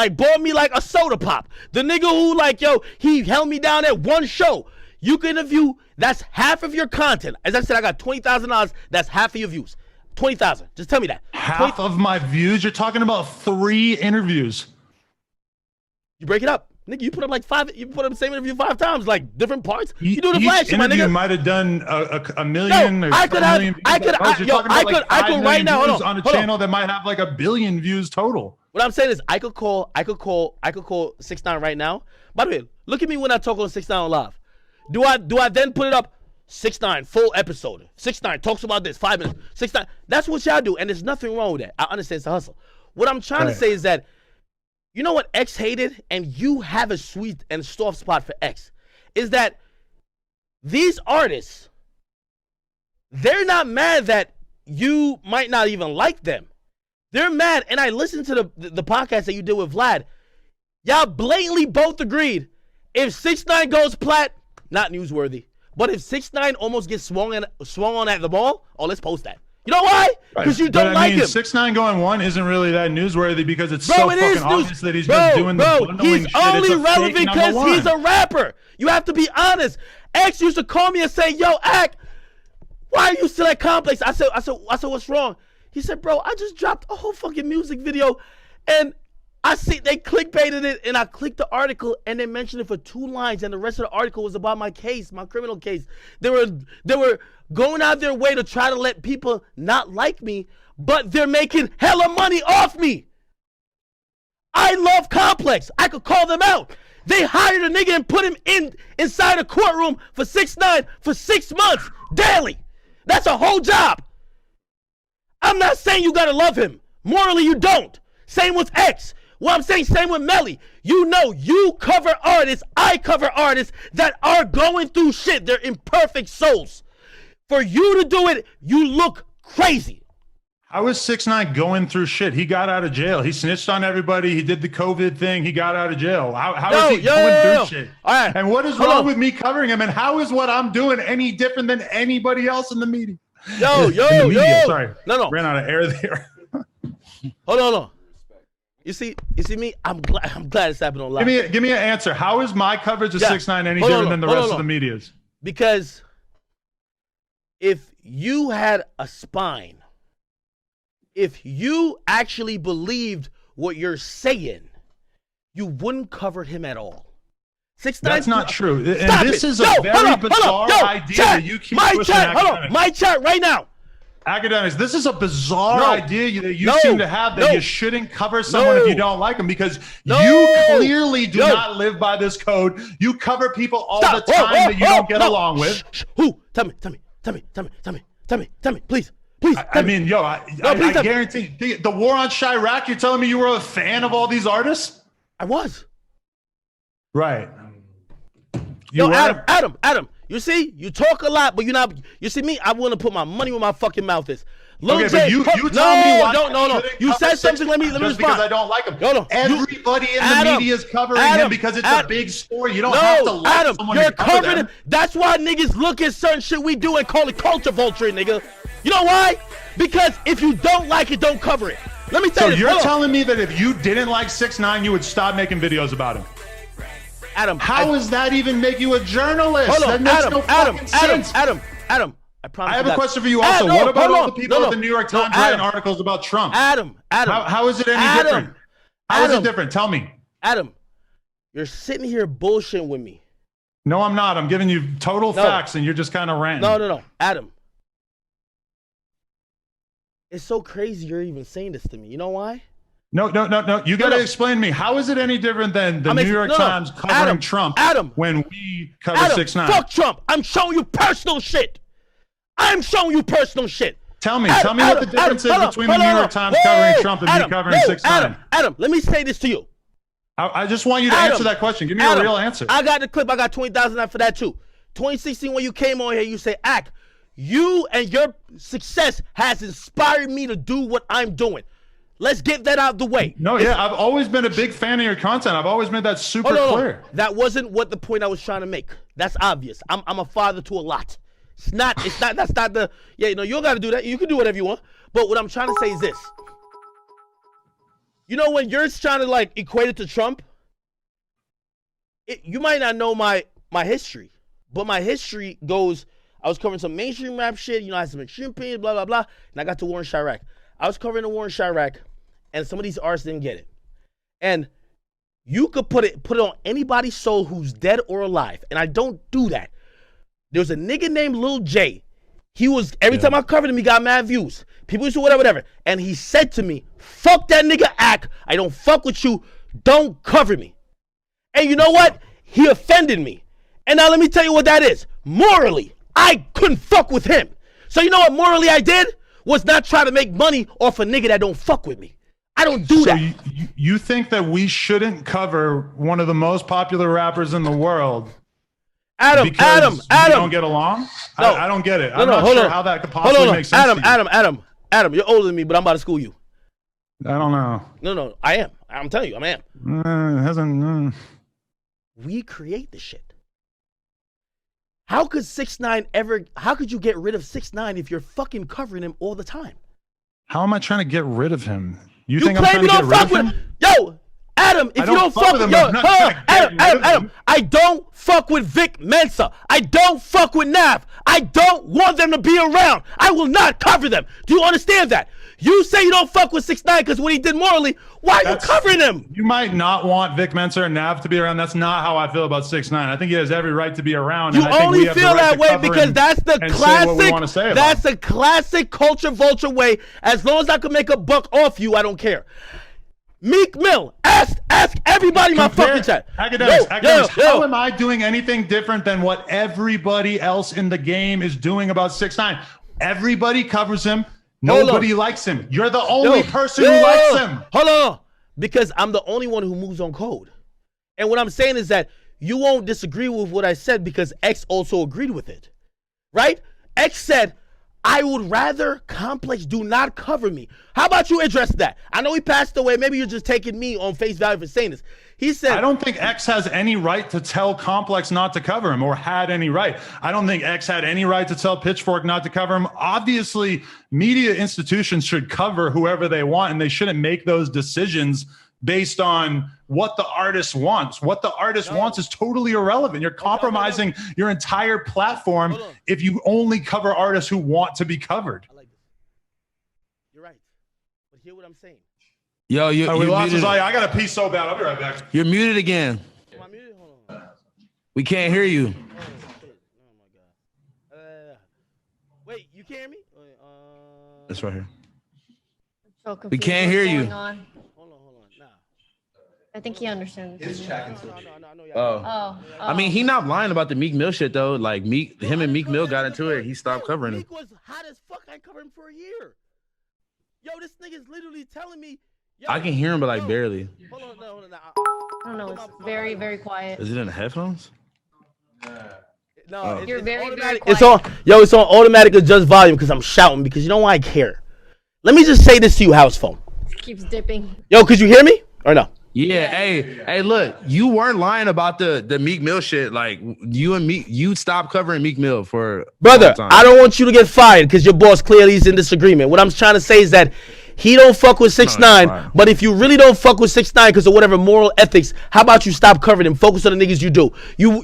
bought me like a soda pop, the nigga who he held me down at one show. You can interview, that's half of your content. As I said, I got $20,000, that's half of your views. 20,000, just tell me that. Half of my views? You're talking about 3 interviews. You break it up. Nigga, you put up the same interview 5 times, like different parts. You do the Each flash shit, my interview nigga. might have done a million. No, or I could 10 have- million I views. could- You're talking I about could- like I 5 could million right now- hold views on, on a hold on. channel that might have like 1 billion views total. What I'm saying is I could call 6ix9ine right now. By the way, look at me when I talk on 6ix9ine on live. Do I then put it up? 6ix9ine full episode. 6ix9ine talks about this 5 minutes. 6ix9ine. That's what y'all do, and there's nothing wrong with that. I understand it's a hustle. What I'm trying to say is that, you know what X hated, and you have a sweet and soft spot for X, is that these artists, they're not mad that you might not even like them. They're mad, and I listened to the podcast that you did with Vlad. Y'all blatantly both agreed, if 6ix9ine goes plat, not newsworthy. But if 6ix9ine almost gets swung on at the ball, let's post that. You know why? Because you don't like him. 6ix9ine going 1 isn't really that newsworthy because it's so it fucking is obvious that he's just doing the bundling he's shit. only It's a relevant fake because number he's a one. rapper. You have to be honest. X used to call me and say, "Yo, Ak, why are you still at Complex?" I said, "What's wrong?" He said, "Bro, I just dropped a whole fucking music video, and I see they clickbaited it, and I clicked the article, and they mentioned it for 2 lines, and the rest of the article was about my case, my criminal case. They were going out their way to try to let people not like me, but they're making hella money off me. I love Complex. I could call them out. They hired a nigga and put him inside a courtroom for 6ix9ine for 6 months daily. That's a whole job. I'm not saying you gotta love him. Morally, you don't. Same with X. What I'm saying, same with Melly. You know, you cover artists, I cover artists that are going through shit. They're imperfect souls. For you to do it, you look crazy. How is 6ix9ine going through shit? He got out of jail. He snitched on everybody. He did the COVID thing. He got out of jail. How is he going through shit? All right. And what is wrong with me covering him? And how is what I'm doing any different than anybody else in the media? Sorry. No. Ran out of air there. Hold on. You see me? I'm glad it's happening online. Give me an answer. How is my coverage of 6ix9ine any different than the rest of the media's? Because if you had a spine, if you actually believed what you're saying, you wouldn't cover him at all. 6ix9ine. That's not true. Stop And this it. is a very bizarre idea chat, that you keep my pushing. chat, hold on, my chat right now. Academics, this is a bizarre idea that you seem to have that you shouldn't cover someone if you don't like them because you clearly do not live by this code. You cover people all the time that you don't get along with. Who? Tell me, please. I mean, yo, I guarantee the war on Chirac, you're telling me you were a fan of all these artists? I was. Right. Yo, Adam, you see, you talk a lot, but you're not. You see me, I want to put my money where my fucking mouth is. Okay, but you tell me why. No. You said something. Let me respond. Because I don't like him. No. Everybody in the media is covering him because it's a big story. You don't have to like someone you're to cover covering them. him. That's why niggas look at certain shit we do and call it culture vulture, nigga. You know why? Because if you don't like it, don't cover it. Let me tell you. So you're telling me that if you didn't like 6ix9ine, you would stop making videos about him? Adam, how does that even make you a journalist? Hold on, that makes no fucking sense. Adam. I promise. I have a question for you also. What about all the people at the New York Times writing articles about Trump? Adam. How is it any different? How is it different? Tell me. Adam, you're sitting here bullshitting with me. No, I'm not. I'm giving you total facts, and you're just kind of ranting. No. Adam. It's so crazy you're even saying this to me. You know why? No. You got to explain to me. How is it any different than the New York Times covering Trump when we cover 6ix9ine? Fuck Trump. I'm showing you personal shit. Tell me what the difference is between the New York Times covering Trump and me covering 6ix9ine. Adam, let me say this to you. I just want you to answer that question. Give me a real answer. I got the clip. I got 20,000 for that too. 2016 when you came on here, you say, Ak, you and your success has inspired me to do what I'm doing. Let's get that out the way. No, yeah, I've always been a big fan of your content. I've always made that super clear. That wasn't what the point I was trying to make. That's obvious. I'm a father to a lot. It's not, that's not the, yeah, no, you don't got to do that. You can do whatever you want. But what I'm trying to say is this. You know, when you're trying to like equate it to Trump, you might not know my history, but my history goes, I was covering some mainstream rap shit, you know, I had some extreme opinions, blah, blah, blah, and I got to war in Chirac. I was covering the war in Chirac, and some of these artists didn't get it. And you could put it on anybody's soul who's dead or alive, and I don't do that. There's a nigga named Lil J. He was, every time I covered him, he got mad views. People used to whatever. And he said to me, fuck that nigga Ack. I don't fuck with you. Don't cover me. And you know what? He offended me. And now let me tell you what that is. Morally, I couldn't fuck with him. So you know what morally I did? Was not try to make money off a nigga that don't fuck with me. I don't do that. You think that we shouldn't cover one of the most popular rappers in the world? Adam, you don't get along? No. I don't get it. I'm not sure how that could possibly make sense to you. Adam, you're older than me, but I'm about to school you. I don't know. No, I am. I'm telling you, I am. It hasn't. We create the shit. How could 6ix9ine how could you get rid of 6ix9ine if you're fucking covering him all the time? How am I trying to get rid of him? You think claim I'm trying you to get don't rid fuck of with him? Yo, Adam, if you don't fuck with him, yo, I'm not trying to get rid of Adam, him. I don't fuck with Vic Mensa. I don't fuck with Nav. I don't want them to be around. I will not cover them. Do you understand that? You say you don't fuck with 6ix9ine because what he did morally, why are you covering him? You might not want Vic Mensa or Nav to be around. That's not how I feel about 6ix9ine. I think he has every right to be around. You and I think only we have the feel right that to way cover because him that's the and say what we want to say classic. about That's him. a classic culture vulture way. As long as I can make a buck off you, I don't care. Meek Mill, ask everybody in my fucking chat. Academics, how am I doing anything different than what everybody else in the game is doing about 6ix9ine? Everybody covers him. Nobody likes him. You're the only person who likes him. Hold on. Because I'm the only one who moves on code. And what I'm saying is that you won't disagree with what I said because X also agreed with it. Right? X said, I would rather Complex do not cover me. How about you address that? I know he passed away. Maybe you're just taking me on face value for saying this. He said, I don't think X has any right to tell Complex not to cover him or had any right. I don't think X had any right to tell Pitchfork not to cover him. Obviously, media institutions should cover whoever they want, and they shouldn't make those decisions based on what the artist wants. What the artist wants is totally irrelevant. You're compromising your entire platform if you only cover artists who want to be covered. I like this. You're right. But hear what I'm saying. Yo, we lost muted. his audio. I got to pee so bad. I'll be right back. You're muted again. Am I muted? Hold on. We can't hear you. Oh, shit. Oh, my God. Wait, you can't hear me? That's right here. So confused. We can't What's hear you. going on? Hold on. Nah. I think he understands. No. Oh. Oh. I mean, he not lying about the Meek Mill shit though. Like him and Meek Mill got into it. He stopped covering him. Meek was hot as fuck. I covered him for a year. Yo, this nigga's literally telling me. Yo, I can hear him, but like barely. Hold on. I don't know. It's very, very quiet. Is it in the headphones? No, You're very, very automatic. quiet. It's on automatic adjust volume because I'm shouting because you know why I care. Let me just say this to you, house phone. Keeps dipping. Yo, could you hear me or no? Yeah. Hey, look, you weren't lying about the Meek Mill shit. Like you stopped covering Meek Mill for Brother, a long time. I don't want you to get fired because your boss clearly is in disagreement. What I'm trying to say is that he don't fuck with 6ix9ine, but if you really don't fuck with 6ix9ine because of whatever moral ethics, how about you stop covering him? Focus on the niggas you do. You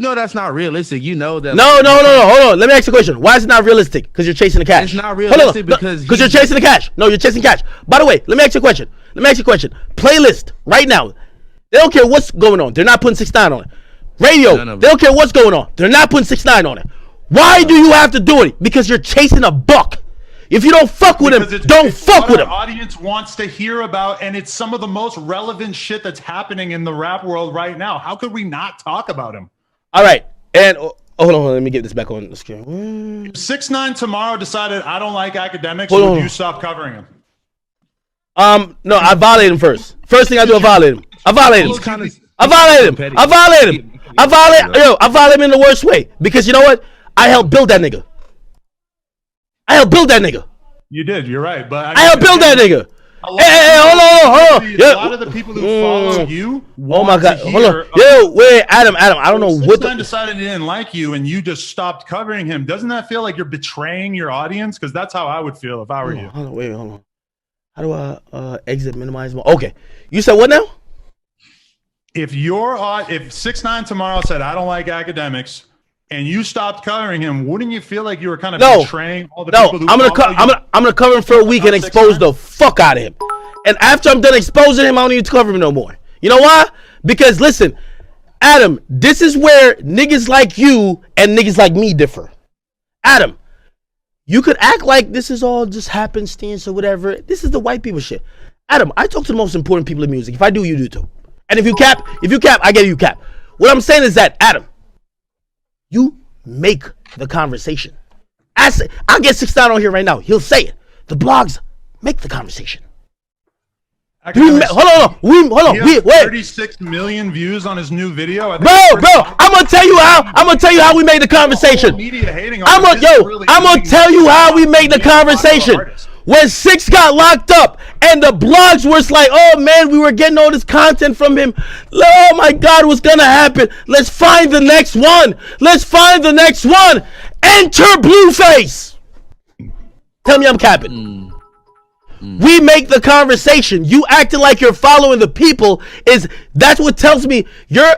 know that's not realistic. You know that. No. Hold on. Let me ask you a question. Why is it not realistic? Because you're chasing the cash. It's not realistic because you're chasing the cash. No, you're chasing cash. By the way, let me ask you a question. Playlist right now. They don't care what's going on. They're not putting 6ix9ine on it. Radio. They don't care what's going on. They're not putting 6ix9ine on it. Why do you have to do it? Because you're chasing a buck. If you don't fuck with him, don't fuck with him. Our audience wants to hear about, and it's some of the most relevant shit that's happening in the rap world right now. How could we not talk about him? All right, and hold on, let me get this back on the screen. If 6ix9ine tomorrow decided I don't like academics, would you stop covering him? No, I violated him first. First thing I do, I violate him. I violate him in the worst way because you know what? I helped build that nigga. You did. You're right. But I helped build that nigga. Hey, hold on. A lot of the people who follow you. Oh my God, hold on. Yo, wait, Adam. I don't know what. Decided he didn't like you, and you just stopped covering him. Doesn't that feel like you're betraying your audience? Because that's how I would feel if I were you. Hold on. How do I exit minimize? Okay, you said what now? If 6ix9ine tomorrow said I don't like academics, and you stopped covering him, wouldn't you feel like you were kind of betraying all the people who I'm gonna cover him for a week and expose the fuck out of him. And after I'm done exposing him, I don't need to cover him no more. You know why? Because listen, Adam, this is where niggas like you and niggas like me differ. Adam, you could act like this is all just happenstance or whatever. This is the white people shit. Adam, I talk to the most important people in music. If I do, you do too. And if you cap, I get you cap. What I'm saying is that, Adam, you make the conversation. I'll get 6ix9ine on here right now. He'll say it. The blogs make the conversation. Hold on. Wait. 36 million views on his new video. Bro, I'm gonna tell you how we made the conversation. I'm gonna tell you how we made the conversation. When 6 got locked up and the blogs was like, oh man, we were getting all this content from him. Oh my God, what's gonna happen? Let's find the next one. Enter Blueface. Tell me I'm capping. We make the conversation. You acting like you're following the people that's what tells me you're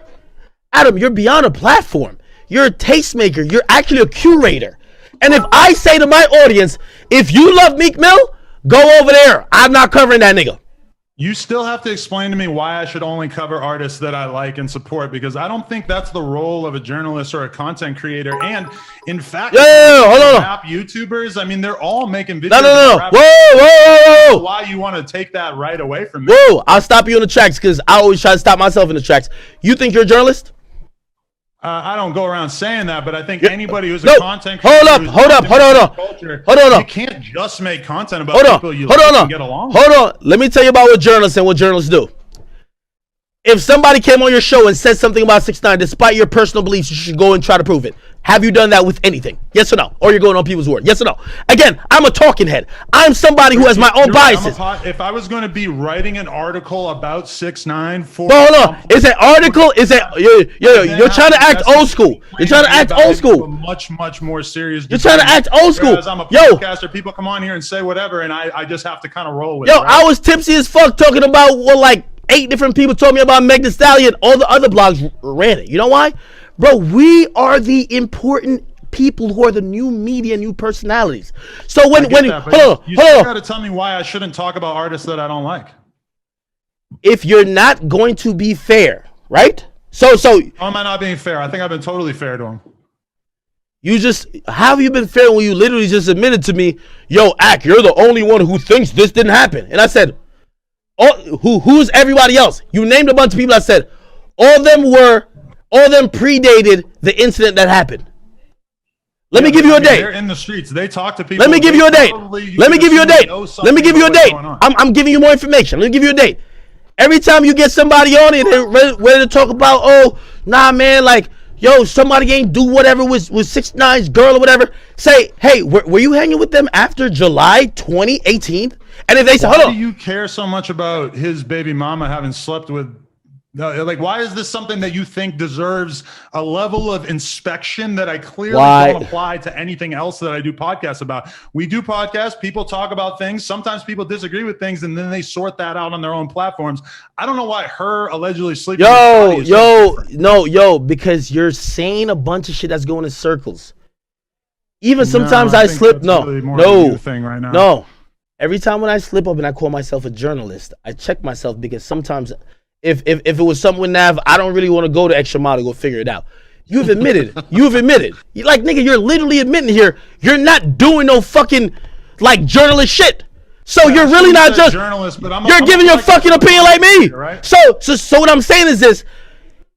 beyond a platform. You're a tastemaker. You're actually a curator. And if I say to my audience, if you love Meek Mill, go over there. I'm not covering that nigga. You still have to explain to me why I should only cover artists that I like and support, because I don't think that's the role of a journalist or a content creator. And in fact, hold on. Rap YouTubers, I mean, they're all making videos. No. Whoa. Why you want to take that right away from me? Whoa, I'll stop you in the tracks because I always try to stop myself in the tracks. You think you're a journalist? I don't go around saying that, but I think anybody who's a content creator, hold on. You can't just make content about people you like and get along with. Hold on. Let me tell you about what journalists do. If somebody came on your show and said something about 6ix9ine, despite your personal beliefs, you should go and try to prove it. Have you done that with anything? Yes or no? Or you're going on people's word? Yes or no? Again, I'm a talking head. I'm somebody who has my own biases. If I was going to be writing an article about 6ix9ine for... But hold on. Is an article... You're trying to act old school. You're trying to act old school. Much more serious... You're trying to act old school. Because I'm a podcaster, people come on here and say whatever, and I just have to kind of roll with it. I was tipsy as fuck talking about what, 8 different people told me about Meg Thee Stallion. All the other blogs ran it. You know why? Bro, we are the important people who are the new media, new personalities. So you got to tell me why I shouldn't talk about artists that I don't like. If you're not going to be fair, right? So how am I not being fair? I think I've been totally fair to him. How have you been fair when you literally just admitted to me, yo, Ak, you're the only one who thinks this didn't happen? And I said, who's everybody else? You named a bunch of people. I said, all of them predated the incident that happened. Let me give you a date. They're in the streets. They talk to people. Let me give you a date. I'm giving you more information. Let me give you a date. Every time you get somebody on it and ready to talk about, oh, nah, man, somebody ain't do whatever with 6ix9ine's girl or whatever, say, hey, were you hanging with them after July 2018? And if they say, hold on. Why do you care so much about his baby mama having slept with? Why is this something that you think deserves a level of inspection that I clearly don't apply to anything else that I do podcasts about? We do podcasts. People talk about things. Sometimes people disagree with things, and then they sort that out on their own platforms. I don't know why her allegedly sleeping. Because you're saying a bunch of shit that's going in circles. Even sometimes I slip. No. Every time when I slip up and I call myself a journalist, I check myself because sometimes. If it was something with Nav, I don't really want to go to extra mile to go figure it out. You've admitted. You're nigga, you're literally admitting here you're not doing no fucking journalist shit. So you're really not just journalist, but you're giving your fucking opinion like me. Right? So what I'm saying is this.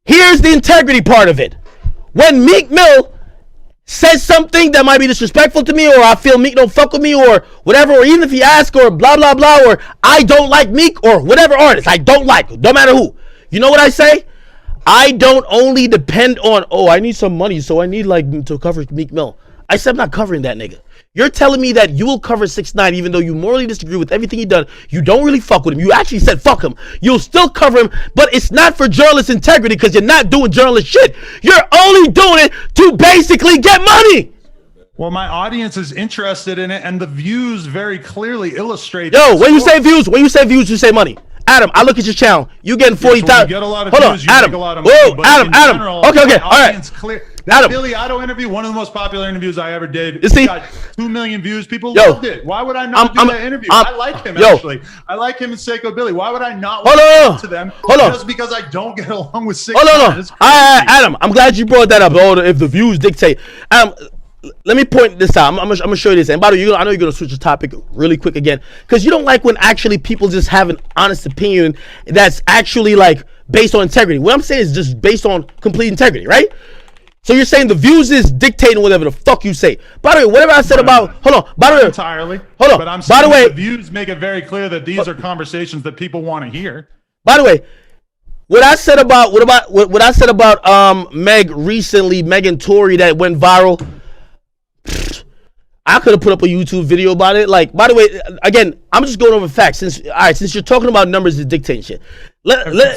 Here's the integrity part of it. When Meek Mill says something that might be disrespectful to me, or I feel Meek don't fuck with me, or whatever, or even if he asks, or blah blah blah, or I don't like Meek, or whatever artist I don't like, no matter who. You know what I say? I don't only depend on, I need some money, so I need to cover Meek Mill. I said I'm not covering that nigga. You're telling me that you will cover 6ix9ine even though you morally disagree with everything he done. You don't really fuck with him. You actually said fuck him. You'll still cover him, but it's not for journalist integrity because you're not doing journalist shit. You're only doing it to basically get money. Well, my audience is interested in it, and the views very clearly illustrate. Yo, when you say views, you say money. Adam, I look at your channel. You getting 40,000. You get a lot of Hold views, on, you Adam. make a lot of money, Whoa, but Adam. in general, Okay, my all right. audience clear. That Adam. Billy Idol interview, one of the most popular interviews I ever did. You see? It got 2 million views. People Yo, loved it. Why would I not do that interview? I like him, yo. actually. I like him and Seiko Billy. Why would I not Hold on. to them Hold on. just because I don't get along with 6ix9ine? Hold on. It's crazy. Adam, I'm glad you brought that up. If the views dictate. Let me point this out. I'm gonna show you this. And by the way, I know you're gonna switch the topic really quick again because you don't like when actually people just have an honest opinion that's actually like based on integrity. What I'm saying is just based on complete integrity, right? So you're saying the views is dictating whatever the fuck you say. By the way, whatever I said about entirely. Hold on. But I'm By saying the way, the views make it very clear that these are conversations that people want to hear. by the way, what I said about Meg recently, Megan Tory that went viral. I could have put up a YouTube video about it. Like, by the way, again, I'm just going over facts. Since you're talking about numbers is dictating shit.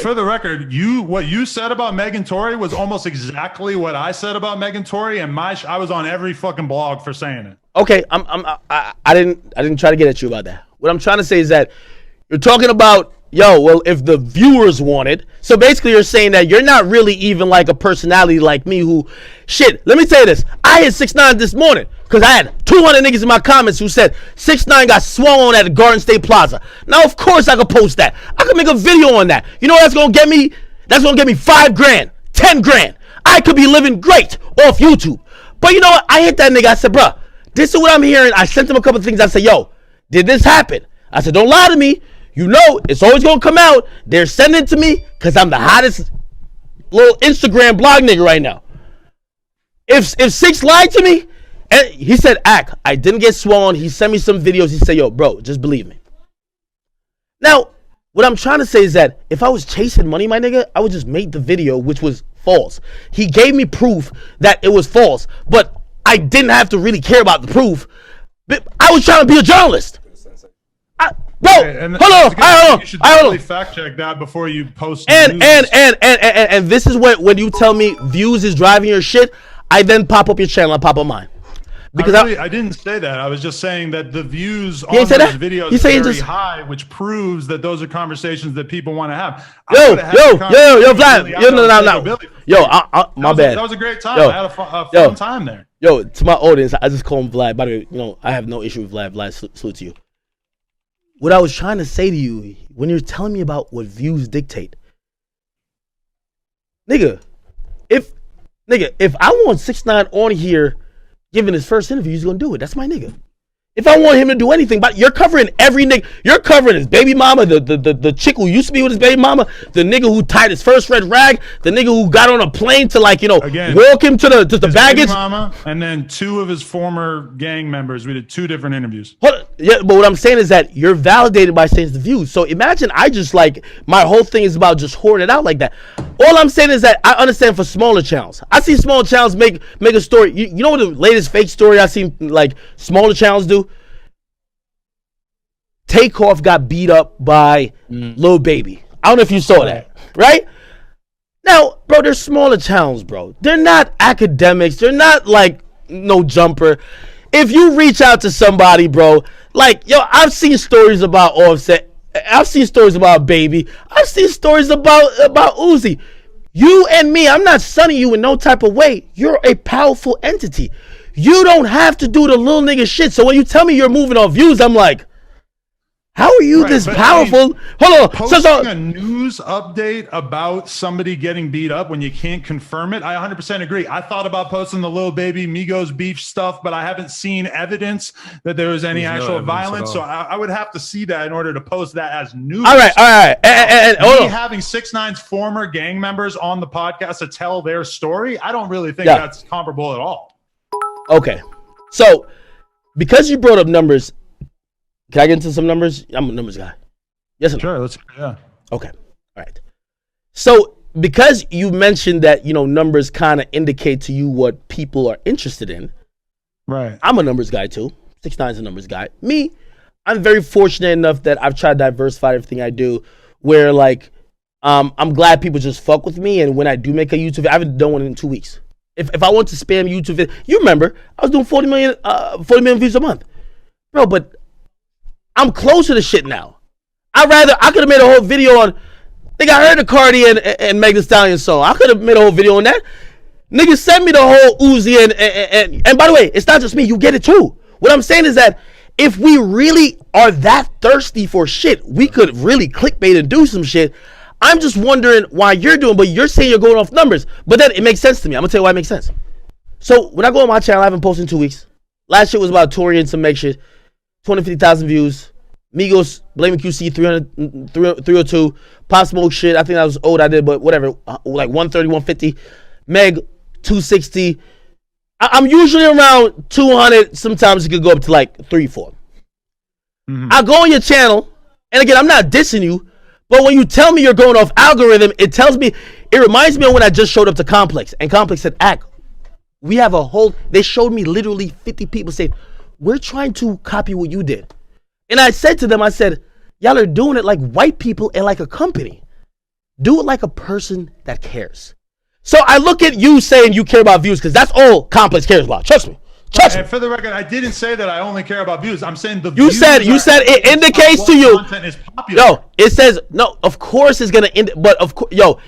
For the record, what you said about Megan Tory was almost exactly what I said about Megan Tory, and I was on every fucking blog for saying it. Okay, I didn't try to get at you about that. What I'm trying to say is that you're talking about, well, if the viewers want it. So basically you're saying that you're not really even like a personality like me who, shit, let me tell you this. I hit 6ix9ine this morning because I had 200 niggas in my comments who said 6ix9ine got swung on at the Garden State Plaza. Now, of course I could post that. I could make a video on that. You know what that's going to get me? That's going to get me $5,000, $10,000. I could be living great off YouTube. But you know what? I hit that nigga. I said, bruh, this is what I'm hearing. I sent him a couple things. I said, yo, did this happen? I said, don't lie to me. You know, it's always going to come out. They're sending it to me because I'm the hottest little Instagram blog nigga right now. If 6 lied to me, and he said, I didn't get swollen. He sent me some videos. He said, yo, bro, just believe me. Now, what I'm trying to say is that if I was chasing money, my nigga, I would just make the video, which was false. He gave me proof that it was false, but I didn't have to really care about the proof. But I was trying to be a journalist. Bro, hold on. You should definitely fact check that before you post. And this is when you tell me views is driving your shit, I then pop up your channel and pop up mine. Because I didn't say that. I was just saying that the views on those videos are very high, which proves that those are conversations that people want to have. Yo, Vlad. My bad. That was a great time. I had a fun time there. Yo, to my audience, I just call him Vlad. By the way, I have no issue with Vlad. Vlad, salute to you. What I was trying to say to you, when you're telling me about what views dictate, nigga, if I want 6ix9ine on here giving his first interview, he's gonna do it. That's my nigga. If I want him to do anything, but you're covering every nigga. You're covering his baby mama, the chick who used to be with his baby mama, the nigga who tied his first red rag, the nigga who got on a plane to walk him to the baggage. Baby mama, and then 2 of his former gang members. We did 2 different interviews. Yeah, but what I'm saying is that you're validated by saying the views. So imagine I just my whole thing is about just hoarding it out like that. All I'm saying is that I understand for smaller channels. I see smaller channels make a story. You know what the latest fake story I seen smaller channels do? Takeoff got beat up by Lil Baby. I don't know if you saw that, right? Now, bro, they're smaller channels, bro. They're not academics. They're not no jumper. If you reach out to somebody, bro, I've seen stories about Offset. I've seen stories about Baby. I've seen stories about Uzi. You and me, I'm not sunning you in no type of way. You're a powerful entity. You don't have to do the little nigga shit. So when you tell me you're moving on views, I'm like, how are you this powerful? Hold on. Posting a news update about somebody getting beat up when you can't confirm it, I 100% agree. I thought about posting the Lil Baby Migos beef stuff, but I haven't seen evidence that there was any actual violence. So I would have to see that in order to post that as news. All right. And having 6ix9ine's former gang members on the podcast to tell their story, I don't really think that's comparable at all. Okay. So because you brought up numbers, can I get into some numbers? I'm a numbers guy. Yes or no? Sure, yeah. Okay. All right. So because you mentioned that, numbers kind of indicate to you what people are interested in. Right. I'm a numbers guy too. 6ix9ine's a numbers guy. Me, I'm very fortunate enough that I've tried to diversify everything I do. Where like, I'm glad people just fuck with me. And when I do make a YouTube video, I haven't done one in 2 weeks. If I want to spam YouTube video, you remember I was doing 40 million views a month, bro. But I'm closer to shit now. I could have made a whole video on. I think I heard the Cardi and Meg Thee Stallion song. I could have made a whole video on that. Niggas send me the whole Uzi and by the way, it's not just me. You get it too. What I'm saying is that if we really are that thirsty for shit, we could really clickbait and do some shit. I'm just wondering why you're doing, but you're saying you're going off numbers. But then it makes sense to me. I'm gonna tell you why it makes sense. So when I go on my channel, I haven't posted in 2 weeks. Last shit was about Tory and some Meg shit. 250,000 views. Migos, Blaming QC, 302. Pop Smoke shit. I think that was old. I did, but whatever. Like 130, 150. Meg, 260. I'm usually around 200. Sometimes it could go up to like 3, 4. Mm-hmm. I go on your channel, and again, I'm not dissing you. But when you tell me you're going off algorithm, it reminds me of when I just showed up to Complex. And Complex said, we have they showed me literally 50 people saying, we're trying to copy what you did. And I said to them, I said, y'all are doing it like white people and like a company. Do it like a person that cares. So I look at you saying you care about views because that's all Complex cares about. Trust me. And for the record, I didn't say that I only care about views. I'm saying you said it indicates to you. Content is popular. No, it says no. Of course, it's gonna end. But of course, yo,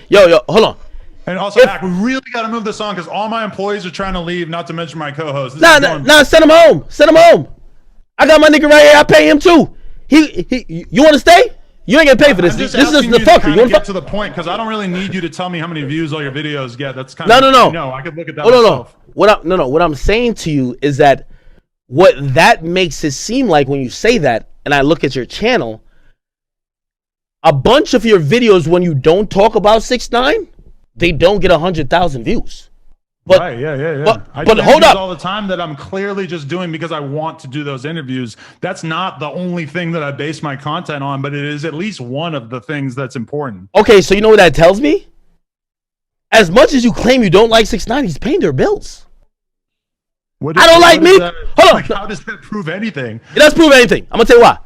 hold on. And also, we really got to move this on because all my employees are trying to leave. Not to mention my co-host. Nah, send him home. Send him home. I got my nigga right here. I pay him too. You want to stay? You ain't gonna pay for this. This is the fucker. You want to get to the point because I don't really need you to tell me how many views all your videos get. That's kind of no. I could look at that myself. What I'm saying to you is that what that makes it seem like when you say that, and I look at your channel, a bunch of your videos when you don't talk about 6ix9ine, they don't get 100,000 views. But, right, yeah. But hold up. All the time that I'm clearly just doing because I want to do those interviews. That's not the only thing that I base my content on, but it is at least one of the things that's important. Okay, so you know what that tells me? As much as you claim you don't like 6ix9ine, he's paying their bills. I don't like me. Hold on. How does that prove anything? It doesn't prove anything. I'm gonna tell you why.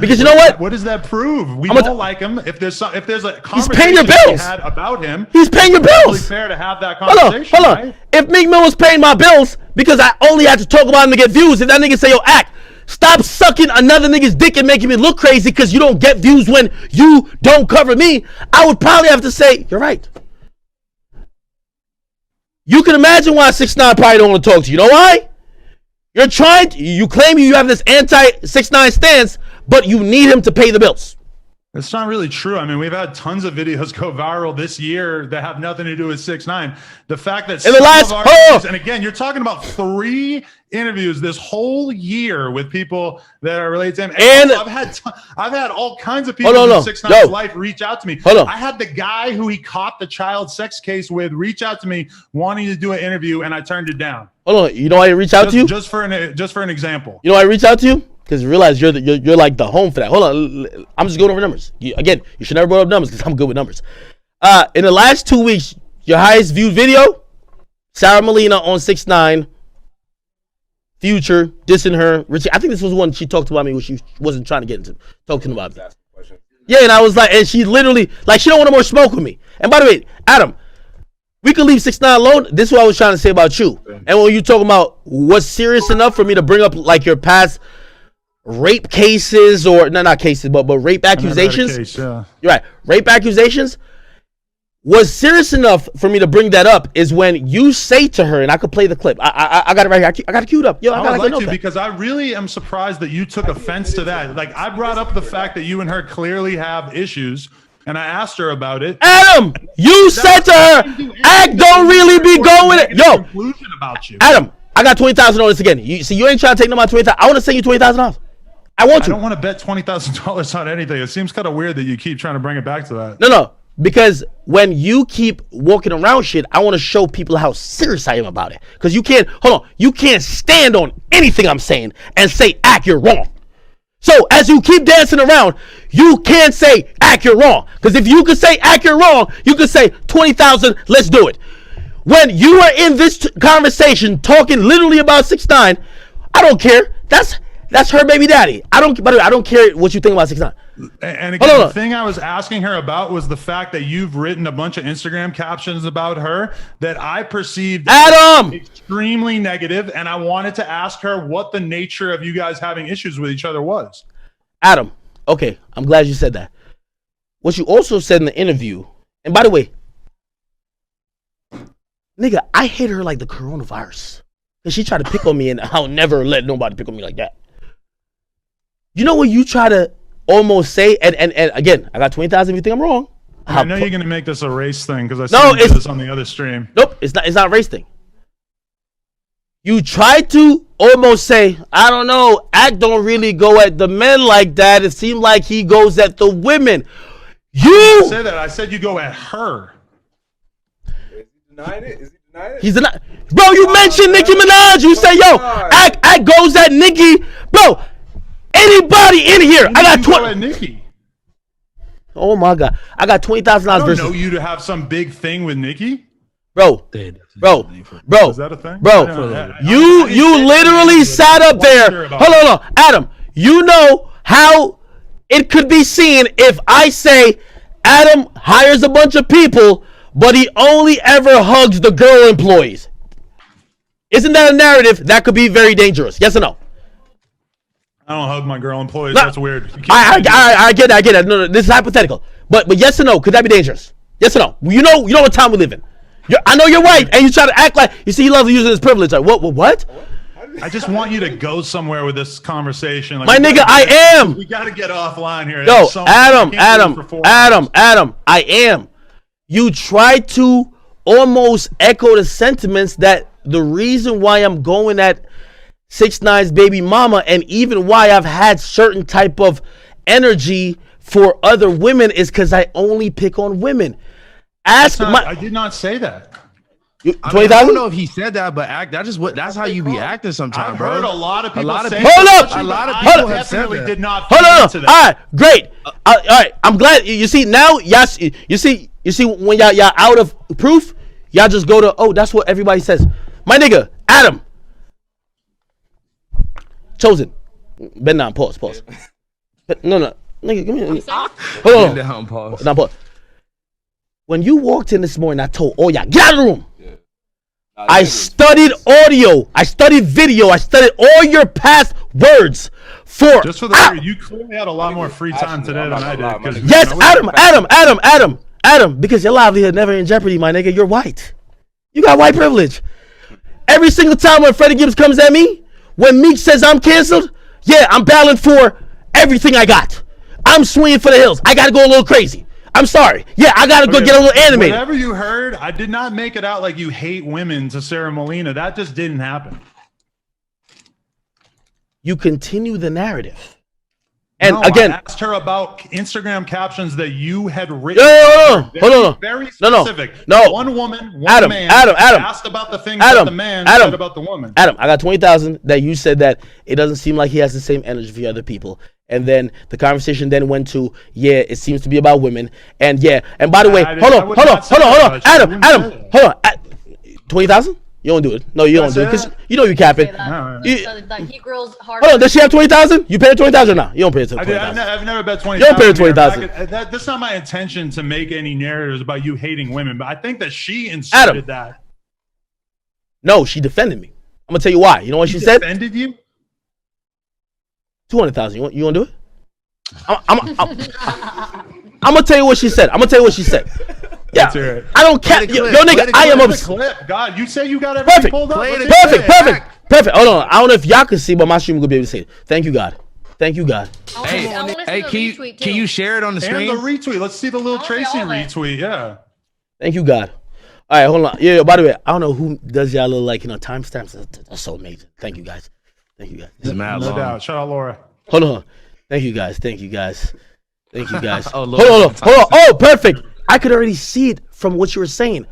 Because you know what? What does that prove? We don't like him. If there's a conversation he's paying your bills. Had about him, he's paying your bills. It's really fair to have that conversation. Hold on. Right? If Meek Mill was paying my bills because I only had to talk about him to get views, if that nigga say, yo, stop sucking another nigga's dick and making me look crazy because you don't get views when you don't cover me, I would probably have to say, you're right. You can imagine why 6ix9ine probably don't want to talk to you. You know why? You claim you have this anti-6ix9ine stance, but you need him to pay the bills. It's not really true. I mean, we've had tons of videos go viral this year that have nothing to do with 6ix9ine. The fact that and again, you're talking about 3 interviews this whole year with people that are related to him. And I've had all kinds of people in 6ix9ine's life reach out to me. I had the guy who he caught the child sex case with reach out to me wanting to do an interview, and I turned it down. Hold on, you know why I reach out to you? Just for an example. You know why I reach out to you? Because you realize you're like the home for that. Hold on, I'm just going over numbers. You should never bring up numbers because I'm good with numbers. In the last 2 weeks, your highest viewed video, Sarah Molina on 6ix9ine, Future dissing her. Richie, I think this was one she talked about me when she wasn't trying to get into talking about me. Yeah, and I was like, and she literally like she don't want no more smoke with me. And by the way, Adam, we could leave 6ix9ine alone. This is what I was trying to say about you. And when you talking about what's serious enough for me to bring up like your past rape cases or not cases, but rape accusations. Case, yeah. You're right. Rape accusations was serious enough for me to bring that up is when you say to her, and I could play the clip. I got it right here. I got it queued up. Yo, I would like to because I really am surprised that you took offense to that. Like I brought up the fact that you and her clearly have issues. And I asked her about it. Adam, you said to her, "Act don't really be going it." Yo, conclusion about you. Adam, I got $20,000 on this again. You ain't trying to take no more $20,000. I want to send you $20,000. I don't want to bet $20,000 on anything. It seems kind of weird that you keep trying to bring it back to that. No, because when you keep walking around shit, I want to show people how serious I am about it. Because you can't stand on anything I'm saying and say, "Act, you're wrong." So as you keep dancing around, you can't say, "Act, you're wrong." Because if you could say, "Act, you're wrong," you could say, 20,000, let's do it. When you are in this conversation talking literally about 6ix9ine, I don't care. That's her baby daddy. By the way, I don't care what you think about 6ix9ine. And again, the thing I was asking her about was the fact that you've written a bunch of Instagram captions about her that I perceived Adam extremely negative, and I wanted to ask her what the nature of you guys having issues with each other was. Adam, okay, I'm glad you said that. What you also said in the interview, and by the way, nigga, I hate her like the coronavirus. Because she tried to pick on me, and I'll never let nobody pick on me like that. You know what you try to almost say, and again, I got 20,000 if you think I'm wrong. I know you're gonna make this a race thing because I see this on the other stream. Nope, it's not a race thing. You try to almost say, I don't know, Act don't really go at the men like that. It seemed like he goes at the women. You I didn't say that. I said you go at her. Is he denying it? Is he denying it? He's not, bro. You mentioned Nicki Minaj. You say, yo, Act goes at Nicki, bro. Anybody in here? I got 20. Nicki. Oh my god, I got $20,000 I don't versus. know you to have some big thing with Nicki. Bro, Is that a thing? Bro, you literally sat up there. Hold on, Adam. You know how it could be seen if I say Adam hires a bunch of people, but he only ever hugs the girl employees. Isn't that a narrative that could be very dangerous? Yes or no? I don't hug my girl employees. That's weird. I get it. No, this is hypothetical. But yes or no? Could that be dangerous? Yes or no? You know what time we live in. I know you're white, and you try to act like you see. He loves using his privilege. Like what? I just want you to go somewhere with this conversation. Like, My nigga, I am. We got to get offline here. Yo, Adam, I am. You try to almost echo the sentiments that the reason why I'm going at 6ix9ine's baby mama, and even why I've had certain type of energy for other women, is because I only pick on women. I did not say that. 20,000? I don't know if he said that, but that's how you be acting sometimes, I've bro. heard a lot of people say Hold up! A lot of I people have said definitely that. did not Hold on. into that. All right, great. All right, I'm glad. You see now, yes. You see when y'all out of proof, y'all just go to, oh, that's what everybody says. My nigga, Adam. Chosen. Bend down. Pause. But no. Nigga, give me. Hold on. Down, pause. Now, pause. When you walked in this morning, I told all y'all, get out of the room. Yeah. I studied audio. I studied video. I studied all your past words for. Just for the record, you clearly had a lot more free time today than I did. 'cause Yes, Adam, because your livelihood never in jeopardy, my nigga. You're white. You got white privilege. Every single time when Freddie Gibbs comes at me, when Meek says I'm canceled, yeah, I'm battling for everything I got. I'm swinging for the hills. I gotta go a little crazy. I'm sorry. Yeah, I gotta go get a little animated. Whatever you heard, I did not make it out like you hate women to Sarah Molina. That just didn't happen. You continue the narrative. And No, again, I asked her about Instagram captions that you had written. Hold on. Very specific. No. One woman, one Adam, man. Adam. Asked about the things that the man said about the woman. Adam, I got 20,000 that you said that it doesn't seem like he has the same energy for other people. And then the conversation then went to, yeah, it seems to be about women. And yeah, and by the way, hold on. Adam, hold on. 20,000? You don't do it. No, you don't do it because you know you capping. He grows hard. Hold on, does she have 20,000? You pay her 20,000 or not? You don't pay her 20,000. I've never bet 20,000. You don't pay her 20,000. That's not my intention to make any narratives about you hating women, but I think that she inserted that. No, she defended me. I'm gonna tell you why. You know what she said? Defended you? 200,000. You want to do it? I'm gonna tell you what she said. Yeah, I don't care. Yo, nigga, I am upset. God, you say you got everything pulled up. Perfect. Hold on. I don't know if y'all can see, but my stream will be able to see it. Thank you, God. Hey, can you share it on the screen? And the retweet. Let's see the little Tracy retweet. Yeah. Thank you, God. All right, hold on. Yeah, by the way, I don't know who does y'all little timestamps. That's so amazing. Thank you, guys. No doubt. Shout out Laura. Hold on. Thank you, guys. Hold on. Oh, perfect. I could already see it from what you were saying.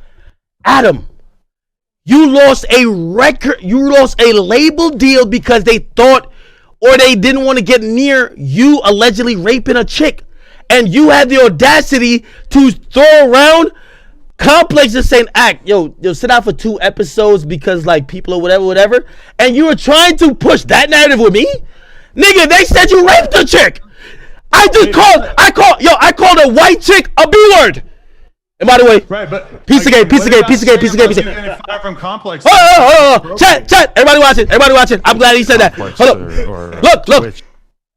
Adam, you lost a record. You lost a label deal because they thought or they didn't want to get near you allegedly raping a chick. And you had the audacity to throw around Complex is saying, act, yo, sit out for 2 episodes because like people or whatever, and you were trying to push that narrative with me, nigga. They said you raped the chick. I called a white chick a B word. And by the way, right, but piece of game. From Complex. Oh, chat, everybody watching. I'm glad he said that. Hold up,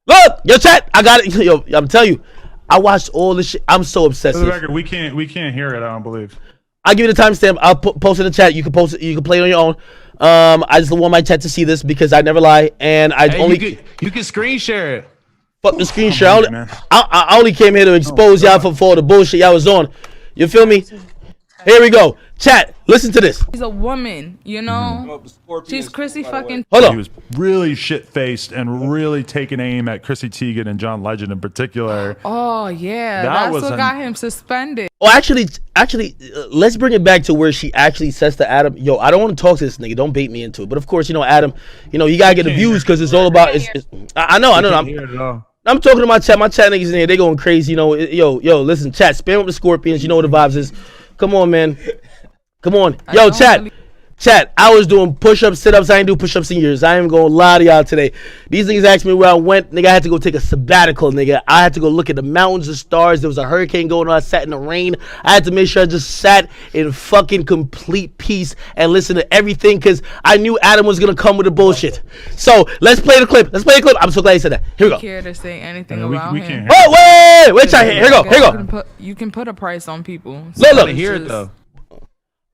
look, yo, chat, I got it. Yo, I'm telling you, I watched all this shit. I'm so obsessed. For the record, we can't hear it. I don't believe. I'll give you the timestamp. I'll post it in the chat. You can post it. You can play it on your own. I just want my chat to see this because I never lie, and you can screen share it. Fuck the screen share. I only came here to expose y'all for the bullshit y'all was on. You feel me? Here we go. Chat, listen to this. She's a woman, you know? She's Chrissy fucking... Hold on. He was really shit-faced and really taking aim at Chrissy Teigen and John Legend in particular. Oh, yeah. That's what got him suspended. Oh, actually, let's bring it back to where she actually says to Adam, yo, I don't want to talk to this nigga. Don't bait me into it. But of course, Adam, you got to get the views because it's all about... I know. I'm talking to my chat. My chat niggas in here, they going crazy. Yo, listen, chat, spam up the Scorpions. You know what the vibes is. Come on, man. Come on. Yo, chat, I was doing push-ups, sit-ups. I ain't do push-ups in years. I ain't gonna lie to y'all today. These niggas asked me where I went. Nigga, I had to go take a sabbatical, nigga. I had to go look at the mountains and stars. There was a hurricane going on. I sat in the rain. I had to make sure I just sat in fucking complete peace and listen to everything because I knew Adam was gonna come with the bullshit. So, let's play the clip. I'm so glad he said that. Here we go. Care to say anything about him. Oh, wait, chat. Here we go. You can put a price on people. Look. Hear it, though.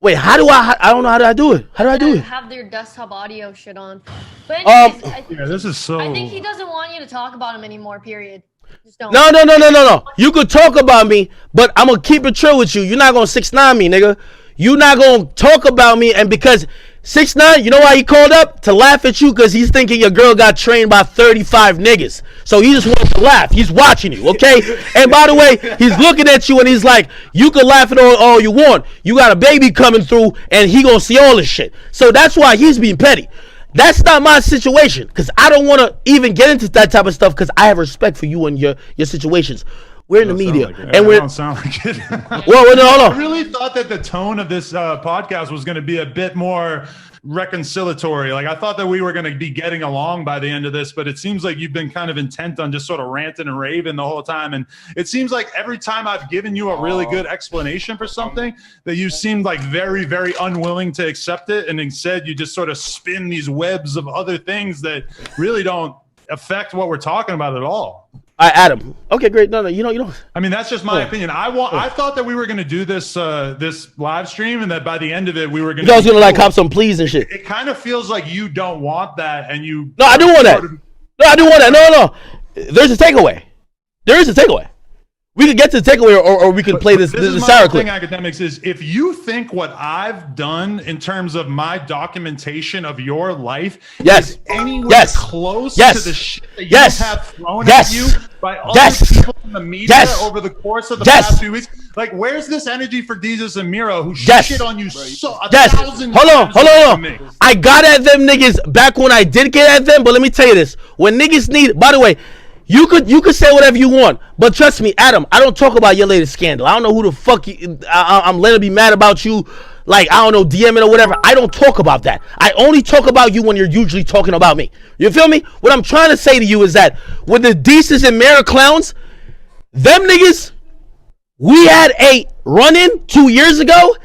Wait, how do I don't know how do I do it? How do I do it? Have their desktop audio shit on. But anyways, this is so... I think he doesn't want you to talk about him anymore, period. Just don't. No. You could talk about me, but I'm gonna keep it true with you. You're not gonna 6ix9ine me, nigga. You're not gonna talk about me, and because 6ix9ine, you know why he called up? To laugh at you, because he's thinking your girl got trained by 35 niggas. So he just wants to laugh. He's watching you, okay? And by the way, he's looking at you and he's like, you can laugh at all you want. You got a baby coming through and he gonna see all this shit. So that's why he's being petty. That's not my situation, because I don't want to even get into that type of stuff because I have respect for you and your situations. We're in the media, and we don't sound like it. Well, hold on. I really thought that the tone of this podcast was going to be a bit more reconciliatory. Like I thought that we were going to be getting along by the end of this, but it seems like you've been kind of intent on just sort of ranting and raving the whole time. And it seems like every time I've given you a really good explanation for something, that you seemed like very, very unwilling to accept it, and instead you just sort of spin these webs of other things that really don't affect what we're talking about at all. Adam. Okay, great. No, you don't. I mean, that's just my opinion. I thought that we were going to do this this live stream, and that by the end of it, we were going to. I was going to like cop some pleas and shit. It kind of feels like you don't want that, and you. No, I do want that. No, I do want that. No. There's a takeaway. There is a takeaway. We could get to the takeaway, or we could play this sour clip. Academics is, if you think what I've done in terms of my documentation of your life is anywhere close to the shit that you have thrown at you by other people in the media over the course of the past few weeks, like where's this energy for Jesus and Miro who shit on you so 1,000 times? Hold on. I got at them niggas back when I did get at them, but let me tell you this: when niggas need, by the way. You could say whatever you want, but trust me, Adam, I don't talk about your latest scandal. I don't know who the fuck I'm letting be mad about you, like, I don't know, DMing or whatever. I don't talk about that. I only talk about you when you're usually talking about me. You feel me? What I'm trying to say to you is that with the Deezus and Mara clowns, them niggas, we had a run-in 2 years ago.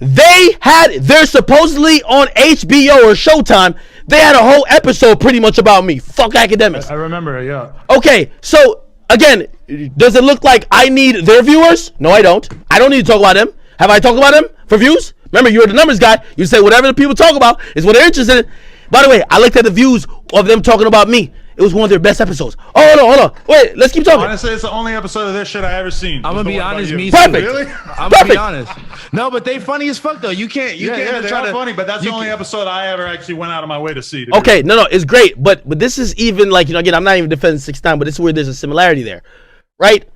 They're supposedly on HBO or Showtime. They had a whole episode pretty much about me. Fuck Akademiks. I remember it, yeah. Okay, so again, does it look like I need their viewers? No, I don't. I don't need to talk about them. Have I talked about them for views? Remember, you're the numbers guy. You say whatever the people talk about is what they're interested in. By the way, I looked at the views of them talking about me. It was one of their best episodes. Oh, hold on. Wait, let's keep talking. Honestly, it's the only episode of this shit I ever seen. I'm gonna be honest, me too. Perfect. Really? I'm gonna be honest. No, but they funny as fuck though. You can't. They're funny, but that's the only episode I ever actually went out of my way to see. Okay, no, it's great, but this is even like, again, I'm not even defending 6ix9ine, but this is where there's a similarity there, right?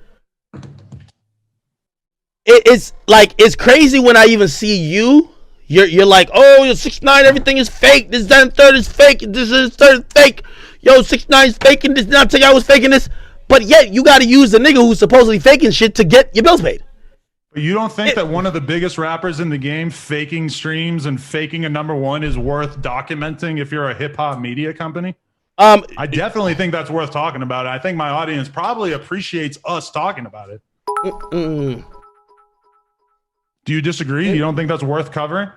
It's like, it's crazy when I even see you. You're like, oh, you're 6ix9ine, everything is fake. This, that, and third is fake. This is third is fake. Yo, 6ix9ine's faking this. Not tell you I was faking this. But yet, you got to use the nigga who's supposedly faking shit to get your bills paid. You don't think that one of the biggest rappers in the game faking streams and faking a #1 is worth documenting if you're a hip hop media company? I definitely think that's worth talking about. I think my audience probably appreciates us talking about it. Do you disagree? You don't think that's worth covering?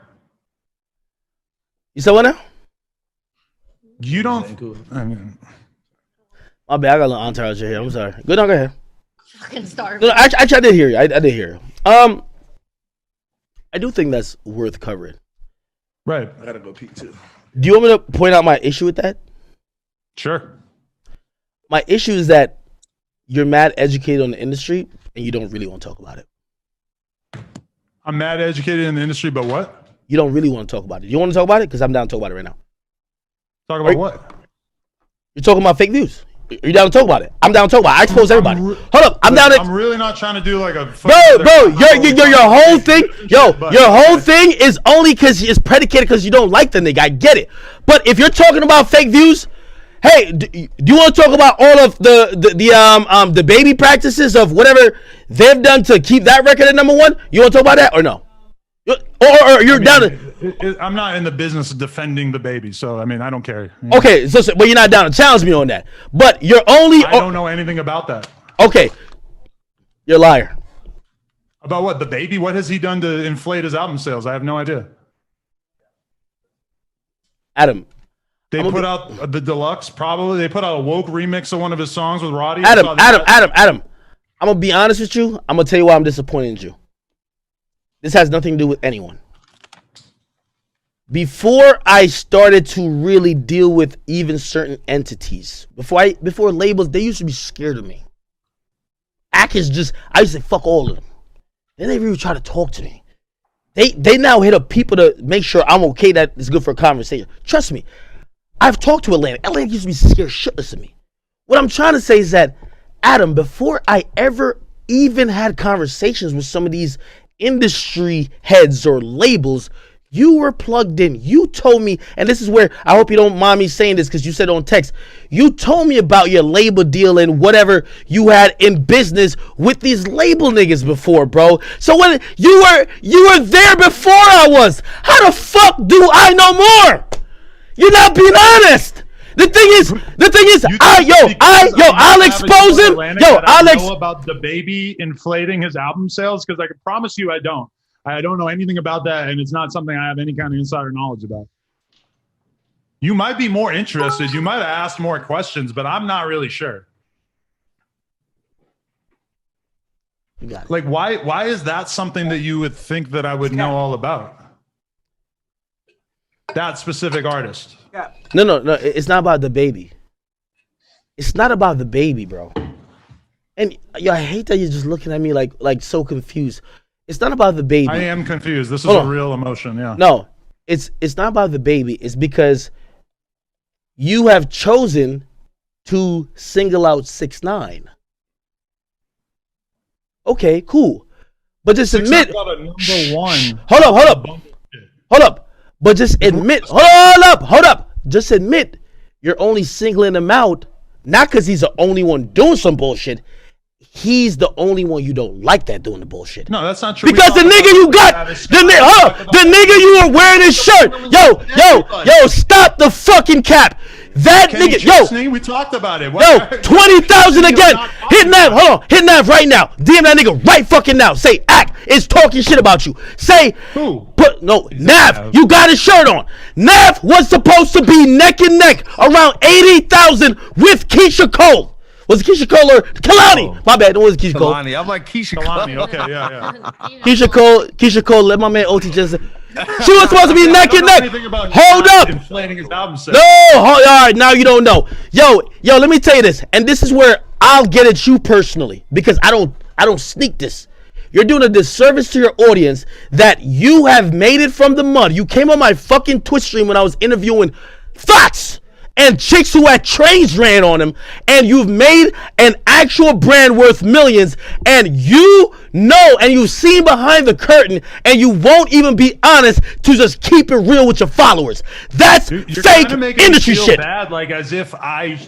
You said what now? You don't. My bad, I got a little entourage here. I'm sorry. Go ahead. Fucking starving. No, actually, I did hear you. I did hear you. I do think that's worth covering. Right. I gotta go peek too. Do you want me to point out my issue with that? Sure. My issue is that you're mad educated on the industry and you don't really want to talk about it. I'm mad educated in the industry, but what? You don't really want to talk about it. You want to talk about it? Because I'm down to talk about it right now. Talk about what? You're talking about fake views. Are you down to talk about it? I'm down to talk about it. I expose everybody. Hold up. I'm down to. I'm really not trying to do like a. Bro, your whole thing, your whole thing is only because it's predicated because you don't like the nigga. I get it. But if you're talking about fake views, hey, do you want to talk about all of the baby practices of whatever they've done to keep that record at #1? You want to talk about that or no? Or you're down to. I'm not in the business of defending the baby, so I mean, I don't care. Okay, but you're not down to challenge me on that. But you're only. I don't know anything about that. Okay, you're a liar. About what? The baby? What has he done to inflate his album sales? I have no idea. Adam. They put out the deluxe, probably. They put out a woke remix of one of his songs with Roddy. Adam. I'm gonna be honest with you. I'm gonna tell you why I'm disappointed in you. This has nothing to do with anyone. Before I started to really deal with even certain entities, before labels, they used to be scared of me. I used to say fuck all of them. They never even try to talk to me. They now hit up people to make sure I'm okay, that it's good for a conversation. Trust me, I've talked to Atlanta. Atlanta used to be scared shitless of me. What I'm trying to say is that, Adam, before I ever even had conversations with some of these industry heads or labels, you were plugged in. You told me, and this is where I hope you don't mind me saying this because you said on text, you told me about your label deal and whatever you had in business with these label niggas before, bro. So when you were there before I was, how the fuck do I know more? You're not being honest. The thing is, I'll expose him. Know about the baby inflating his album sales, because I can promise you I don't. I don't know anything about that, and it's not something I have any kind of insider knowledge about. You might be more interested. You might have asked more questions, but I'm not really sure. Like, why is that something that you would think that I would know all about? That specific artist. No. It's not about the baby. It's not about the baby, bro. And I hate that you're just looking at me like so confused. It's not about the baby. I am confused. This is a real emotion. Yeah. No, it's not about the baby. It's because you have chosen to single out 6ix9ine. Okay, cool. But just admit. #1. Hold up. But just admit. Hold up. Just admit you're only singling him out, not because he's the only one doing some bullshit. He's the only one you don't like that doing the bullshit. No, that's not true. Because the nigga you got, the nigga you were wearing his shirt. Yo, stop the fucking cap. That nigga, we talked about it. 20,000 again. Hit Nav right now. DM that nigga right fucking now. Say Act is talking shit about you. Say who? Nav. You got his shirt on. Nav was supposed to be neck and neck around 80,000 with Keisha Cole. Was it Keisha Cole or Kalani? Oh. My bad. It wasn't Keisha Cole. Kalani. I'm like Keisha Cole. Okay, yeah. Keisha Cole. Let my man OT just. She was supposed to be neck and neck. Hold up. Inflating his album set. No. All right. Now you don't know. Yo. Let me tell you this, and this is where I'll get at you personally because I don't sneak this. You're doing a disservice to your audience that you have made it from the mud. You came on my fucking Twitch stream when I was interviewing Fox and chicks who had trains ran on him, and you've made an actual brand worth millions, and you know, and you've seen behind the curtain, and you won't even be honest to just keep it real with your followers. That's fake industry shit. Bad, like as if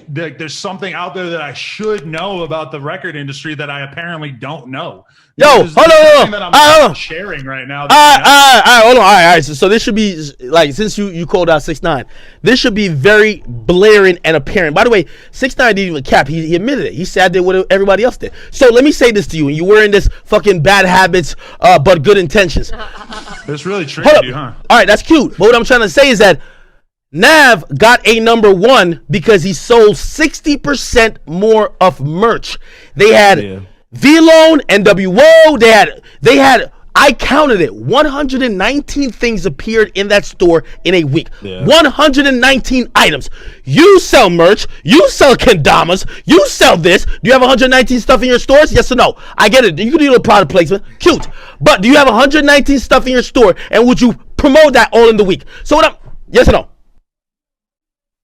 there's something out there that I should know about the record industry that I apparently don't know. Yo, hold on. Hold on. Sharing right now. All right, hold on. All right. So this should be like, since you called out 6ix9ine, this should be very blaring and apparent. By the way, 6ix9ine didn't even cap. He admitted it. He said I did what everybody else did. So let me say this to you, and you were in this fucking bad habits, but good intentions. This really triggered you, huh? All right, that's cute. But what I'm trying to say is that Nav got a number 1 because he sold 60% more of merch. They had V-Lone, NWO. They had. I counted it. 119 things appeared in that store in a week. 119 items. You sell merch. You sell kendamas. You sell this. Do you have 119 stuff in your stores? Yes or no? I get it. You can do a product placement. Cute. But do you have 119 stuff in your store? And would you promote that all in the week? So yes or no?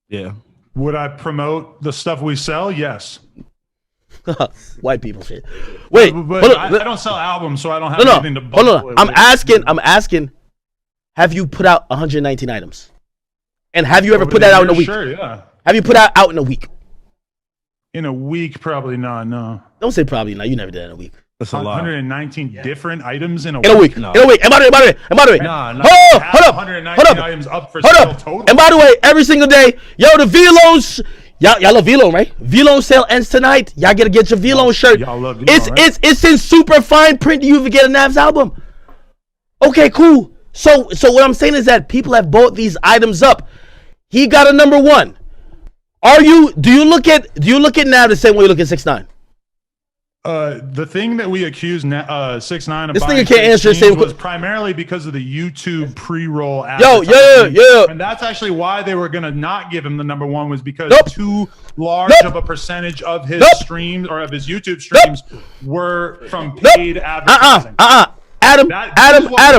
Yeah. Would I promote the stuff we sell? Yes. White people shit. Wait, but I don't sell albums, so I don't have anything to hold on. I'm asking, have you put out 119 items? And have you ever put that out in a week? Sure, yeah. Have you put that out in a week? In a week, probably not, no. Don't say probably not. You never did that in a week. That's a lot. 119 different items in a week. No. In a week. And by the way. Hold up. 119 items up for sale total. And by the way, every single day, the V-Loans. Y'all love V-Lone, right? V-Lone sale ends tonight. Y'all gotta get your V-Lone shirt. Y'all love V-Lone, right? It's in super fine print. Do you even get a Nav's album? Okay, cool. So what I'm saying is that people have bought these items up. He got a number 1. Do you look at Nav the same way you look at 6ix9ine? The thing that we accused 6ix9ine of this buying nigga can't answer the same was primarily because of the YouTube pre-roll. Yeah. And that's actually why they were gonna not give him the number 1, was because too large of a percentage of his streams or of his YouTube streams were from paid advertising. Adam.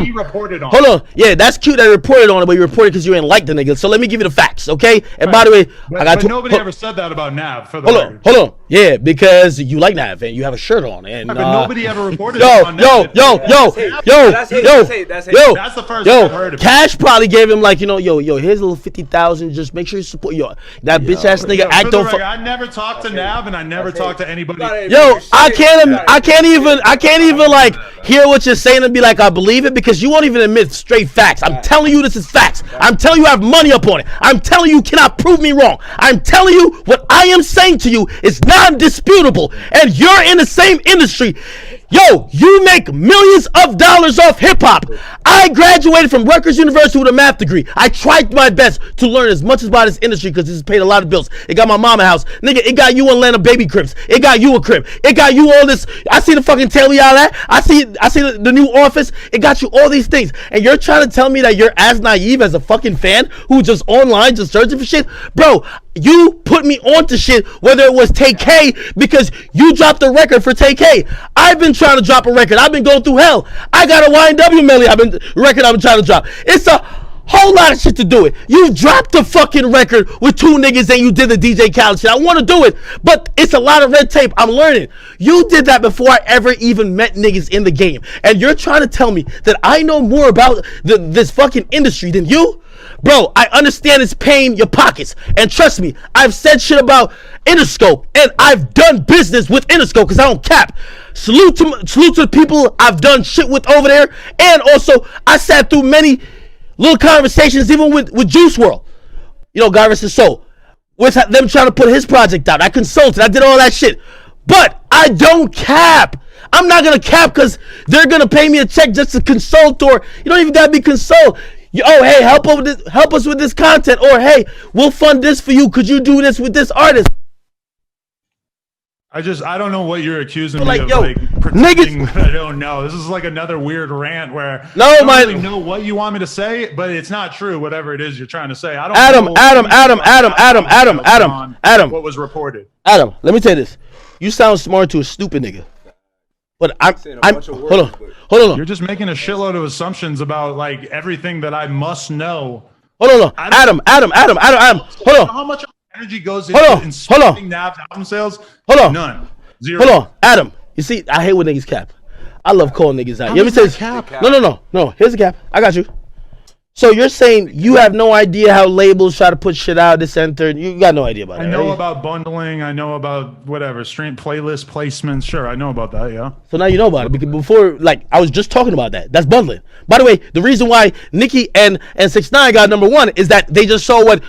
He reported on. Hold on. Yeah, that's cute that you reported on it, but you reported because you ain't like the nigga. So let me give you the facts, okay? And by the way, but nobody ever said that about Nav. For the record. Hold on. Yeah, because you like Nav and you have a shirt on, and but nobody ever reported on Nav. That's the first I've heard of it. Cash probably gave him like, here's a little 50,000. Just make sure you support that bitch ass nigga. Act on. I never talked to Nav, and I never talked to anybody. I can't even like hear what you're saying and be like, I believe it, because you won't even admit straight facts. I'm telling you this is facts. I'm telling you I have money up on it. I'm telling you cannot prove me wrong. I'm telling you what I am saying to you is non-disputable, and you're in the same industry. You make millions of dollars off hip-hop. I graduated from Rutgers University with a math degree. I tried my best to learn as much about this industry because this has paid a lot of bills. It got my mama a house. Nigga, it got you Atlanta baby cribs. It got you a crib. It got you all this. I see the fucking tail y'all at. I see the new office. It got you all these things. And you're trying to tell me that you're as naive as a fucking fan who just online just searching for shit? Bro, you put me onto shit, whether it was Tay K, because you dropped a record for Tay K. I've been trying to drop a record. I've been going through hell. I got a YNW melody I've been trying to drop. It's a whole lot of shit to do it. You dropped the fucking record with 2 niggas and you did the DJ Khaled shit. I want to do it, but it's a lot of red tape. I'm learning. You did that before I ever even met niggas in the game. And you're trying to tell me that I know more about this fucking industry than you? Bro, I understand it's paying your pockets. And trust me, I've said shit about Interscope, and I've done business with Interscope because I don't cap. Salute to the people I've done shit with over there. And also, I sat through many little conversations, even with Juice WRLD. God rest his soul. With them trying to put his project out. I consulted. I did all that shit. But I don't cap. I'm not going to cap because they're going to pay me a check just to consult, or you don't even got to be consult. Hey, help us with this content, or hey, we'll fund this for you. Could you do this with this artist? I don't know what you're accusing me of, niggas. pretending that I don't know. This is like another weird rant where I don't really know what you want me to say, but it's not true, whatever it is you're trying to say. I don't Adam, what was reported. Adam, let me tell you this. You sound smart to a stupid nigga. But hold on. You're just making a shitload of assumptions about like everything that I must know. Hold on. Adam. Hold on. How much energy goes into inspecting Nav's album sales? Hold on. None. Zero. Hold on. Adam, you see, I hate when niggas cap. I love calling niggas out. Let me tell you. No. Here's the cap. I got you. So you're saying you have no idea how labels try to put shit out, this and third. You got no idea about that. I know right? about bundling. I know about whatever stream playlist placements. Sure, I know about that. Yeah. So now you know about it because before, like, I was just talking about that. That's bundling. By the way, the reason why Nicki and 6ix9ine got #1 is that they just saw what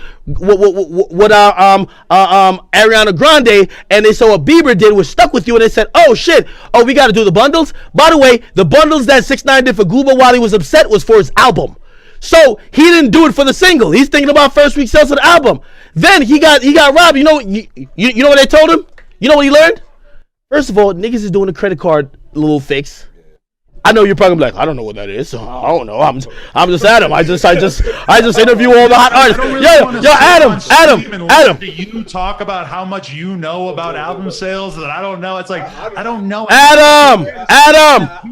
Ariana Grande and they saw what Bieber did, was stuck with you, and they said, oh shit, oh we got to do the bundles. By the way, the bundles that 6ix9ine did for Gooba while he was upset was for his album. So he didn't do it for the single. He's thinking about first week sales of the album. Then he got robbed. You know what they told him? You know what he learned? First of all, niggas is doing a credit card little fix. I know you're probably like, I don't know what that is. So I don't know. I'm just Adam. I just interview all the hot artists. Adam. Do you talk about how much you know about album sales that I don't know? It's like I don't know. Adam.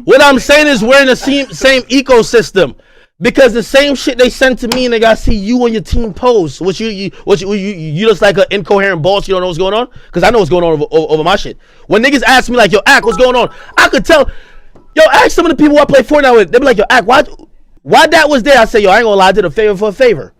What I'm saying is we're in the same ecosystem. Because the same shit they sent to me, and they gotta see you on your team post, which you just like an incoherent boss. You don't know what's going on, because I know what's going on over my shit. When niggas ask me like, "Yo, Ak, what's going on?" I could tell. Yo, ask some of the people I play Fortnite with. They be like, "Yo, Ak, why that was there?" I say, "Yo, I ain't gonna lie, I did a favor for a favor.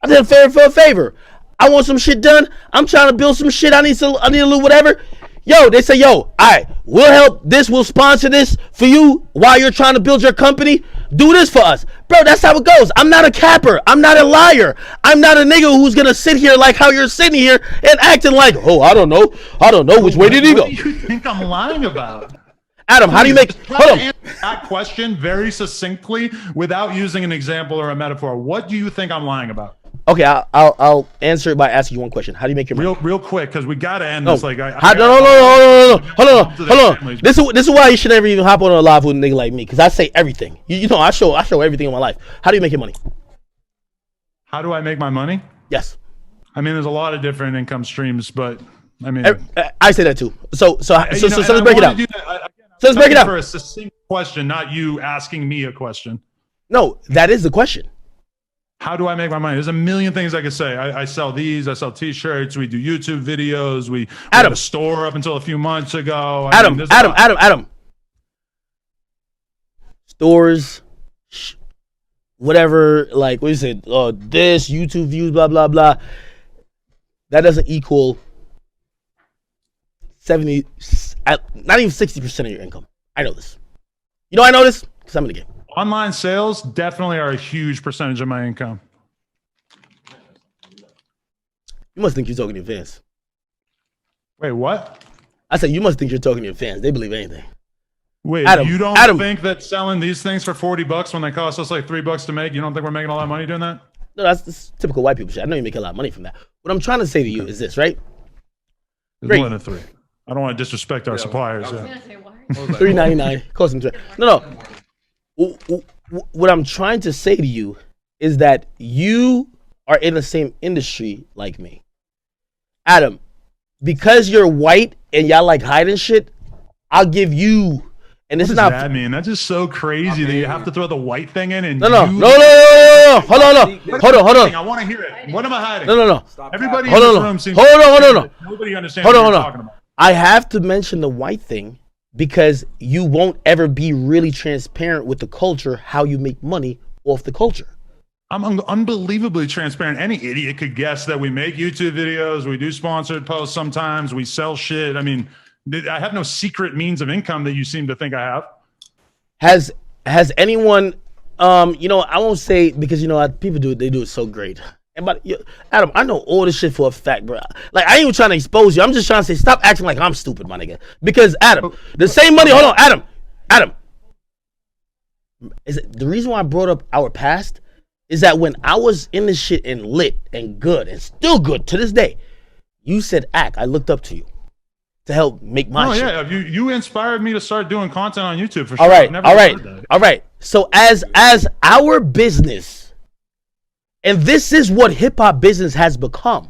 I did a favor for a favor. I want some shit done. I'm trying to build some shit. I need a little whatever." Yo, they say, yo, all right, we'll help this, we'll sponsor this for you while you're trying to build your company. Do this for us. Bro, that's how it goes. I'm not a capper. I'm not a liar. I'm not a nigga who's going to sit here like how you're sitting here and acting like, oh, I don't know. Which way did he go? What do you think I'm lying about? Adam, how do you make... Hold on. Answer that question very succinctly without using an example or a metaphor. What do you think I'm lying about? Okay, I'll answer it by asking you one question. How do you make your money? Real quick, because we got to end this. Like, no. Hold on. This is why you should never even hop on a live with a nigga like me, because I say everything. You know, I show everything in my life. How do you make your money? How do I make my money? Yes. I mean, there's a lot of different income streams, but I mean, I say that too. So let's break it down. So let's break it down for a succinct question, not you asking me a question. No, that is the question. How do I make my money? There's a million things I could say. I sell these. I sell T-shirts. We do YouTube videos. We had a store up until a few months ago. Adam. Stores, whatever. Like what you said, this YouTube views, blah blah blah. That doesn't equal 70, not even 60% of your income. I know this. You know I know this because I'm in the game. Online sales definitely are a huge percentage of my income. You must think you're talking to your fans. Wait, what? I said you must think you're talking to your fans. They believe anything. Wait, you don't think that selling these things for $40 when they cost us like $3 to make, you don't think we're making a lot of money doing that? No, that's typical white people shit. I know you make a lot of money from that. What I'm trying to say to you is this, right? It's more than $3. I don't want to disrespect our suppliers. $3.99 cost them. No. What I'm trying to say to you is that you are in the same industry like me. Adam, because you're white and y'all like hiding shit, I'll give you, and this is not... What does that mean? That's just so crazy that you have to throw the white thing in and... No. Hold on. I want to hear it. What am I hiding? No. Everybody in this room seems... Hold on. Nobody understands what you're talking about. I have to mention the white thing because you won't ever be really transparent with the culture, how you make money off the culture. I'm unbelievably transparent. Any idiot could guess that we make YouTube videos, we do sponsored posts sometimes, we sell shit. I mean, I have no secret means of income that you seem to think I have. Has anyone, I won't say because, people do it, they do it so great. But Adam, I know all this shit for a fact, bro. Like, I ain't even trying to expose you. I'm just trying to say, stop acting like I'm stupid, my nigga. Because Adam, the same money. Hold on, Adam. The reason why I brought up our past is that when I was in this shit and lit and good and still good to this day, you said, Ak, I looked up to you to help make my shit. Oh yeah, you inspired me to start doing content on YouTube for sure. All right. So as our business. And this is what hip-hop business has become.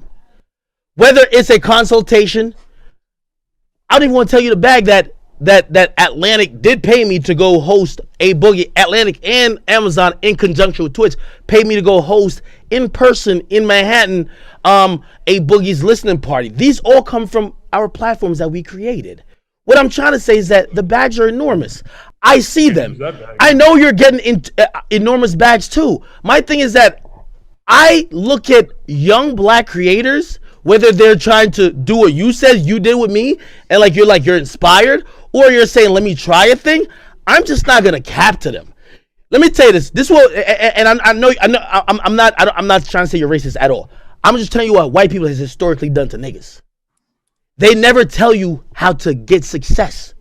Whether it's a consultation, I don't even want to tell you the bag that Atlantic did pay me to go host a Boogie. Atlantic and Amazon in conjunction with Twitch paid me to go host in person in Manhattan a Boogie's listening party. These all come from our platforms that we created. What I'm trying to say is that the bags are enormous. I see them. I know you're getting enormous bags too. My thing is that I look at young black creators, whether they're trying to do what you said you did with me, and you're inspired, or you're saying let me try a thing. I'm just not gonna cap to them. Let me tell you this. This will, and I'm not trying to say you're racist at all. I'm just telling you what white people has historically done to niggas. They never tell you how to get success.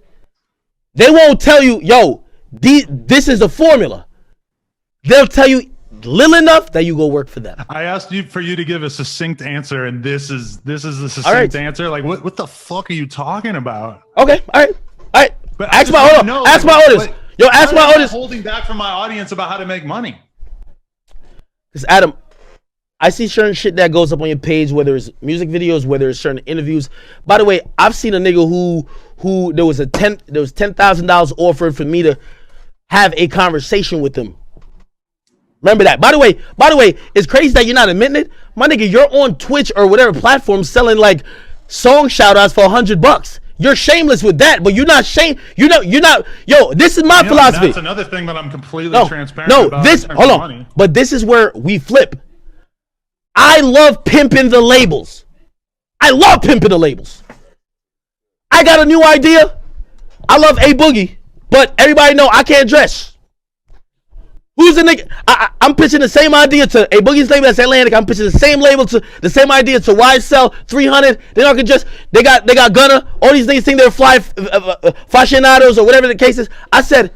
They won't tell you, yo, this is the formula. They'll tell you little enough that you go work for them. I asked you for you to give a succinct answer, and this is the succinct answer. Like, what the fuck are you talking about? Okay, all right. But ask my audience. Yo, ask my audience. Holding back from my audience about how to make money. Because Adam, I see certain shit that goes up on your page, whether it's music videos, whether it's certain interviews. By the way, I've seen a nigga who there was $10,000 offered for me to have a conversation with him. Remember that. By the way, it's crazy that you're not admitting it. My nigga, you're on Twitch or whatever platform selling like song shout outs for $100. You're shameless with that, but you're not you're not. Yo, this is my philosophy. That's another thing that I'm completely transparent about. Hold on. Money. But this is where we flip. I love pimping the labels. I got a new idea. I love A Boogie, but everybody know I can't dress. Who's the nigga? I'm pitching the same idea to A Boogie's label that's Atlantic. I'm pitching the same idea to YSL 300. They got Gunna. All these niggas think they're fascinados or whatever the case is. I said,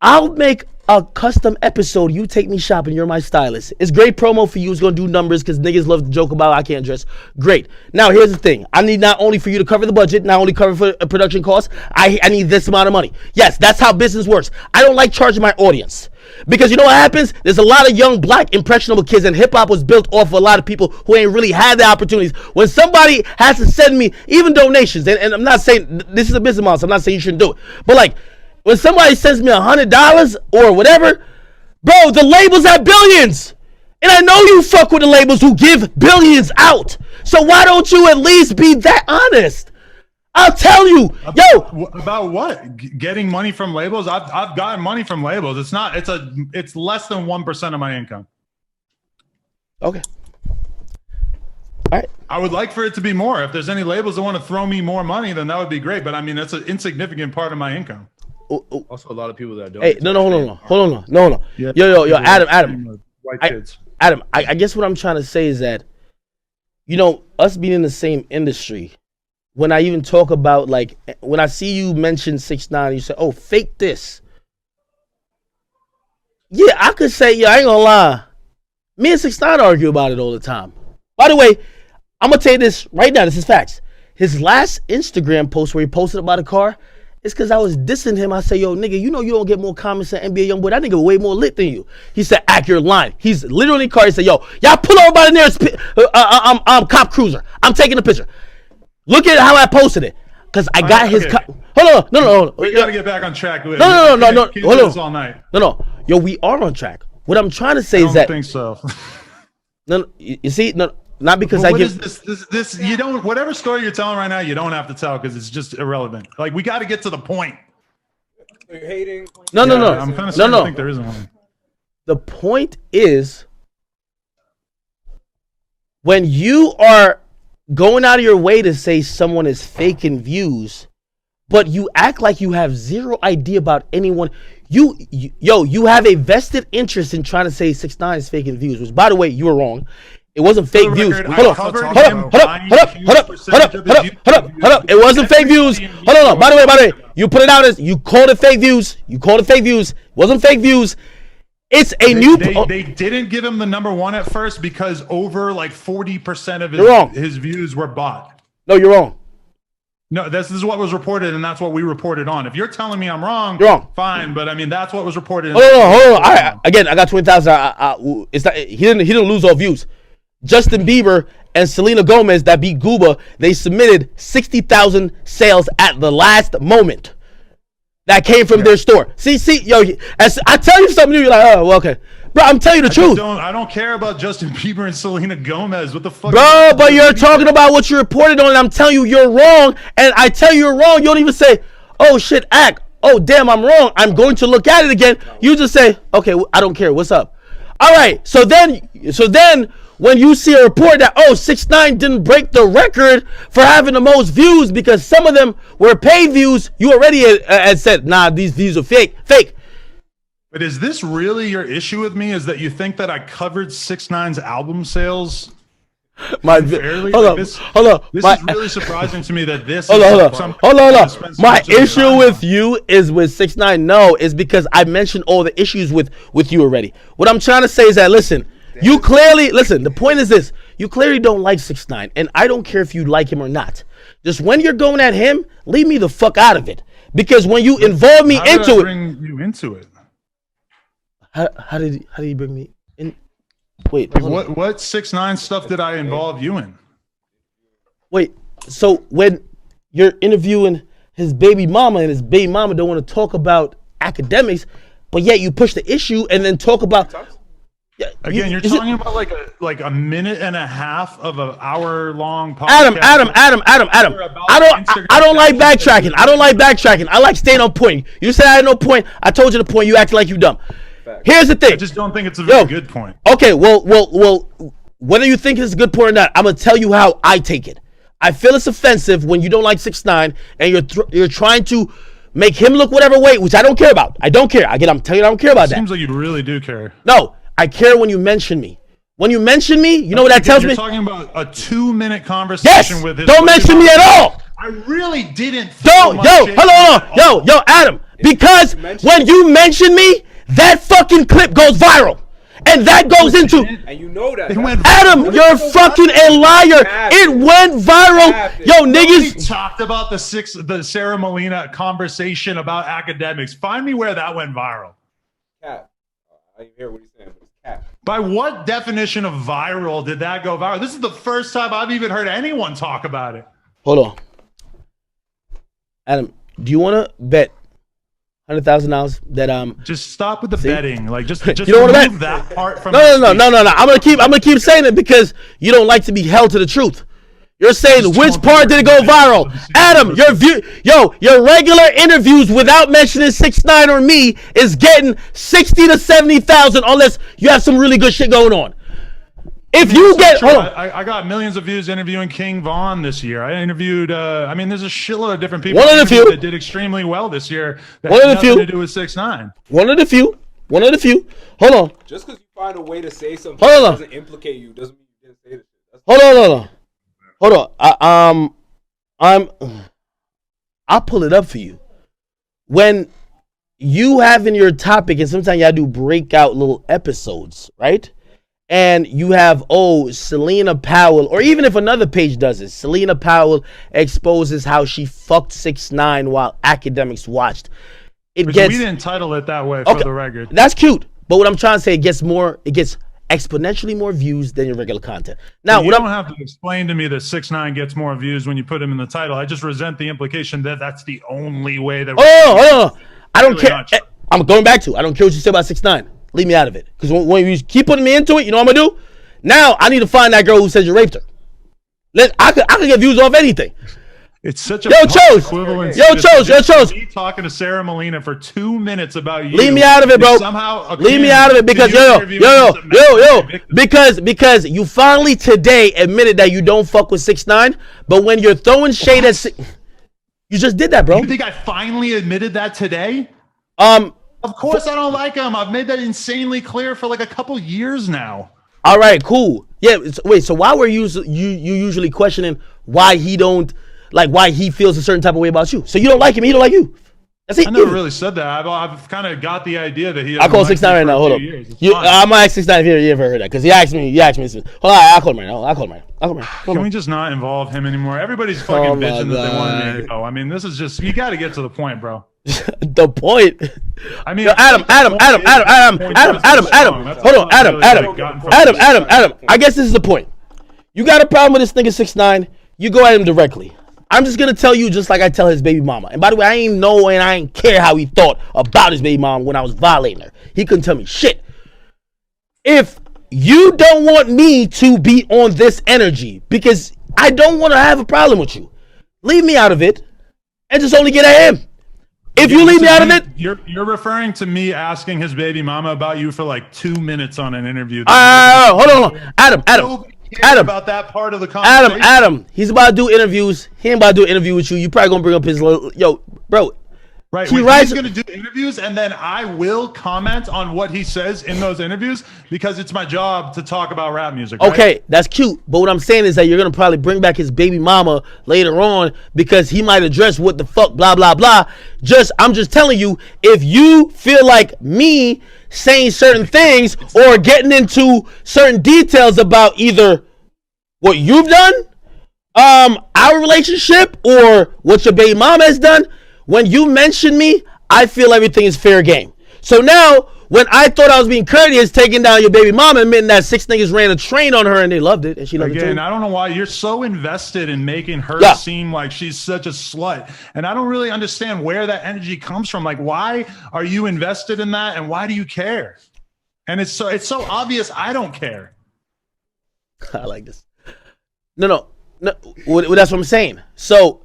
I'll make a custom episode. You take me shopping. You're my stylist. It's great promo for you. It's gonna do numbers because niggas love to joke about I can't dress. Great. Now here's the thing. I need not only for you to cover the budget, not only cover for production costs. I need this amount of money. Yes, that's how business works. I don't like charging my audience. Because you know what happens? There's a lot of young black impressionable kids, and hip hop was built off of a lot of people who ain't really had the opportunities. When somebody has to send me even donations, and I'm not saying this is a business model, so I'm not saying you shouldn't do it. But like when somebody sends me $100 or whatever, bro, the labels have billions. And I know you fuck with the labels who give billions out. So why don't you at least be that honest? I'll tell you, about what? Getting money from labels? I've gotten money from labels. It's less than 1% of my income. Okay. All right. I would like for it to be more. If there's any labels that want to throw me more money, then that would be great. But I mean, that's an insignificant part of my income. Also, a lot of people that don't. Hey, hold on. No. Yeah, yo, Adam. White kids. Adam, I guess what I'm trying to say is that, you know, us being in the same industry. When I even talk about, like, when I see you mention 6ix9ine, you say, oh, fake this. Yeah, I could say, I ain't gonna lie. Me and 6ix9ine argue about it all the time. By the way, I'm gonna tell you this right now. This is facts. His last Instagram post where he posted about a car is because I was dissing him. I say, yo, nigga, you know you don't get more comments than NBA Youngboy. That nigga way more lit than you. He said, accurate line. He's literally in the car. He said, yo, y'all pull over by the nearest cop cruiser. I'm taking a picture. Look at how I posted it, cause I got his. Hold on, no. We gotta get back on track. No. Hold on. All night. No. Yo, we are on track. What I'm trying to say is that. I don't think so. No, you see, no, not because I give. This? You don't. Whatever story you're telling right now, you don't have to tell because it's just irrelevant. Like we got to get to the point. You're hating. No. I'm kind of starting to think there isn't one. The point is, when you are going out of your way to say someone is faking views, but you act like you have zero idea about anyone. You have a vested interest in trying to say 6ix9ine is faking views, which, by the way, you were wrong. It wasn't fake views. Hold up. It wasn't fake views. Hold on. By the way, you put it out as you called it fake views. It wasn't fake views. It's a They didn't give him the #1 at first because over like 40% of his views were bought. No, you're wrong. No, this is what was reported, and that's what we reported on. If you're telling me I'm wrong, you're wrong. Fine, but I mean that's what was reported. Hold on. I got 20,000. It's not. He didn't lose all views. Justin Bieber and Selena Gomez that beat Gooba, they submitted 60,000 sales at the last moment. That came from their store. See, yo, as I tell you something new, you're like, oh, well, okay. Bro, I'm telling you the truth. I don't care about Justin Bieber and Selena Gomez. What the fuck? Bro, but you're talking about what you reported on, and I'm telling you you're wrong. And I tell you you're wrong. You don't even say, oh, shit, Ack, oh damn, I'm wrong, I'm going to look at it again, you just say, okay, I don't care, what's up? All right, so then when you see a report that 6ix9ine didn't break the record for having the most views because some of them were paid views, you already had said, nah, these views are fake. But is this really your issue with me? Is that you think that I covered 6ix9ine's album sales? Fairly? Hold on. This is really surprising to me that this. Hold on. My issue with you is with 6ix9ine. No, is because I mentioned all the issues with you already. What I'm trying to say is that you clearly listen. The point is this: you clearly don't like 6ix9ine, and I don't care if you like him or not. Just when you're going at him, leave me the fuck out of it. Because when you involve me into it, bring you into it. How did he bring me in? Wait, what 6ix9ine stuff did I involve you in? Wait, so when you're interviewing his baby mama and his baby mama don't want to talk about academics, but yet you push the issue and then talk about. Again, you're talking about like a minute and a half of an hour-long podcast. Adam. I don't like backtracking. I like staying on point. You said I had no point. I told you the point. You acted like you dumb. Here's the thing. I just don't think it's a very good point. Okay, well, whether you think it's a good point or not, I'm gonna tell you how I take it. I feel it's offensive when you don't like 6ix9ine and you're trying to make him look whatever way, which I don't care about. I don't care. Again, I'm telling you, I don't care about that. Seems like you really do care. No, I care when you mention me. When you mention me, you know what that tells me? You're talking about a 2-minute conversation with his. Don't mention me at all. I really didn't. Hold on, yo, Adam. Because when you mention me, that fucking clip goes viral. And that goes into. And you know that. Adam, you're fucking a liar. It went viral. Yo, niggas. We talked about the Sarah Molina conversation about academics. Find me where that went viral. Cap. I didn't hear what he's saying, but it's cap. By what definition of viral did that go viral? This is the first time I've even heard anyone talk about it. Hold on. Adam, do you want to bet $100,000 that just stop with the betting, like just you don't want to bet that part from no. I'm gonna keep saying it because you don't like to be held to the truth. You're saying which part did it go viral? Adam, your regular interviews without mentioning 6ix9ine or me is getting 60 to 70,000 unless you have some really good shit going on. If you get, I got millions of views interviewing King Von this year. I interviewed, there's a shitload of different people. One of the few that did extremely well this year. That one had of the few to do with 6ix9ine. One of the few. Hold on. Just because you find a way to say something doesn't implicate you doesn't mean you didn't say it. Hold on. I'll pull it up for you. When you have in your topic, and sometimes y'all do breakout little episodes, right? And you have, Selena Powell, or even if another page does it, Selena Powell exposes how she fucked 6ix9ine while academics watched. We didn't title it that way for the record. That's cute. But what I'm trying to say, it gets exponentially more views than your regular content. Now, you don't have to explain to me that 6ix9ine gets more views when you put him in the title. I just resent the implication that that's the only way that. I don't care. I'm going back to. I don't care what you say about 6ix9ine. Leave me out of it. Because when you keep putting me into it, you know what I'm gonna do? Now I need to find that girl who says you raped her. I could get views off anything. It's such a equivalence. Yo, Chose. Me talking to Sarah Molina for 2 minutes about you. Leave me out of it, bro. Leave me out of it because because you finally today admitted that you don't fuck with 6ix9ine, but when you're throwing shade at you just did that, bro. You think I finally admitted that today? Of course I don't like him. I've made that insanely clear for like a couple years now. All right, cool. Yeah, wait, so why were you usually questioning why he feels a certain type of way about you? So you don't like him, he don't like you. I never really said that. I've kind of got the idea that he. I call 6ix9ine right now. Hold up. I'm gonna ask 6ix9ine if you ever heard that because he asked me. Hold on, I'll call him right now. Can we just not involve him anymore? Everybody's fucking bitching that they want me to go. I mean, this is just you got to get to the point, bro. The point. I mean, Adam. Hold on, Adam. I guess this is the point. You got a problem with this nigga 6ix9ine? You go at him directly. I'm just gonna tell you just like I tell his baby mama. And by the way, I ain't know and I ain't care how he thought about his baby mama when I was violating her. He couldn't tell me shit. If you don't want me to be on this energy because I don't want to have a problem with you, leave me out of it and just only get at him. If you leave me out of it, you're referring to me asking his baby mama about you for like 2 minutes on an interview. Hold on. Adam. About that part of the conversation. Adam. He's about to do interviews. He ain't about to do an interview with you. You probably gonna bring up his yo, bro. Right. He's going to do interviews, and then I will comment on what he says in those interviews because it's my job to talk about rap music. Right? Okay, that's cute. But what I'm saying is that you're going to probably bring back his baby mama later on because he might address what the fuck, blah, blah, blah. I'm just telling you, if you feel like me saying certain things or getting into certain details about either what you've done, our relationship, or what your baby mama has done, when you mention me, I feel everything is fair game. So now, when I thought I was being courteous, taking down your baby mama, admitting that 6 niggas ran a train on her and they loved it, and she loved it too. Again, I don't know why you're so invested in making her seem like she's such a slut, and I don't really understand where that energy comes from. Like, why are you invested in that, and why do you care? And it's so obvious I don't care. I like this. No. Well, that's what I'm saying. So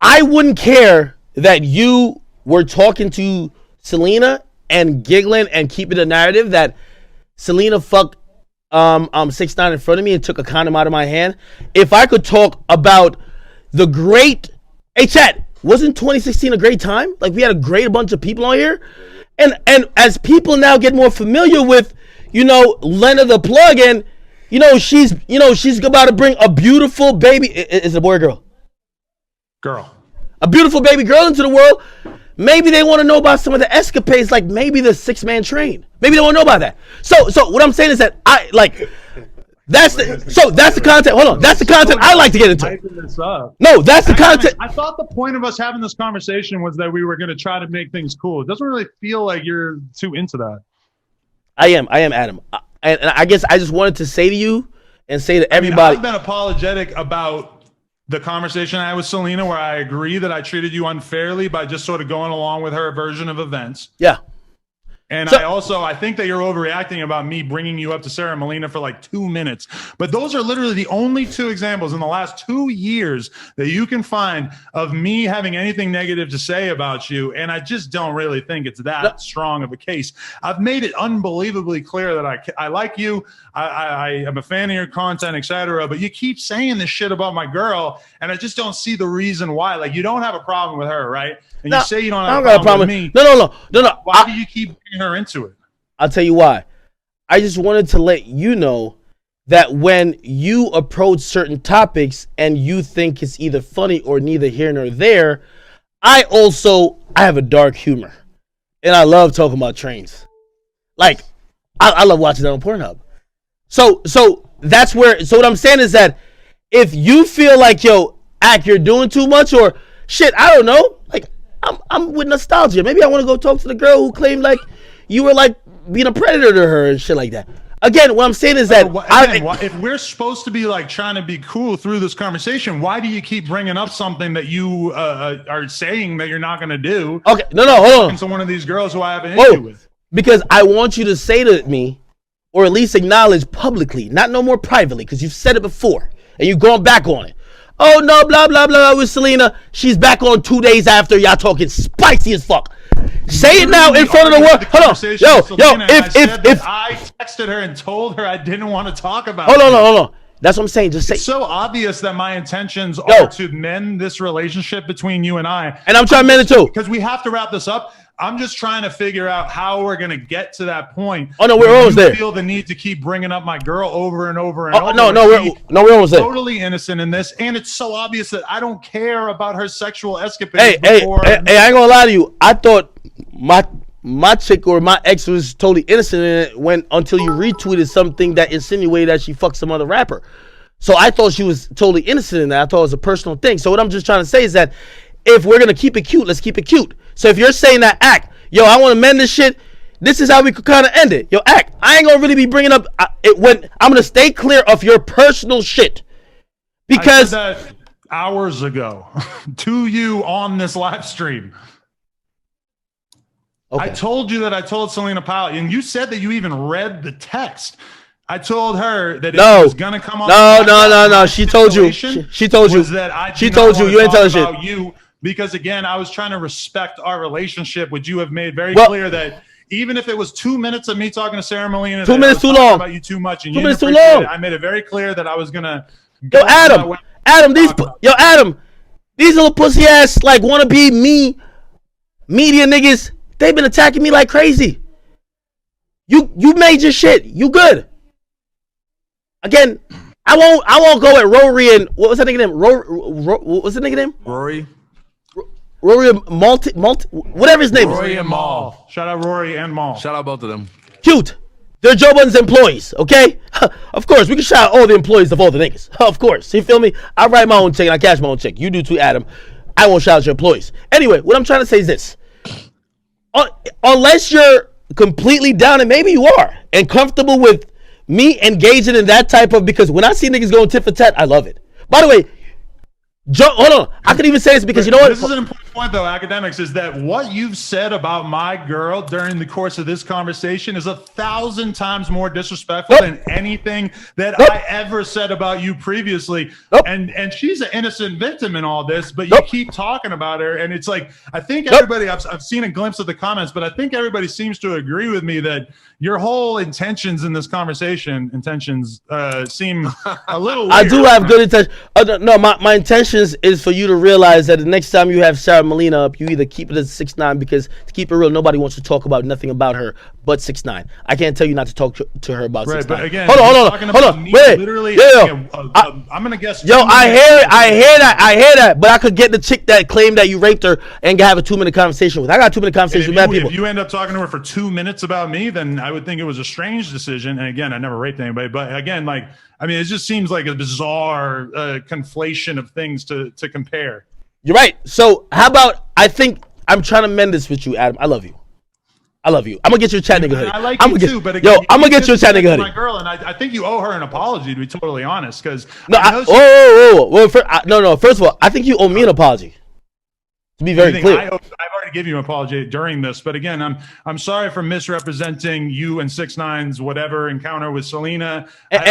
I wouldn't care that you were talking to Selena and giggling and keeping the narrative that Selena fucked 6ix9ine in front of me and took a condom out of my hand. If I could talk about the great, hey chat, wasn't 2016 a great time? Like, we had a bunch of people on here, and as people now get more familiar with, Lena the Plug, and she's about to bring a beautiful baby. Is it a boy or girl? Girl. A beautiful baby girl into the world. Maybe they want to know about some of the escapades, like maybe the 6-man train. Maybe they want to know about that. So what I'm saying is that that's the content. Hold on, that's the content I like to get into. No, that's the content. I thought the point of us having this conversation was that we were going to try to make things cool. It doesn't really feel like you're too into that. I am Adam, and I guess I just wanted to say to you and say to everybody. I've been apologetic about the conversation I had with Selena, where I agree that I treated you unfairly by just sort of going along with her version of events. Yeah. And I think that you're overreacting about me bringing you up to Sarah Molina for like 2 minutes. But those are literally the only 2 examples in the last 2 years that you can find of me having anything negative to say about you. And I just don't really think it's that strong of a case. I've made it unbelievably clear that I like you. I am a fan of your content, etc. But you keep saying this shit about my girl, and I just don't see the reason why. Like, you don't have a problem with her, right? And you say you don't have a problem with me. No. Why do you keep bringing her into it? I'll tell you why. I just wanted to let you know that when you approach certain topics and you think it's either funny or neither here nor there, I have a dark humor, and I love talking about trains. Like, I love watching that on Pornhub. So that's where. So what I'm saying is that if you feel like, you're doing too much, or shit, I don't know. Like, I'm with nostalgia. Maybe I want to go talk to the girl who claimed like you were like being a predator to her and shit like that. Again, what I'm saying is that if we're supposed to be like trying to be cool through this conversation, why do you keep bringing up something that you are saying that you're not going to do? Okay, no, hold on. To one of these girls who I have an issue with. Because I want you to say to me, or at least acknowledge publicly, not no more privately, because you've said it before and you've gone back on it. Oh no, blah blah blah with Selena. She's back on 2 days after. Y'all talking spicy as fuck. Say it now in front of the world. Hold on, if I texted her and told her I didn't want to talk about. Hold on. That's what I'm saying. Just say. It's so obvious that my intentions are to mend this relationship between you and I. And I'm trying to mend it too. Because we have to wrap this up. I'm just trying to figure out how we're going to get to that point. Oh, no, we're almost there. Feel the need to keep bringing up my girl over and over and over. No, we're almost there. Totally innocent in this. And it's so obvious that I don't care about her sexual escapades. Hey, I ain't going to lie to you. I thought my chick or my ex was totally innocent in it until you retweeted something that insinuated that she fucked some other rapper. So I thought she was totally innocent in that. I thought it was a personal thing. So what I'm just trying to say is that if we're going to keep it cute, let's keep it cute. So if you're saying that, Act, I want to mend this shit, this is how we could kind of end it. Act, I ain't going to really be bringing up it when I'm going to stay clear of your personal shit. Because I said that hours ago to you on this live stream. Okay. I told you that I told Selena Powell, and you said that you even read the text. I told her that it was going to come on. No. She told you. She told you. That she told you. You ain't telling shit. You because again, I was trying to respect our relationship, which you have made very clear that even if it was 2 minutes of me talking to Sarah Molina, 2 minutes too long about you too much, and 2 you minutes too appreciate long. it, I made it very clear that I was gonna. Adam, Adam, these little pussy ass like wanna be me media niggas. They've been attacking me like crazy. You made your shit. You good. Again, I won't go at Rory and what was that nigga name? What was the nigga name? Rory multi whatever his name is. Rory and Maul. Shout out Rory and Maul. Shout out both of them. Cute. They're Joe Budden's employees, okay? Of course, we can shout out all the employees of all the niggas. Of course, you feel me? I write my own check and I cash my own check. You do too, Adam. I won't shout out your employees. Anyway, what I'm trying to say is this. Unless you're completely down, and maybe you are, and comfortable with me engaging in that type of, because when I see niggas going tit for tat, I love it. By the way, Joe, hold on. I could even say this because you know what? This is an important point, though, Academics, is that what you've said about my girl during the course of this conversation is 1,000 times more disrespectful than anything that I ever said about you previously. And she's an innocent victim in all this, but you keep talking about her, and it's like, I think everybody, I've seen a glimpse of the comments, but I think everybody seems to agree with me that your whole intentions in this conversation, seem a little weird. I do have good intentions. No, my intentions is for you to realize that the next time you have Sarah Molina up, you either keep it as 6ix9ine, because to keep it real, nobody wants to talk about nothing about her but 6ix9ine. I can't tell you not to talk to her about 6ix9ine. But again, hold on. Wait. Literally, I'm gonna guess. Yo, I hear that. But I could get the chick that claimed that you raped her and have a 2-minute conversation with. I got a 2-minute conversation with bad people. If you end up talking to her for 2 minutes about me, then I would think it was a strange decision. And again, I never raped anybody. But again, like, I mean, it just seems like a bizarre conflation of things to compare. You're right. So how about, I think I'm trying to mend this with you, Adam. I love you. I'm gonna get you a chat nigga hoodie. I like you too, but again, I'm gonna get you a chat nigga hoodie. My girl, and I think you owe her an apology, to be totally honest, because First of all, I think you owe me an apology. To be very clear, I've already given you an apology during this, but again, I'm sorry for misrepresenting you and 6ix9ine's whatever encounter with Selena. And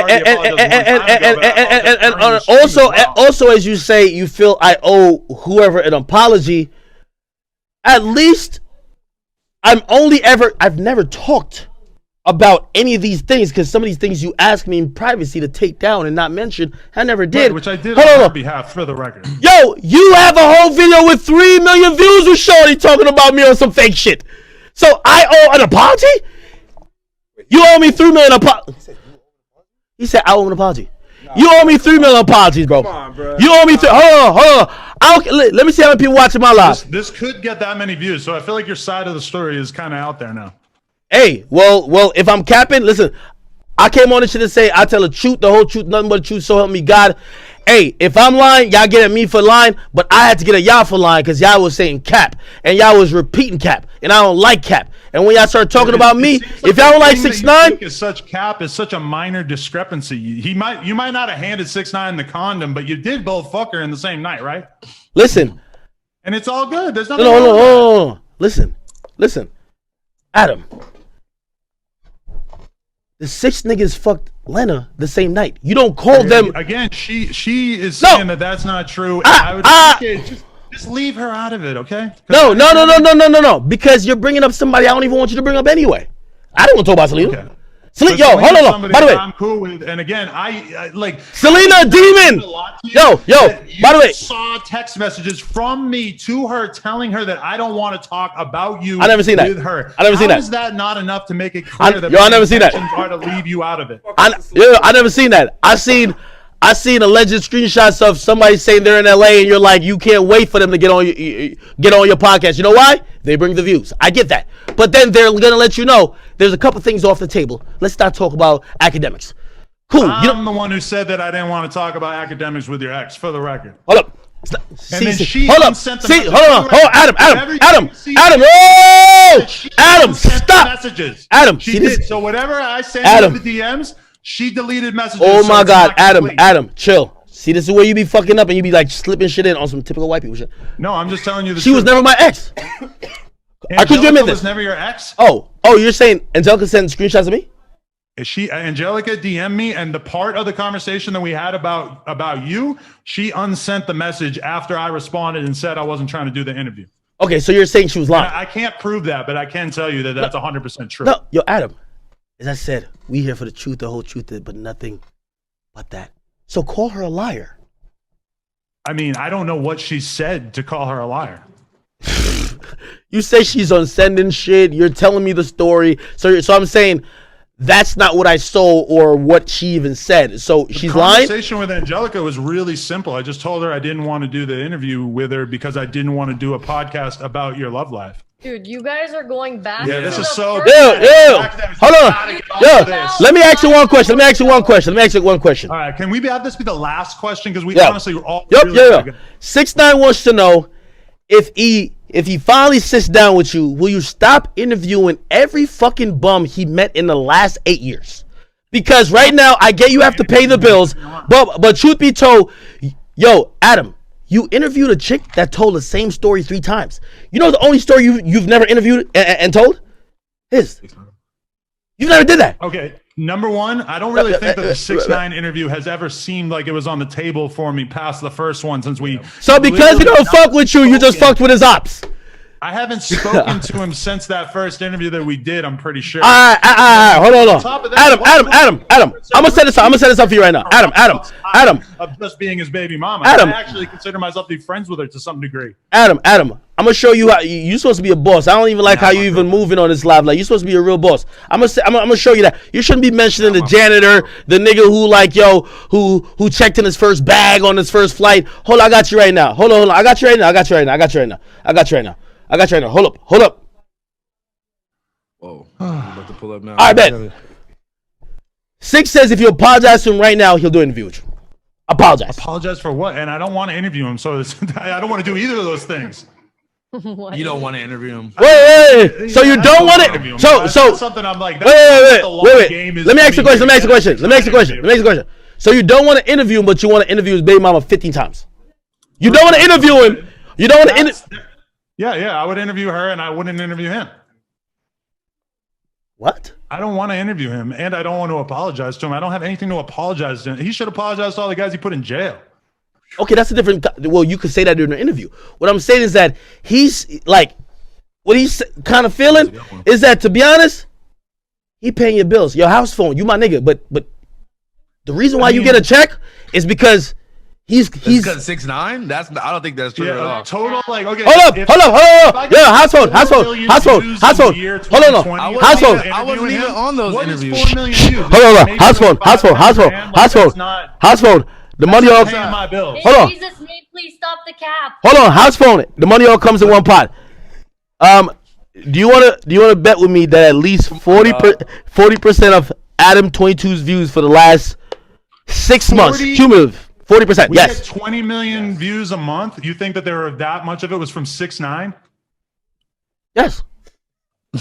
also, as you say, you feel I owe whoever an apology. At least I've never talked about any of these things, because some of these things you asked me in privacy to take down and not mention, I never did. Right, which I did on your behalf, for the record. Yo, you have a whole video with 3 million views with Shorty talking about me on some fake shit. So I owe an apology? You owe me 3 million apologies. He said I owe an apology. You owe me 3 million apologies, bro. Come on, bro. You owe me hold on. Let me see how many people watching my live. This could get that many views, so I feel like your side of the story is kind of out there now. Hey, well, if I'm capping, listen, I came on this shit to say I tell the truth, the whole truth, nothing but the truth, so help me God. Hey, if I'm lying, y'all get at me for lying, but I had to get at y'all for lying, because y'all was saying cap, and y'all was repeating cap, and I don't like cap. And when y'all start talking about me, if y'all don't like 6ix9ine, is such cap is such a minor discrepancy. You might not have handed 6ix9ine the condom, but you did both fuck her in the same night, right? Listen, and it's all good. There's nothing. No. Listen, Adam. The 6 niggas fucked Lena the same night. You don't call them again. She is saying that that's not true. I would appreciate just leave her out of it, okay? No. Because you're bringing up somebody I don't even want you to bring up anyway. I don't want to talk about Selena. Okay. Selena, yo, hold on. By the way, I'm cool with, and again, I like Selena Demon. Yo. By the way, saw text messages from me to her telling her that I don't want to talk about you. I never seen that with her. I never seen that. How is that not enough to make it clear that I never seen that. Are to leave you out of it? I never seen that. I seen alleged screenshots of somebody saying they're in LA, and you're like, you can't wait for them to get on your podcast. You know why? They bring the views. I get that. But then they're gonna let you know there's a couple things off the table. Let's not talk about academics. Cool. I'm the one who said that I didn't want to talk about academics with your ex, for the record. Hold up. Hold on, Adam, stop. Messages. Adam, she did. So whatever I sent in the DMs, she deleted messages. Oh my God, Adam, chill. See, this is where you be fucking up and you be like slipping shit in on some typical white people shit. No, I'm just telling you. She was never my ex. I could admit this. Was never your ex. Oh, you're saying Angelica sent screenshots of me? Angelica DM'd me, and the part of the conversation that we had about you, she unsent the message after I responded and said I wasn't trying to do the interview. Okay, so you're saying she was lying. I can't prove that, but I can tell you that that's 100% true. No, yo, Adam, as I said, we here for the truth, the whole truth, but nothing but that. So call her a liar. I mean, I don't know what she said to call her a liar. You say she's on sending shit. You're telling me the story. So I'm saying that's not what I saw or what she even said. So she's lying. The conversation with Angelica was really simple. I just told her I didn't want to do the interview with her because I didn't want to do a podcast about your love life. Dude, you guys are going back. Yeah, this is so. Hold on. Let me ask you one question. Let me ask you one question. All right, can we have this be the last question? Because we honestly all. Yep. 6ix9ine wants to know if he finally sits down with you, will you stop interviewing every fucking bum he met in the last 8 years? Because right now, I get you have to pay the bills, but truth be told, yo, Adam, you interviewed a chick that told the same story 3 times. You know the only story you've never interviewed and told? His. You never did that. Okay. Number one, I don't really think that the 6ix9ine interview has ever seemed like it was on the table for me past the first one since we. So because he don't fuck with you, you just fucked with his ops. I haven't spoken to him since that first interview that we did. I'm pretty sure. All right. Hold on. Adam. I'm gonna set this up for you right now. Adam. Of just being his baby mama. Adam. I actually consider myself to be friends with her to some degree. Adam. I'm gonna show you how you're supposed to be a boss. I don't even like how you even moving on this live. Like you're supposed to be a real boss. I'm gonna show you that. You shouldn't be mentioning the janitor, the nigga who like who checked in his first bag on his first flight. Hold on, I got you right now. Hold on. I got you right now. Hold up. Whoa. I'm about to pull up now. All right, bet. 6 says if you apologize to him right now, he'll do an interview with you. Apologize. Apologize for what? And I don't want to interview him, so I don't want to do either of those things. You don't want to interview him. Wait. So you don't want it? So something I'm like. Wait. Let me ask you a question. So you don't want to interview him, but you want to interview his baby mama 15 times. You don't want to interview him. You don't want to interview. Yeah. I would interview her, and I wouldn't interview him. What? I don't want to interview him, and I don't want to apologize to him. I don't have anything to apologize to him. He should apologize to all the guys he put in jail. Okay, that's a different. Well, you could say that during an interview. What I'm saying is that he's like, what he's kind of feeling is that, to be honest, he paying your bills, your house phone, you my nigga. But the reason why you get a check is because he's because 6ix9ine. I don't think that's true at all. Total like okay. Hold up. Yeah, house phone. Hold on. House I wasn't even on those interviews. 4 million views? Hold on. House phone. The money all. Hold on. Jesus, may please stop the cap. Hold on. House phone. The money all comes in one pot. Do you wanna bet with me that at least 40% of Adam22's views for the last 6 months cumulative? 40%. We yes. get 20 million views a month. You think that there were that much of it was from 6ix9ine? Yes. Yo,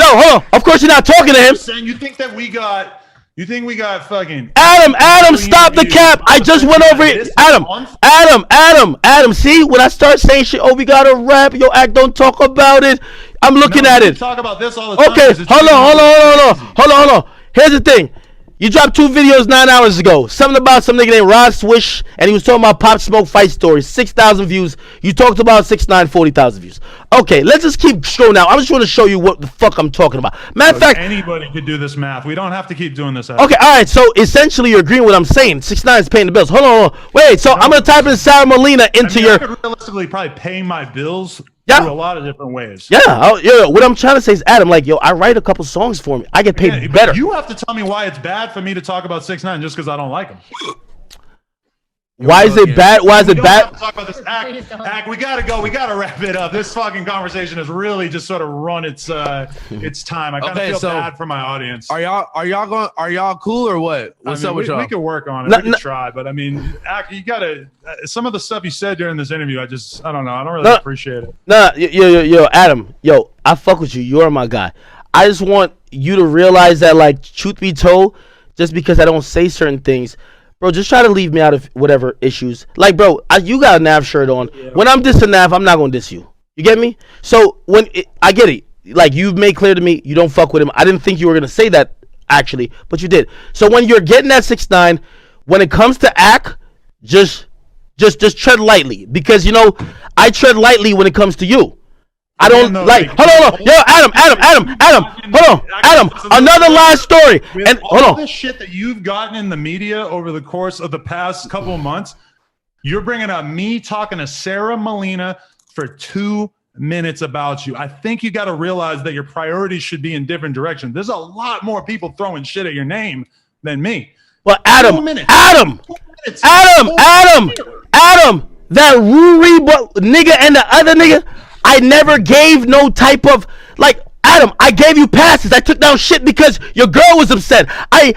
hold on. Of course you're not talking to him. You think that we got? You think we got fucking? Adam, stop the cap. I just went over it. Adam. See, when I start saying shit, oh, we gotta rap. Yo, act, don't talk about it. I'm looking at it. Talk about this all the time. Okay, hold on. Here's the thing. You dropped 2 videos 9 hours ago. Something about some nigga named Rod Swish, and he was talking about Pop Smoke fight stories. 6,000 views. You talked about 6ix9ine, 40,000 views. Okay, let's just keep scrolling now. I'm just trying to show you what the fuck I'm talking about. Matter of fact, anybody could do this math. We don't have to keep doing this. Okay, all right. So essentially, you're agreeing with what I'm saying. 6ix9ine is paying the bills. Hold on. Wait. So I'm gonna type in Sarah Molina into your. I could realistically probably pay my bills. Through a lot of different ways. Yeah. What I'm trying to say is, Adam, like, yo, I write a couple songs for me. I get paid better. You have to tell me why it's bad for me to talk about 6ix9ine just because I don't like him. Why is it bad? Why is it bad? Have to talk about this. Act, we gotta go. We gotta wrap it up. This fucking conversation has really just sort of run its time. I kind of feel bad for my audience. Are y'all cool or what? What's up with y'all? We could work on it. We could try, but I mean, Act, you gotta. Some of the stuff you said during this interview, I don't know. I don't really appreciate it. Yo, Adam, I fuck with you. You're my guy. I just want you to realize that, like, truth be told, just because I don't say certain things. Bro, just try to leave me out of whatever issues. Like, bro, you got a Nav shirt on. Yeah. When I'm dissing Nav, I'm not going to diss you. You get me? So, I get it. Like, you've made clear to me you don't fuck with him. I didn't think you were going to say that actually, but you did. So when you're getting that 6'9", when it comes to act, just tread lightly, because you know I tread lightly when it comes to you. I don't like. Hold on, yo, Adam. Hold on, Adam. Another last story. And hold on. All this shit that you've gotten in the media over the course of the past couple of months, you're bringing up me talking to Sarah Molina for 2 minutes about you. I think you got to realize that your priorities should be in different directions. There's a lot more people throwing shit at your name than me. Well, Adam, that Ruri nigga and the other nigga, I never gave no type of like. Adam, I gave you passes. I took down shit because your girl was upset. I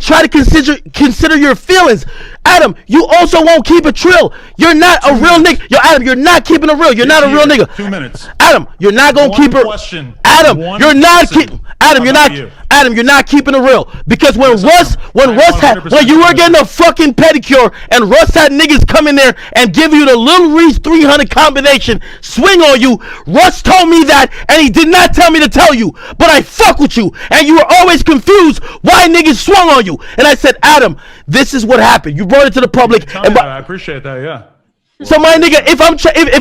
try to consider your feelings. Adam, you also won't keep it trill. You're not a real nigga. Yo, Adam, you're not keeping it real. You're not a real nigga. 2 minutes. Adam, you're not gonna keep it. Adam, you're not keeping. Adam, you're not. Adam, you're not keeping it real, because when Russ when you were getting a fucking pedicure and Russ had niggas come in there and give you the Lil Reese 300 combination swing on you, Russ told me that and he did not tell me to tell you, but I fuck with you and you were always confused why niggas swung on you, and I said, Adam, this is what happened. You brought it to the public. And I appreciate that. Yeah. So my nigga, if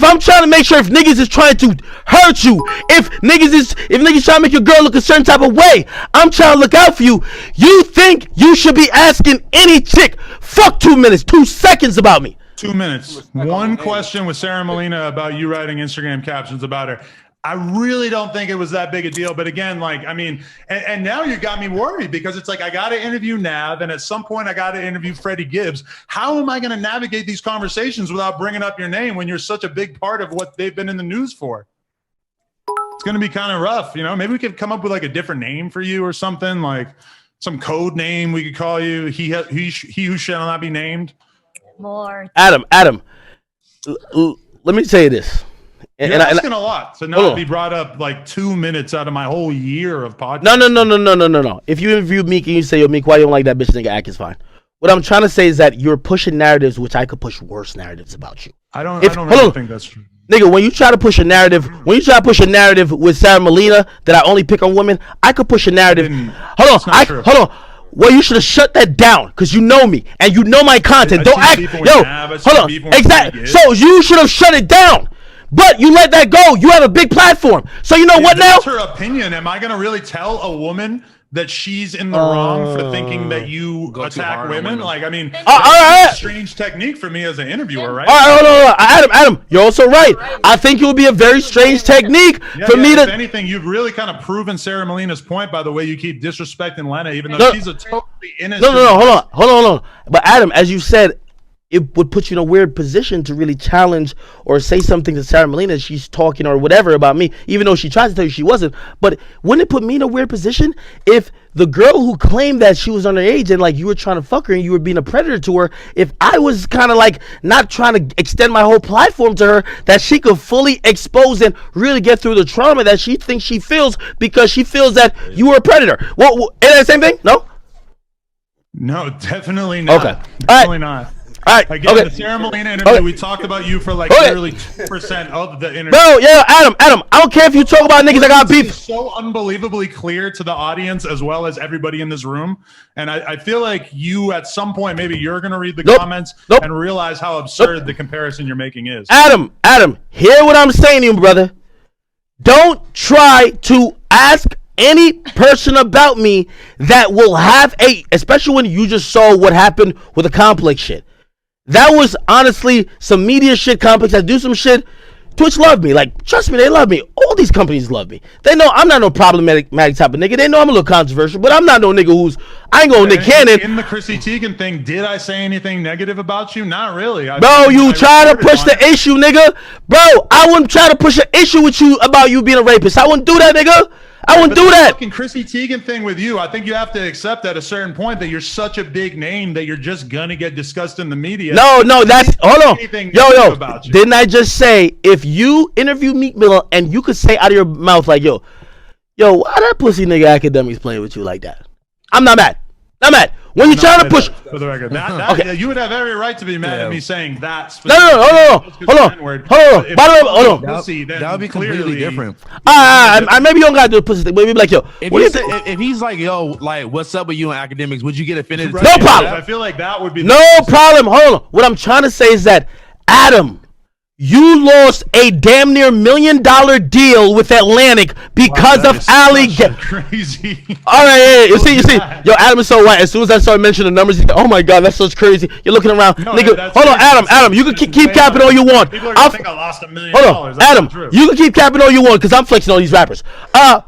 I'm trying to make sure if niggas is trying to hurt you, if niggas trying to make your girl look a certain type of way, I'm trying to look out for you. You think you should be asking any chick, fuck 2 minutes, 2 seconds about me. 2 minutes. One question with Sarah Molina about you writing Instagram captions about her. I really don't think it was that big a deal. But again, like, I mean, and now you got me worried, because it's like, I got to interview Nav, and at some point I got to interview Freddie Gibbs. How am I going to navigate these conversations without bringing up your name when you're such a big part of what they've been in the news for? It's going to be kind of rough. You know, maybe we could come up with like a different name for you or something, like some code name we could call you. He who shall not be named. More. Adam, let me tell you this. You're asking a lot to not be brought up like 2 minutes out of my whole year of podcast. No. If you interview Meek and you say, yo, Meek, why you don't like that bitch nigga act, is fine. What I'm trying to say is that you're pushing narratives, which I could push worse narratives about you. I don't really think that's true. Nigga, when you try to push a narrative with Sarah Molina that I only pick on women, I could push a narrative. Hold on. Well, you should have shut that down, because you know me and you know my content. Don't act. Yo, hold on. Exactly. So you should have shut it down. But you let that go. You have a big platform. So you know what now? That's her opinion. Am I going to really tell a woman that she's in the wrong for thinking that you attack women? Like, I mean, that's a strange technique for me as an interviewer, right? All right, hold on. Adam, you're also right. I think it would be a very strange technique for me to... If anything, you've really kind of proven Sarah Molina's point by the way you keep disrespecting Lena, even though she's a totally innocent... No, hold on. But Adam, as you said, it would put you in a weird position to really challenge or say something to Sarah Molina. She's talking or whatever about me, even though she tried to tell you she wasn't. But wouldn't it put me in a weird position if the girl who claimed that she was underage and like you were trying to fuck her and you were being a predator to her, if I was kind of like not trying to extend my whole platform to her, that she could fully expose and really get through the trauma that she thinks she feels because she feels that you were a predator? Well, ain't that the same thing? No, definitely not. Okay. Definitely not. All right. Again, the Sarah Molina interview, we talked about you for like literally 2% of the interview. Bro, yeah, Adam, I don't care if you talk about niggas that got beef. It's so unbelievably clear to the audience as well as everybody in this room. And I feel like you, at some point, maybe you're going to read the comments and realize how absurd the comparison you're making is. Adam, hear what I'm saying to you, brother. Don't try to ask any person about me that will have especially when you just saw what happened with the complex shit. That was honestly some media shit. Complex that do some shit. Twitch love me. Like, trust me, they love me. All these companies love me. They know I'm not no problematic type of nigga. They know I'm a little controversial, but I'm not no nigga I ain't gonna Nick Cannon. In the Chrissy Teigen thing, did I say anything negative about you? Not really. Bro, you try to push the issue, nigga. Bro, I wouldn't try to push an issue with you about you being a rapist. I wouldn't do that, nigga. I wouldn't do that. Fucking Chrissy Teigen thing with you. I think you have to accept at a certain point that you're such a big name that you're just gonna get discussed in the media. No, that's hold on. Yo, didn't I just say if you interview Meek Mill and you could say out of your mouth like, yo, why that pussy nigga Akademiks playing with you like that? I'm not mad. When you're trying to push. For the record, Okay. you would have every right to be mad at me saying that. No. Hold on. By the way, hold on. That would be completely different. Maybe you don't gotta do a pussy thing, but maybe like, yo, If he's like, yo, like, what's up with you and academics? Would you get offended? Right. No problem. I feel like that would be no problem. Hold on. What I'm trying to say is that Adam, you lost a damn near $1 million deal with Atlantic because of alligators. Crazy. All right, you see, yo, Adam is so white. As soon as I started mentioning the numbers, he's like, oh my god, that's so crazy. You're looking around, nigga. Hold on, Adam, you can keep capping all you want. People are gonna think I lost $1 million. Hold on, Adam, you can keep capping all you want because I'm flexing all these rappers. I'm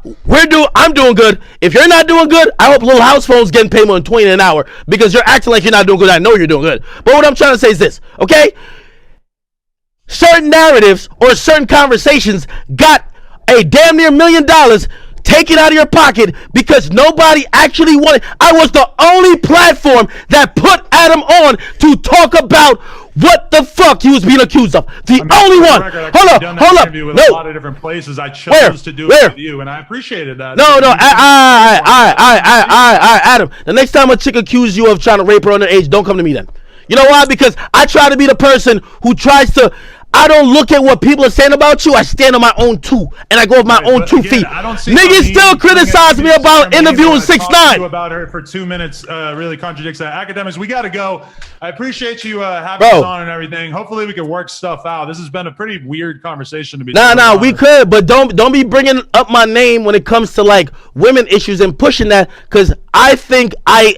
doing good. If you're not doing good, I hope Little House Phone's getting paid more than $20 an hour because you're acting like you're not doing good. I know you're doing good. But what I'm trying to say is this, okay? Certain narratives or certain conversations got a damn near $1 million taken out of your pocket because nobody actually wanted. I was the only platform that put Adam on to talk about what the fuck he was being accused of. Only one. Hold up. With a lot of different places. I chose to do it with you, and I appreciated that. No. Adam. The next time a chick accuses you of trying to rape her underage, don't come to me then. You know why? Because I try to be the person who tries to. I don't look at what people are saying about you. I stand on my own two, and I go with my own 2 feet. Niggas still criticize me about interviewing 6ix9ine. About her for 2 minutes really contradicts that. Academics, we got to go. I appreciate you having us on and everything. Hopefully, we can work stuff out. This has been a pretty weird conversation to be. Nah, we could, but don't be bringing up my name when it comes to like women issues and pushing that, because I think I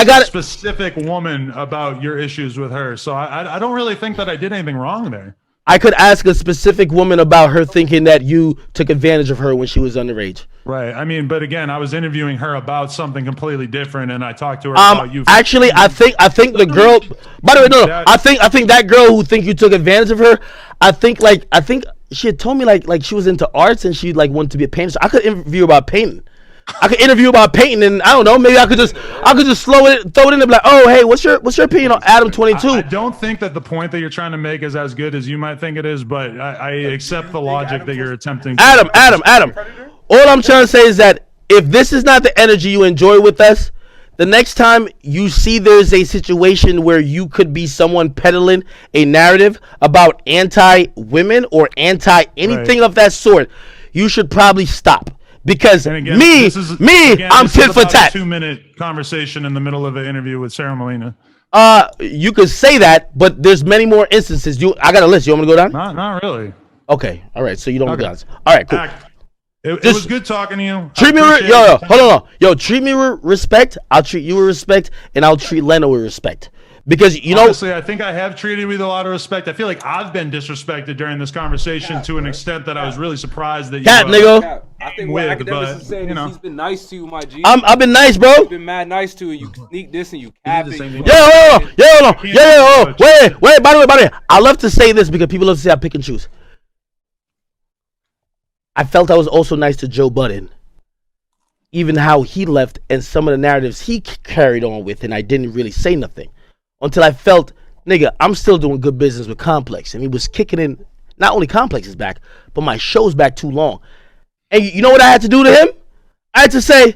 got a specific woman about your issues with her, so I don't really think that I did anything wrong there. I could ask a specific woman about her thinking that you took advantage of her when she was underage. Right. I mean, but again, I was interviewing her about something completely different, and I talked to her about you. Actually, I think the girl. By the way, no. I think that girl who think you took advantage of her. I think she had told me like she was into arts and she like wanted to be a painter. So I could interview about painting. And I don't know, maybe I could just throw it in and be like, oh hey, what's your opinion on Adam22? I don't think that the point that you're trying to make is as good as you might think it is, but I accept the logic that you're attempting to. Adam. All I'm trying to say is that if this is not the energy you enjoy with us, the next time you see there's a situation where you could be someone peddling a narrative about anti-women or anti-anything of that sort, you should probably stop. Because I'm tit for tat. 2-minute conversation in the middle of an interview with Sarah Molina. You could say that, but there's many more instances. I got a list. You want me to go down? Not really. Okay. All right. So you don't go down. All right. Cool. It was good talking to you. Treat me with hold on. Yo, treat me with respect. I'll treat you with respect, and I'll treat Leno with respect. Because honestly, I think I have treated you with a lot of respect. I feel like I've been disrespected during this conversation to an extent that I was really surprised that nigga. I think what Academics is saying is he's been nice to you, my G. I've been nice, bro. He's been mad nice to you. You sneak this and you cap it. Wait. By the way, I love to say this because people love to say I pick and choose. I felt I was also nice to Joe Budden. Even how he left and some of the narratives he carried on with, and I didn't really say nothing. Until I felt, nigga, I'm still doing good business with Complex. And he was kicking in, not only Complex is back, but my show's back too long. And you know what I had to do to him? I had to say,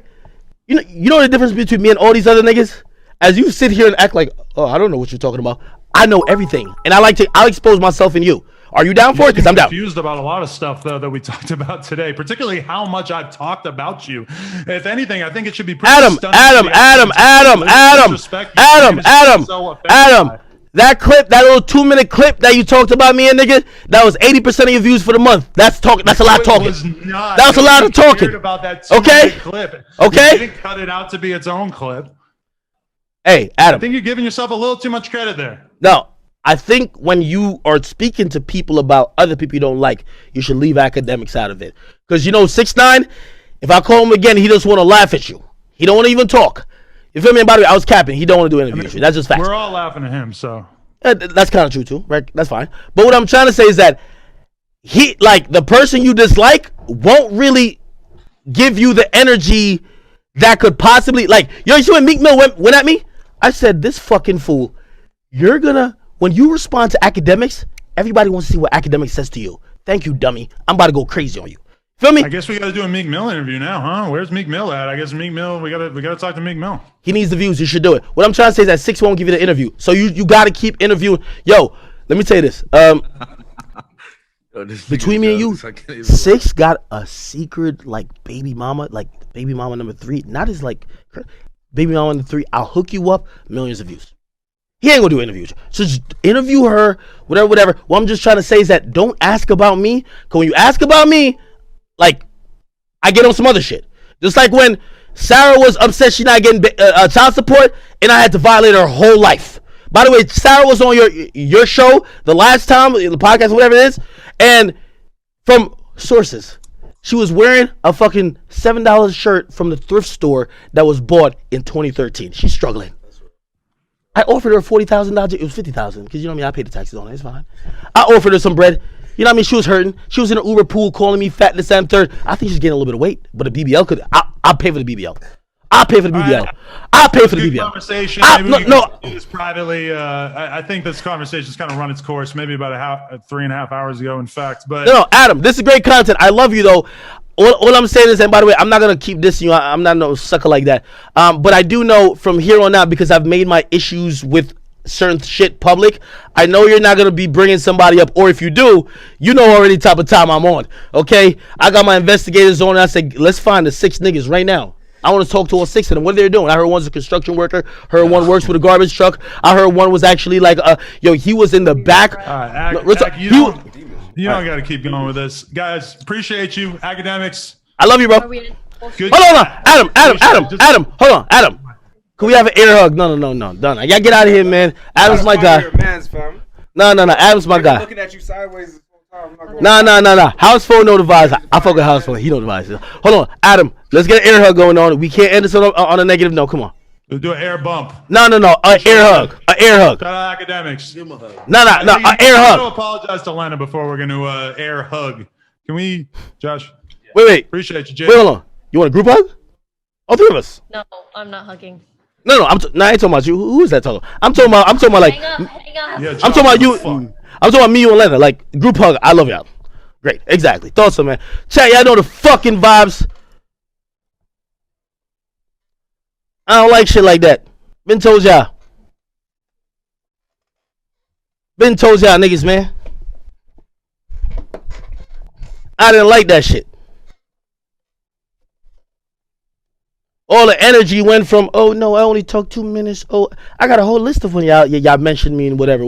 you know the difference between me and all these other niggas? As you sit here and act like, oh, I don't know what you're talking about. I know everything. And I'll expose myself in you. Are you down for it? Because I'm down. Confused about a lot of stuff though that we talked about today, particularly how much I've talked about you. If anything, I think it should be pretty Adam. That clip, that little 2-minute clip that you talked about me and nigga, that was 80% of your views for the month. That's a lot of talking. That was a lot of talking. About that okay. Clip. Okay. You didn't cut it out to be its own clip. Hey, Adam. I think you're giving yourself a little too much credit there. No. I think when you are speaking to people about other people you don't like, you should leave academics out of it. Because 6ix9ine, if I call him again, he just want to laugh at you. He don't want to even talk. You feel me? And by the way, I was capping. He don't want to do interviews. That's just facts. We're all laughing at him, so. That's kind of true too, right? That's fine. But what I'm trying to say is that the person you dislike won't really give you the energy that could possibly, you see when Meek Mill went at me? I said, this fucking fool, when you respond to academics, everybody wants to see what academics says to you. Thank you, dummy. I'm about to go crazy on you. Feel me? I guess we got to do a Meek Mill interview now, huh? Where's Meek Mill at? I guess Meek Mill. We gotta talk to Meek Mill. He needs the views. You should do it. What I'm trying to say is that 6 won't give you the interview. So you got to keep interviewing. Yo, let me tell you this. Between me and you, 6 got a secret like baby mama number 3. Not as like baby mama number 3. I'll hook you up, millions of views. He ain't gonna do interviews. So just interview her, whatever. What I'm just trying to say is that don't ask about me. Cause when you ask about me, like I get on some other shit. Just like when Sarah was upset she not getting child support, and I had to violate her whole life. By the way, Sarah was on your show the last time, the podcast, whatever it is, and from sources, she was wearing a fucking $7 shirt from the thrift store that was bought in 2013. She's struggling. I offered her $40,000. It was $50,000 because you know me, I paid the taxes on it. It's fine. I offered her some bread. You know what I mean? She was hurting. She was in an Uber pool calling me fat, this, and third. I think she's getting a little bit of weight, but a BBL could. I'll pay for the BBL. I'll pay for the BBL. Right. I'll pay for the Good BBL. Conversation. Maybe we can do this privately. I think this conversation's kind of run its course. Maybe about 3.5 hours ago, in fact. But no, Adam, this is great content. I love you though. All I'm saying is, and by the way, I'm not gonna keep dissing you. I'm not no sucker like that. But I do know from here on out, because I've made my issues with certain shit public, I know you're not gonna be bringing somebody up, or if you do, you know already type of time I'm on. Okay, I got my investigators on, and I said let's find the 6 niggas right now. I want to talk to all 6 of them. What they're doing? I heard one's a construction worker. Heard one works with a garbage truck. I heard one was actually like he was in the back. You don't got to keep going with this, guys. Appreciate you, academics. I love you, bro. Good. Hold on, Adam. Hold on, Adam. Can we have an air hug? No, done. Y'all get out of here, man. Adam's my guy. No. Adam's my guy. Looking at you sideways. No. House phone notifies. I fuck with house phone. He notifies. Hold on, Adam. Let's get an air hug going on. We can't end this on a negative note. Come on. We'll do an air bump. No. An air hug. An air hug. Shout out academics. No. An air I hug. to apologize to Lena before we're going to air hug. Can we, Josh? Wait. Appreciate you, Jay. Wait, hold on. You want a group hug? All 3 of us. No, I'm not hugging. No. I ain't talking about you. Who is that talking? I'm talking about like. Hang up. Yeah, I'm talking about you. I'm talking about me, you, and Lena. Like group hug. I love y'all. Great. Exactly. Thought so, man. Chat, y'all know the fucking vibes. I don't like shit like that. Been told y'all, niggas, man. I didn't like that shit. All the energy went from, oh no, I only talked 2 minutes. Oh, I got a whole list of when y'all mentioned me and whatever.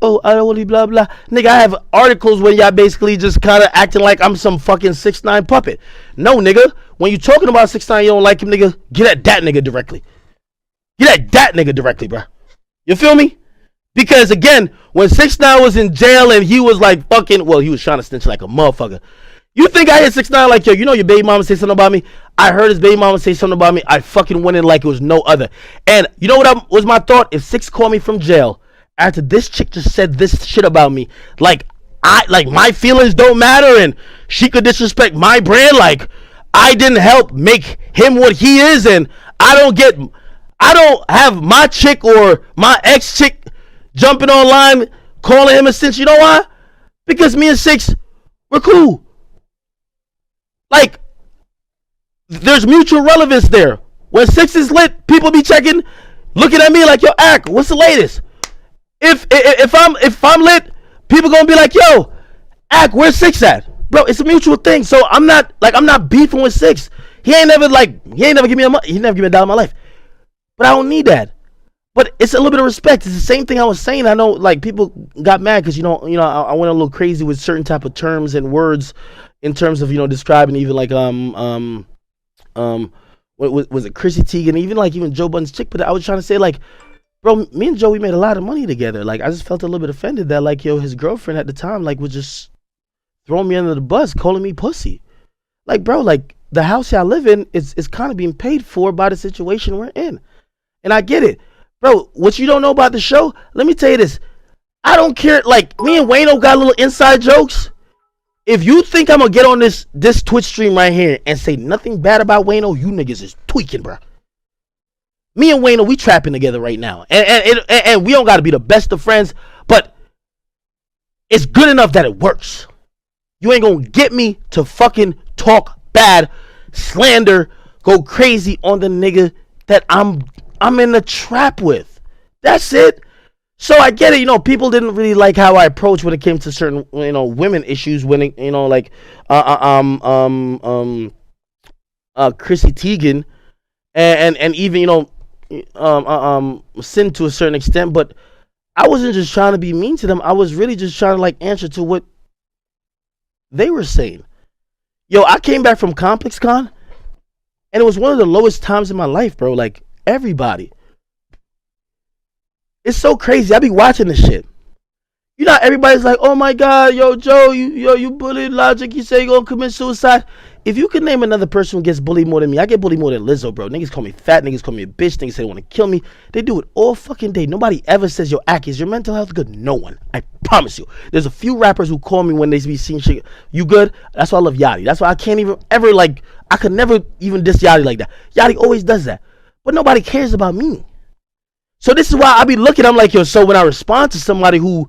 Oh, I only blah blah. Nigga, I have articles when y'all basically just kind of acting like I'm some fucking 6ix9ine puppet. No, nigga. When you talking about 6ix9ine, you don't like him, nigga. Get at that nigga directly. Bro. You feel me? Because again, when 6ix9ine was in jail and he was like fucking, well, he was trying to snitch like a motherfucker. You think I hit 6ix9ine like, yo, you know your baby mama say something about me? I heard his baby mama say something about me. I fucking went in like it was no other. And you know what was my thought? If 6 called me from jail after this chick just said this shit about me, like my feelings don't matter and she could disrespect my brand, like I didn't help make him what he is, and I don't have my chick or my ex chick jumping online calling him a cinch. You know why? Because me and 6, we're cool. Like, there's mutual relevance there. When 6 is lit, people be checking, looking at me like, yo, Ak, what's the latest? If I'm lit, people gonna be like, yo, Ak, where's 6 at? Bro, it's a mutual thing. So I'm not beefing with 6. He ain't never give me a dollar in my life. But I don't need that. But it's a little bit of respect. It's the same thing I was saying. I know, like, people got mad because I went a little crazy with certain type of terms and words in terms of describing even like what was it, Chrissy Teigen, even Joe Budden's chick. But I was trying to say, like, bro, me and Joe, we made a lot of money together. Like, I just felt a little bit offended that, like, his girlfriend at the time, like, was just throwing me under the bus, calling me pussy. Like, bro, like, the house y'all live in is kind of being paid for by the situation we're in. And I get it. Bro, what you don't know about the show, let me tell you this. I don't care. Like, me and Wayno got little inside jokes. If you think I'm going to get on this Twitch stream right here and say nothing bad about Wayno, you niggas is tweaking, bro. Me and Wayno, we trapping together right now. And we don't got to be the best of friends, but it's good enough that it works. You ain't going to get me to fucking talk bad, slander, go crazy on the nigga that I'm in the trap with. That's it. So I get it, people didn't really like how I approached when it came to certain, women issues. When it, like, Chrissy Teigen, and even, Sin to a certain extent. But I wasn't just trying to be mean to them. I was really just trying to like answer to what they were saying. Yo, I came back from Complex Con, and it was one of the lowest times in my life, bro. Like, everybody. It's so crazy. I be watching this shit. Everybody's like, oh my God, yo, Joe, you bullied Logic. You say you're going to commit suicide. If you could name another person who gets bullied more than me, I get bullied more than Lizzo, bro. Niggas call me fat. Niggas call me a bitch. Niggas say they want to kill me. They do it all fucking day. Nobody ever says, yo, Ak, is your mental health good? No one. I promise you. There's a few rappers who call me when they be seeing shit. You good? That's why I love Yachty. That's why I can't even ever, like, I could never even diss Yachty like that. Yachty always does that. But nobody cares about me. So this is why I be looking, I'm like, yo, so when I respond to somebody who,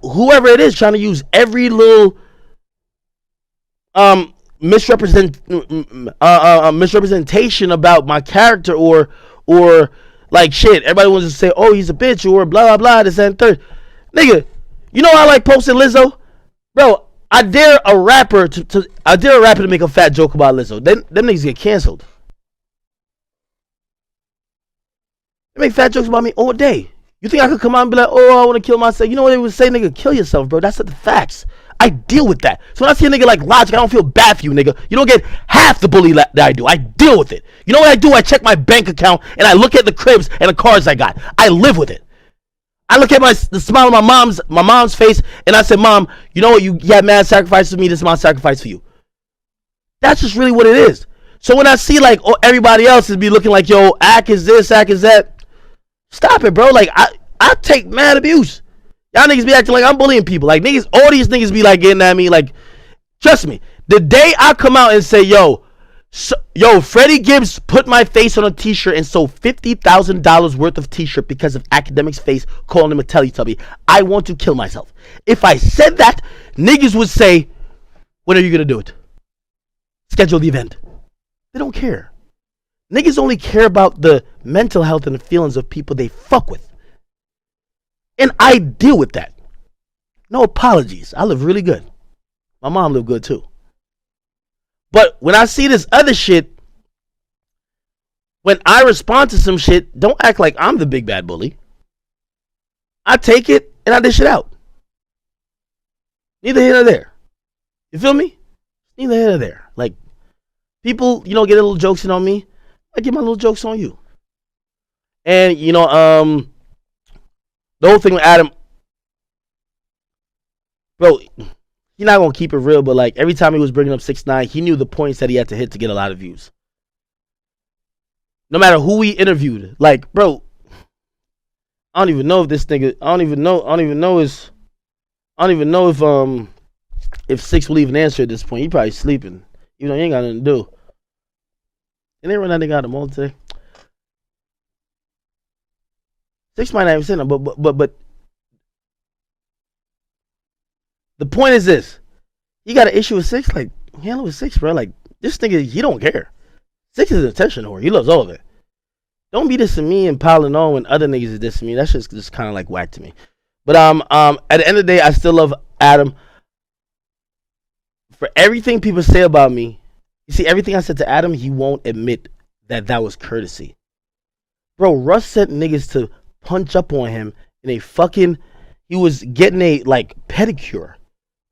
whoever it is, trying to use every little misrepresentation about my character or like shit, everybody wants to say, oh, he's a bitch or blah, blah, blah, this and third. Nigga, I like posting Lizzo? Bro, I dare a rapper to make a fat joke about Lizzo. Them niggas get canceled. They make fat jokes about me all day. You think I could come out and be like, oh, I want to kill myself? You know what they would say, nigga? Kill yourself, bro. That's not the facts. I deal with that. So when I see a nigga like Logic, I don't feel bad for you, nigga. You don't get half the bully that I do. I deal with it. You know what I do? I check my bank account and I look at the cribs and the cars I got. I live with it. I look at the smile on my mom's face and I said, Mom, you know what? You had mad sacrifices for me. This is my sacrifice for you. That's just really what it is. So when I see like everybody else is be looking like, yo, Ak is this, Ak is that. Stop it, bro. Like, I take mad abuse. Y'all niggas be acting like I'm bullying people. Like, niggas, all these niggas be like getting at me. Like, trust me, the day I come out and say, yo, Freddie Gibbs put my face on a t-shirt and sold $50,000 worth of t-shirt because of Akademiks' face calling him a Teletubby, I want to kill myself. If I said that, niggas would say, when are you going to do it? Schedule the event. They don't care. Niggas only care about the mental health and the feelings of people they fuck with. And I deal with that. No apologies. I live really good. My mom lived good too. But when I see this other shit, when I respond to some shit, don't act like I'm the big bad bully. I take it and I dish it out. Neither here nor there. You feel me? Neither here nor there. Like, people, get a little jokes in on me. I get my little jokes on you. And, the whole thing with Adam, bro, he's not going to keep it real, but, like, every time he was bringing up 6ix9ine, he knew the points that he had to hit to get a lot of views. No matter who he interviewed. Like, bro, I don't even know if this nigga, I don't even know if Six will even answer at this point. He probably sleeping. He ain't got nothing to do. And they run that nigga out of the mall today. 6 might not even say no, but the point is this. You got an issue with 6, like, handle with 6, bro. Like, this nigga, he don't care. 6 is an attention whore. He loves all of it. Don't be dissing me and piling on when other niggas is dissing me. That's just kind of like whack to me. But at the end of the day, I still love Adam. For everything people say about me, you see, everything I said to Adam, he won't admit that was courtesy. Bro, Russ sent niggas to punch up on him in a fucking, he was getting a, like, pedicure.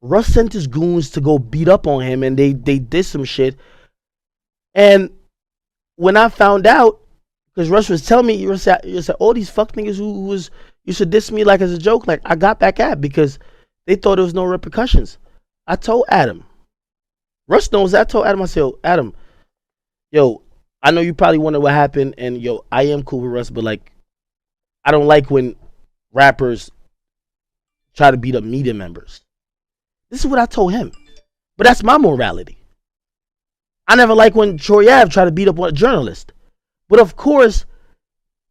Russ sent his goons to go beat up on him, and they did some shit. And when I found out, because Russ was telling me, you said all these fuck niggas who was used to diss me like as a joke, like, I got back at because they thought there was no repercussions. I told Adam. Russ knows that. I told Adam, I said, Adam, yo, I know you probably wonder what happened, and yo, I am cool with Russ, but like, I don't like when rappers try to beat up media members. This is what I told him. But that's my morality. I never like when Troy Ave tried to beat up a journalist. But of course,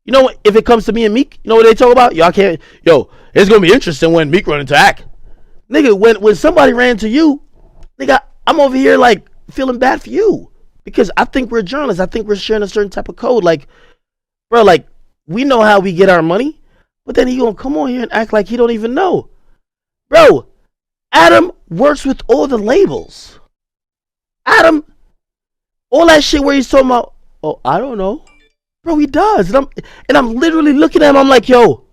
you know what, if it comes to me and Meek, you know what they talk about? It's gonna be interesting when Meek run into Ak. Nigga, when somebody ran to you, nigga, I'm over here like feeling bad for you because I think we're journalists. I think we're sharing a certain type of code. Like, bro, like we know how we get our money, but then he gonna come on here and act like he don't even know. Bro, Adam works with all the labels. Adam, all that shit where he's talking about, oh, I don't know. Bro, he does. And I'm literally looking at him, I'm like, yo.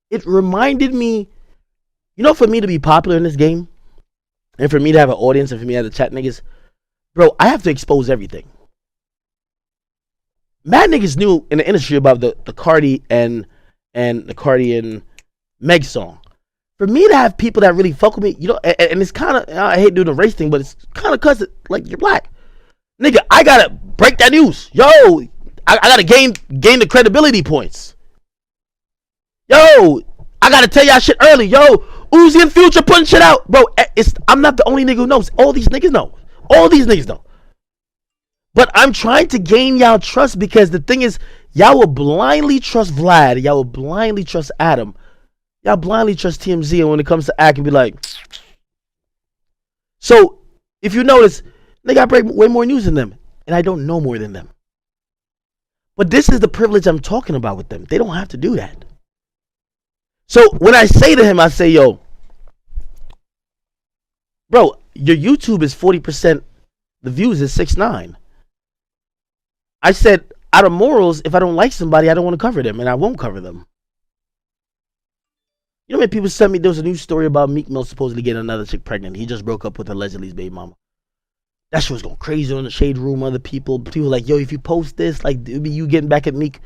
It reminded me, you know, for me to be popular in this game, and for me to have an audience, and for me to have to chat niggas, bro, I have to expose everything. Mad niggas knew in the industry about the Cardi and the Cardi and Meg song. For me to have people that really fuck with me, you know, and it's kind of, I hate doing the race thing, but it's kind of cause like you're black. Nigga, I gotta break that news. Yo, I gotta gain the credibility points. Yo, I gotta tell y'all shit early. Yo, Uzi and Future putting shit out. Bro, I'm not the only nigga who knows. All these niggas know. All these niggas know. But I'm trying to gain y'all trust because the thing is, y'all will blindly trust Vlad. Y'all will blindly trust Adam. Y'all blindly trust TMZ. And when it comes to act, and be like. So, if you notice, nigga, I break way more news than them. And I don't know more than them. But this is the privilege I'm talking about with them. They don't have to do that. So, when I say to him, I say, yo, bro, your YouTube is 40%. The views is 6'9". I said, out of morals, if I don't like somebody, I don't want to cover them, and I won't cover them. You know how many people sent me, there was a news story about Meek Mill supposedly getting another chick pregnant. He just broke up with allegedly his baby mama. That shit was going crazy on the shade room. Other people were like, yo, if you post this, like, it'd be you getting back at Meek.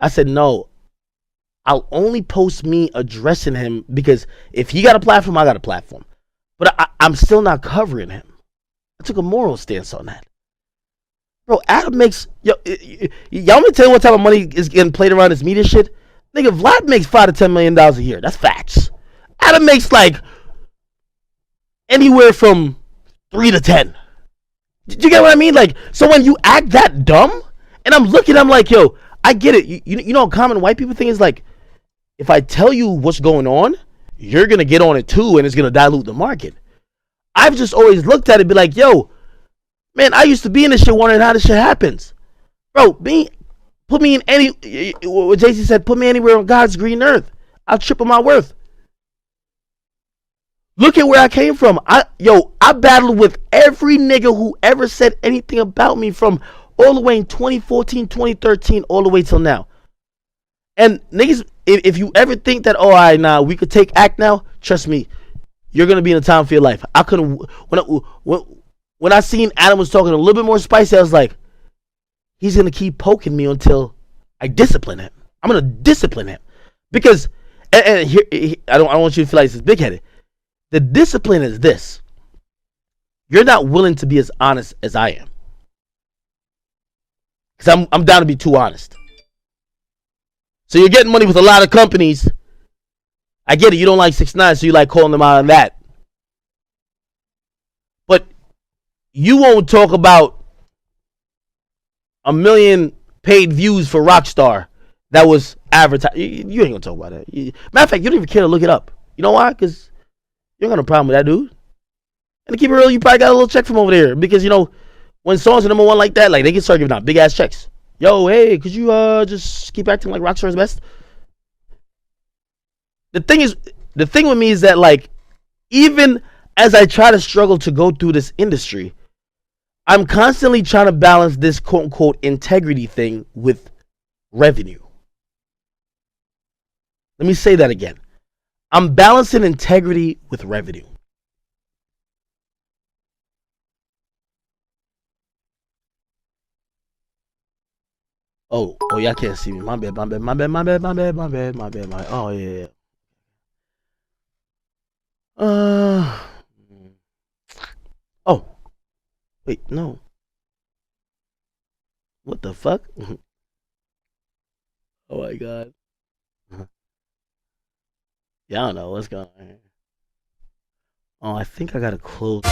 I said, no. I'll only post me addressing him because if he got a platform, I got a platform. But I'm still not covering him. I took a moral stance on that. Bro, Adam makes, y'all want me to tell you what type of money is getting played around this media shit? Nigga, Vlad makes $5 to $10 million a year. That's facts. Adam makes like anywhere from 3 to 10. Do you get what I mean? Like, so when you act that dumb, and I'm looking, I'm like, yo, I get it. You know, a common white people thing is like, if I tell you what's going on, you're gonna get on it too, and it's gonna dilute the market. I've just always looked at it and be like, yo, man, I used to be in this shit wondering how this shit happens. Bro, put me in any, what JC said, put me anywhere on God's green earth. I'll triple my worth. Look at where I came from. I battled with every nigga who ever said anything about me from all the way in 2014, 2013, all the way till now. And niggas, if you ever think that, oh, all right, nah, we could take act now, trust me, you're going to be in a time for your life. I couldn't, when I seen Adam was talking a little bit more spicy, I was like, he's going to keep poking me until I discipline him. I'm going to discipline him. Because, and here, I don't want you to feel like this is big-headed. The discipline is this. You're not willing to be as honest as I am. Because I'm down to be too honest. So you're getting money with a lot of companies. I get it. You don't like 6ix9ine, so you like calling them out on that. But you won't talk about 1 million paid views for Rockstar that was advertised. You ain't going to talk about that. Matter of fact, you don't even care to look it up. You know why? Because you don't got no problem with that, dude. And to keep it real, you probably got a little check from over there. Because, you know, when songs are number one like that, like, they can start giving out big-ass checks. Yo, hey, could you just keep acting like Rockstar's best? The thing with me is that, like, even as I try to struggle to go through this industry, I'm constantly trying to balance this quote-unquote integrity thing with revenue. Let me say that again. I'm balancing integrity with revenue. Oh, y'all can't see me. My bad. Oh, yeah. Oh. Wait, no. What the fuck? Oh my god. Yeah, I don't know what's going on here. Oh, I think I gotta close.